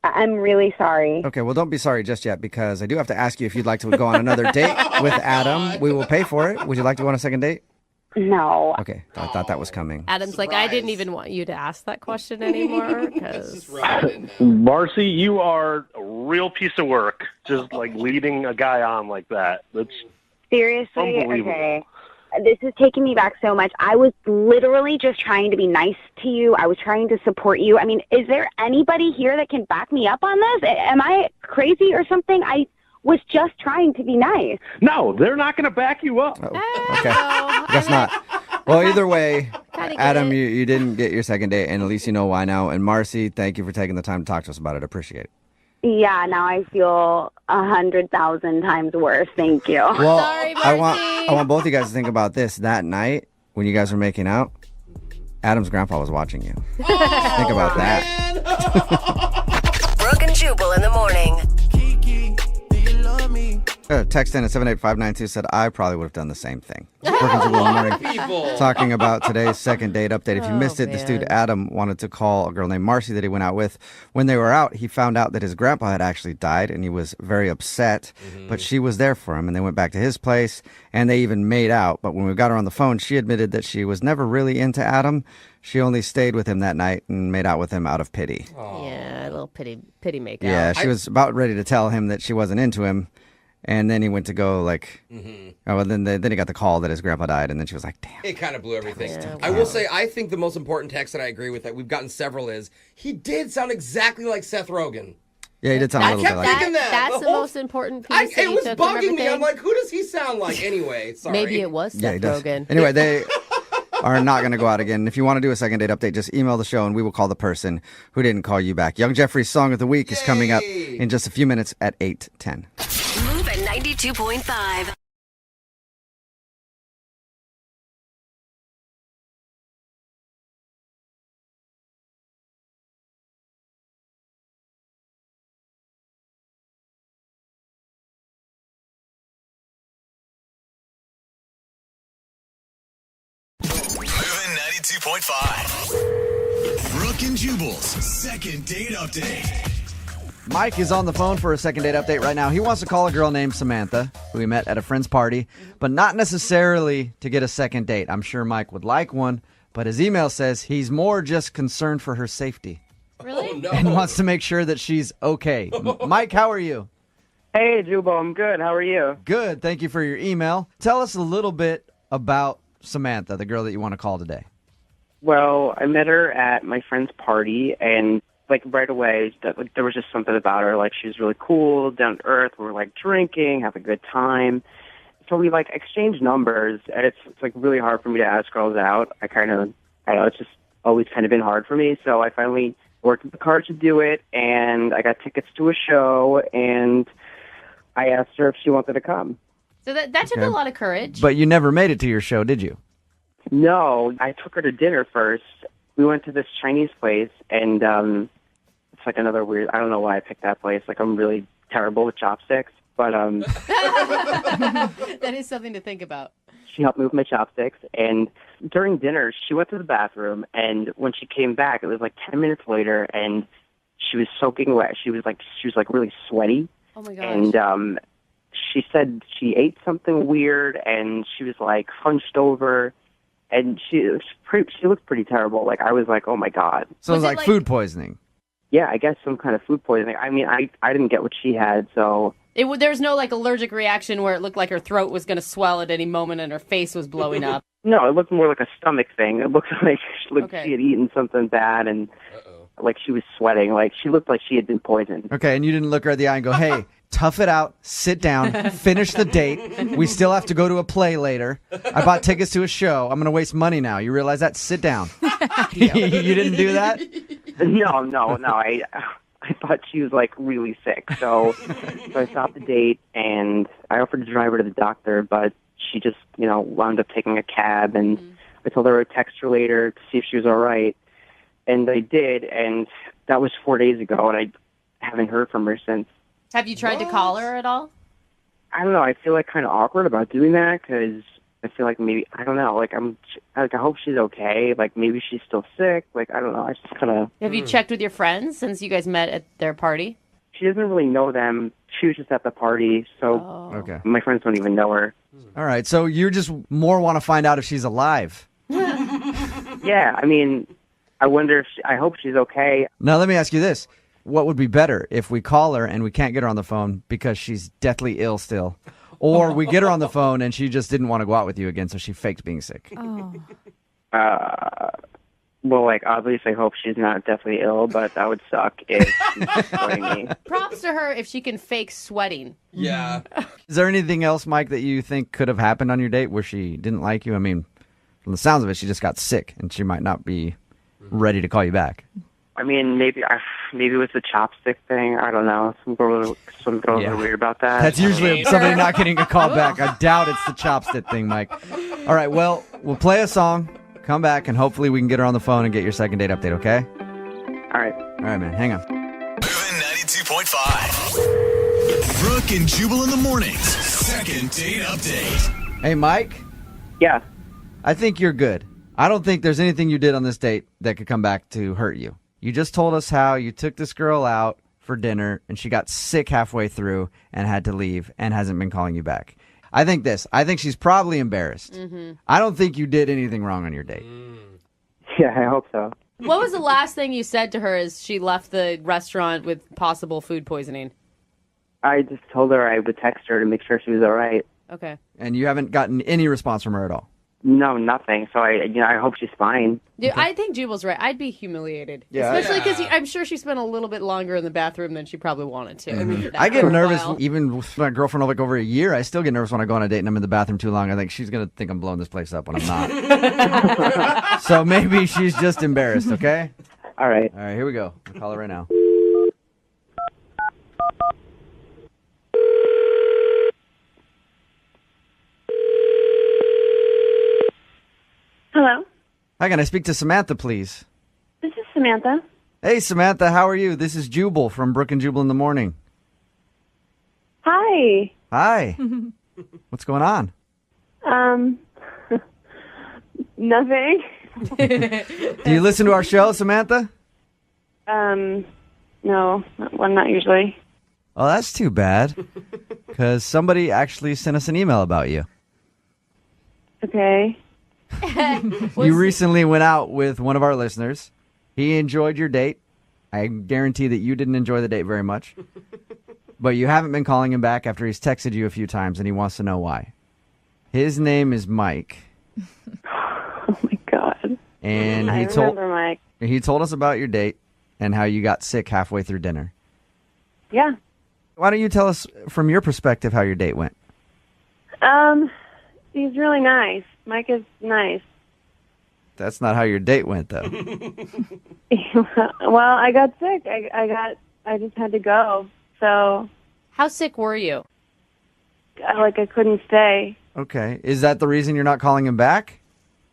I'm really sorry. Okay, well, don't be sorry just yet, because I do have to ask you if you'd like to go on another date with Adam. We will pay for it. Would you like to go on a second date? No. Okay, I thought that was coming. Adam's like, I didn't even want you to ask that question anymore. Because Marcy, you are a real piece of work, just like leading a guy on like that. That's Seriously? unbelievable. Okay. This is taking me back so much. I was literally just trying to be nice to you. I was trying to support you. I mean, is there anybody here that can back me up on this? Am I crazy or something? I was just trying to be nice. No, they're not going to back you up. Okay, I guess not. Well, either way, Adam, you didn't get your second date, and at least you know why now. And Marcy, thank you for taking the time to talk to us about it. Appreciate it. Yeah, now I feel 100,000 times worse. Thank you. Well, Sorry, I want both you guys to think about this. That night when you guys were making out, Adam's grandpa was watching you. Think about that. Brooke and Jubal in the morning. Text in at 78592 said, I probably would have done the same thing. Brooke and Jubal in the morning, talking about today's second date update. If you missed it, this dude Adam wanted to call a girl named Marcy that he went out with. When they were out, he found out that his grandpa had actually died, and he was very upset. But she was there for him, and they went back to his place, and they even made out. But when we got her on the phone, she admitted that she was never really into Adam. She only stayed with him that night and made out with him out of pity. Yeah, a little pity makeout. Yeah, she was about ready to tell him that she wasn't into him. And then he went to go like, oh, well, then he got the call that his grandpa died, and then she was like, damn. It kind of blew everything. Yeah. I will say, I think the most important text that I agree with that we've gotten several is, he did sound exactly like Seth Rogen. Yeah, he did sound a little bit like thinking that. That's the most important piece that It you was took from bugging me. everything. I'm like, who does he sound like anyway? Sorry. Maybe it was Yeah, he Seth does. Rogen. Anyway, they are not going to go out again. If you want to do a second date update, just email the show, and we will call the person who didn't call you back. Young Jeffrey's Song of the Week is coming up in just a few minutes at 8:10. Move at 92.5. Moving 92.5. Brooke and Jubal's second date update. Mike is on the phone for a second date update right now. He wants to call a girl named Samantha, who he met at a friend's party, but not necessarily to get a second date. I'm sure Mike would like one, but his email says he's more just concerned for her safety. Really? Oh, no. And wants to make sure that she's okay. Mike, how are you? Hey, Jubal, I'm good. How are you? Good. Thank you for your email. Tell us a little bit about Samantha, the girl that you want to call today. Well, I met her at my friend's party, and like right away, there was just something about her. Like she was really cool, down to earth. We were like drinking, have a good time. So we like exchanged numbers, and it's like really hard for me to ask girls out. I don't know, it's just always kind of been hard for me. So I finally worked with the card to do it, and I got tickets to a show, and I asked her if she wanted to come. So that took Okay. a lot of courage. But you never made it to your show, did you? No, I took her to dinner first. We went to this Chinese place, and it's like another weird, I don't know why I picked that place. Like, I'm really terrible with chopsticks, but That is something to think about. she helped me with my chopsticks. And during dinner, she went to the bathroom, and when she came back, it was like 10 minutes later, and she was soaking wet. She was like really sweaty. Oh my gosh. And she said she ate something weird, and she was like hunched over, and she looked pretty terrible. Like, I was like, oh my God. So it was like food poisoning. Yeah, I guess some kind of food poisoning. I mean, I didn't get what she had, so There was no like allergic reaction where it looked like her throat was going to swell at any moment and her face was blowing up. no, it looked more like a stomach thing. It looked like Okay. she had eaten something bad, and like she was sweating. Like she looked like she had been poisoned. Okay, and you didn't look her in the eye and go, hey, tough it out, sit down, finish the date. We still have to go to a play later. I bought tickets to a show. I'm going to waste money now. You realize that? Sit down. You didn't do that? No. I thought she was like really sick, so I stopped the date and I offered to drive her to the doctor, but she just wound up taking a cab, and I told her I'd text her later to see if she was all right, and I did, and that was 4 days ago, and I haven't heard from her since. Have you tried to call her at all? I don't know. I feel like kind of awkward about doing that because I feel like maybe I don't know. Like I hope she's okay. Like maybe she's still sick. Like I don't know. I just kind of. Have you checked with your friends since you guys met at their party? She doesn't really know them. She was just at the party, so Okay. my friends don't even know her. All right, so you just more want to find out if she's alive. Yeah, I mean, I wonder if I hope she's okay. Now, let me ask you this. What would be better if we call her and we can't get her on the phone because she's deathly ill still? Or we get her on the phone and she just didn't want to go out with you again, so she faked being sick. Oh. Well, like obviously, I hope she's not deathly ill, but that would suck if she's sweating me. Props to her if she can fake sweating. Yeah. Is there anything else, Mike, that you think could have happened on your date where she didn't like you? I mean, from the sounds of it, she just got sick and she might not be ready to call you back. I mean, maybe it was the chopstick thing. I don't know. Some girls are weird about that. That's usually somebody not getting a call back. I doubt it's the chopstick thing, Mike. All right, well, we'll play a song, come back, and hopefully we can get her on the phone and get your second date update, okay? All right. All right, man. Hang on. Moving 92.5. Brooke and Jubal in the mornings. Second date update. Hey, Mike? Yeah. I think you're good. I don't think there's anything you did on this date that could come back to hurt you. You just told us how you took this girl out for dinner and she got sick halfway through and had to leave and hasn't been calling you back. I think she's probably embarrassed. Mm-hmm. I don't think you did anything wrong on your date. Yeah, I hope so. What was the last thing you said to her as she left the restaurant with possible food poisoning? I just told her I would text her to make sure she was all right. Okay. And you haven't gotten any response from her at all? No, nothing. So I hope she's fine. Dude, I think Jubal's right. I'd be humiliated. Yeah. Especially because I'm sure she spent a little bit longer in the bathroom than she probably wanted to. I get For a nervous while. even with my girlfriend like over a year. I still get nervous when I go on a date and I'm in the bathroom too long. I think she's going to think I'm blowing this place up when I'm not. So maybe she's just embarrassed, okay? All right. All right, here we go. I'll call her right now. Hello, Hi, can I speak to Samantha, please? this is Samantha. Hey, Samantha, how are you? This is Jubal from Brooke and Jubal in the morning. Hi. Hi. What's going on? Nothing. Do you listen to our show, Samantha? No, not usually. Oh, that's too bad. Because somebody actually sent us an email about you. Okay. You recently went out with one of our listeners. He enjoyed your date. I guarantee that you didn't enjoy the date very much. But you haven't been calling him back after he's texted you a few times, and he wants to know why. His name is Mike. Oh my God. And I remember Mike. he told us about your date and how you got sick halfway through dinner. Yeah. Why don't you tell us from your perspective how your date went? He's really nice. Mike is nice. That's not how your date went, though. Well, I got sick. I just had to go. So, How sick were you? I couldn't stay. Okay. Is that the reason you're not calling him back?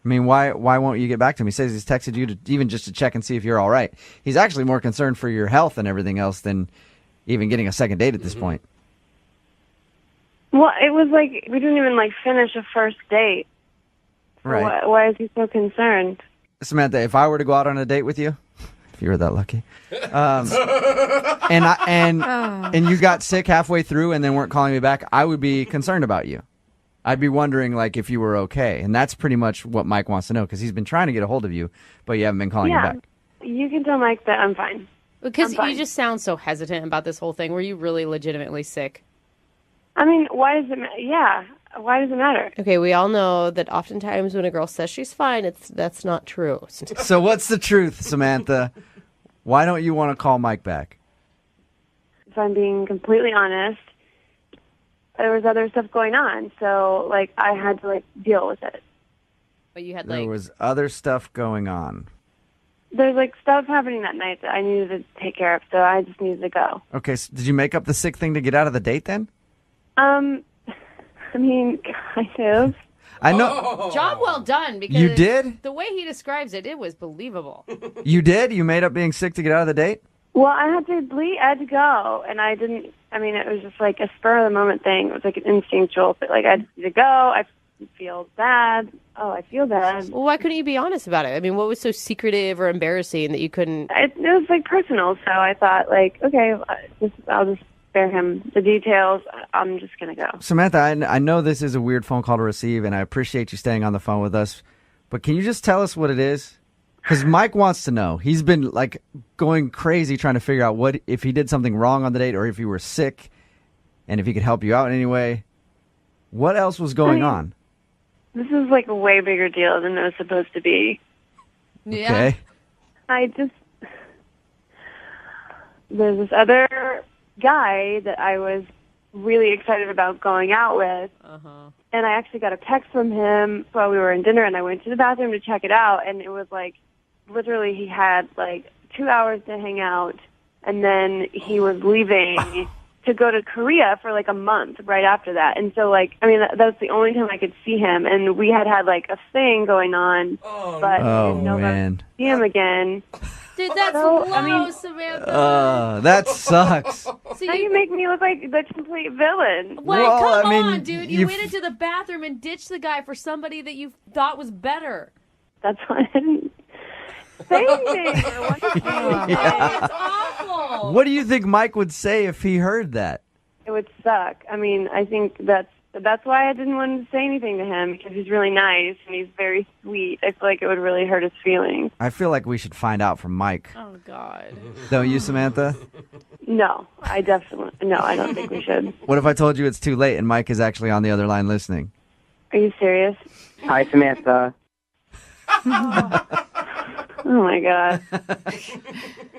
I mean, why won't you get back to him? He says he's texted you even just to check and see if you're all right. He's actually more concerned for your health and everything else than even getting a second date at this point. Well, it was like we didn't even finish a first date. So Right. Why is he so concerned? Samantha, if I were to go out on a date with you, if you were that lucky, and you got sick halfway through and then weren't calling me back, I would be concerned about you. I'd be wondering if you were okay, and that's pretty much what Mike wants to know because he's been trying to get a hold of you, but you haven't been calling him back. You can tell Mike that I'm fine. Because I'm fine. you just sound so hesitant about this whole thing. Were you really legitimately sick? I mean, why does it matter? Yeah, why does it matter? Okay, we all know that oftentimes when a girl says she's fine, that's not true. So what's the truth, Samantha? Why don't you want to call Mike back? If I'm being completely honest, there was other stuff going on, so I had to deal with it. But you had There was other stuff going on. There's stuff happening that night that I needed to take care of, so I just needed to go. Okay, so did you make up the sick thing to get out of the date then? I mean, kind of. I know. Job well done. Because You did? The way he describes it, it was believable. You did? You made up being sick to get out of the date? Well, I had to I had to go, and I didn't. I mean, it was just a spur of the moment thing. It was an instinctual. I just need to go. I feel bad. Oh, I feel bad. Well, why couldn't you be honest about it? I mean, what was so secretive or embarrassing that you couldn't? It was personal, so I thought okay, I'll just spare him the details. I'm just gonna go. Samantha, I know this is a weird phone call to receive, and I appreciate you staying on the phone with us, but can you just tell us what it is? Because Mike wants to know. He's been going crazy trying to figure out what if he did something wrong on the date or if you were sick and if he could help you out in any way. What else was going on? This is a way bigger deal than it was supposed to be. Yeah. Okay. There's this other guy that I was really excited about going out with. And I actually got a text from him while we were in dinner, and I went to the bathroom to check it out, and it was literally he had 2 hours to hang out, and then he was leaving to go to Korea for a month right after that. And so that's the only time I could see him, and we had a thing going on, but I didn't know if I would see him again. Dude, that's low, Samantha. That sucks. So now you make me look like the complete villain. Well, come on, dude. You went into the bathroom and ditched the guy for somebody that you thought was better. That's why I didn't say anything. I wanted to say anything. It's awful. What do you think Mike would say if he heard that? It would suck. I mean, I think that's why I didn't want to say anything to him, because he's really nice and he's very sweet. I feel like it would really hurt his feelings. I feel like we should find out from Mike. Oh, God. Don't you, Samantha? No, I don't think we should. What if I told you it's too late and Mike is actually on the other line listening? Are you serious? Hi, Samantha. Oh my God.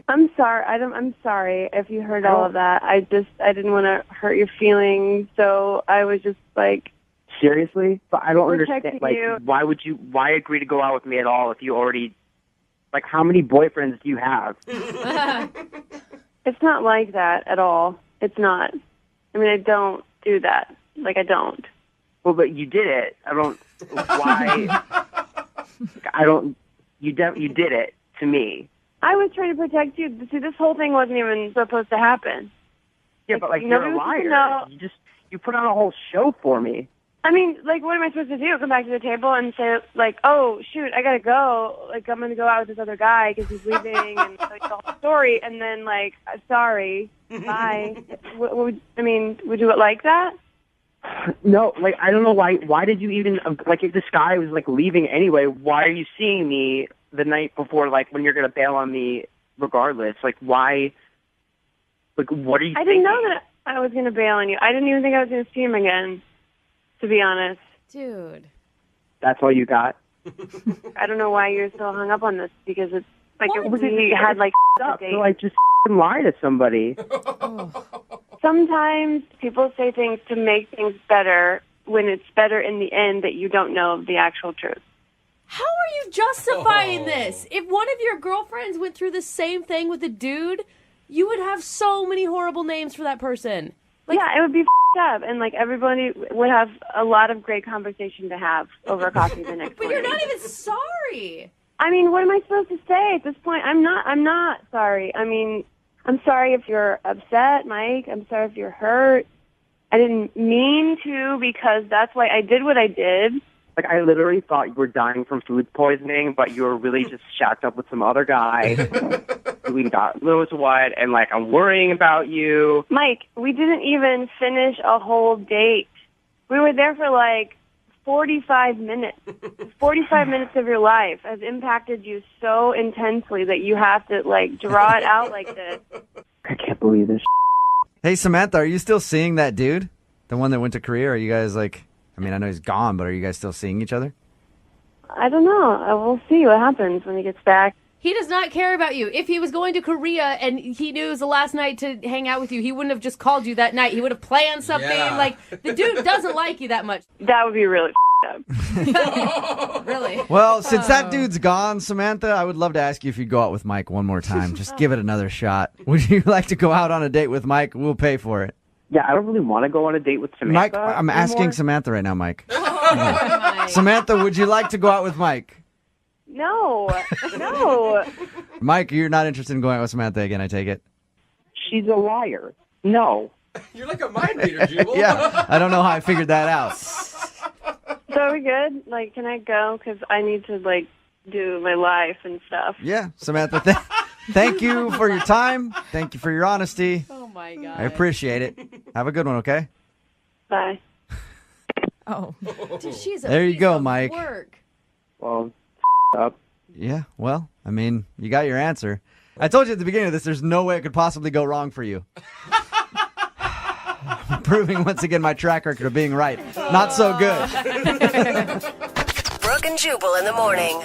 I'm sorry. I'm sorry if you heard all of that. I didn't want to hurt your feelings, so I was just Seriously? But I don't protecting understand. you. Why agree to go out with me at all if you already, how many boyfriends do you have? It's not like that at all. It's not. I mean, I don't do that. I don't. Well, but you did it. I don't, why, I don't, you did it to me. I was trying to protect you. See, this whole thing wasn't even supposed to happen. Yeah, but you're a liar. You put on a whole show for me. I mean, what am I supposed to do? Come back to the table and say, oh, shoot, I gotta go. I'm gonna go out with this other guy because he's leaving, and tell you the whole story, and then, sorry, bye. Would you like that? No, I don't know why. Why did you even if this guy was leaving anyway? Why are you seeing me the night before? When you're gonna bail on me, regardless. Why? What are you? I didn't know that I was gonna bail on you. I didn't even think I was gonna see him again. To be honest, dude. That's all you got. I don't know why you're so hung up on this, because it's we had a date. So just lie to somebody. Sometimes people say things to make things better when it's better in the end that you don't know the actual truth. How are you justifying this. If one of your girlfriends went through the same thing with a dude, you would have so many horrible names for that person. Like, yeah, it would be up, and like everybody would have a lot of great conversation to have over coffee the next But morning. you're not even sorry. I mean, what am I supposed to say at this point? I'm not sorry. I mean, I'm sorry if you're upset, Mike. I'm sorry if you're hurt. I didn't mean to, because that's why I did what I did. Like, I literally thought you were dying from food poisoning, but you were really just shacked up with some other guy doing God knows what, and, like, I'm worrying about you. Mike, we didn't even finish a whole date. We were there for, like, 45 minutes. 45 minutes of your life has impacted you so intensely that you have to, like, draw it out like this. I can't believe this. Hey, Samantha, are you still seeing that dude? The one that went to Korea? Are you guys like, I mean, I know he's gone, but are you guys still seeing each other? I don't know. We'll see what happens when he gets back. He does not care about you. If he was going to Korea and he knew it was the last night to hang out with you, he wouldn't have just called you that night. He would have planned something. Yeah. Like, the dude doesn't like you that much. That would be really up. Really? Well, since that dude's gone, Samantha, I would love to ask you if you'd go out with Mike one more time. Just give it another shot. Would you like to go out on a date with Mike? We'll pay for it. Yeah, I don't really want to go on a date with Samantha. Mike, I'm asking anymore. Samantha right now, Mike. Mike. Samantha, would you like to go out with Mike? No. No. Mike, you're not interested in going out with Samantha again, I take it? She's a liar. No. You're like a mind reader, Jubal. Yeah, I don't know how I figured that out. So are we good? Like, can I go? Because I need to, like, do my life and stuff. Yeah, Samantha, thank you for your time. Thank you for your honesty. Oh, my God. I appreciate it. Have a good one, okay? Bye. Oh. Dude, she's a There you piece go, of Mike. Work. Well, up. Yeah, well, I mean, you got your answer. I told you at the beginning of this, there's no way it could possibly go wrong for you. Proving once again my track record of being right. Not so good. Brooke and Jubal in the morning.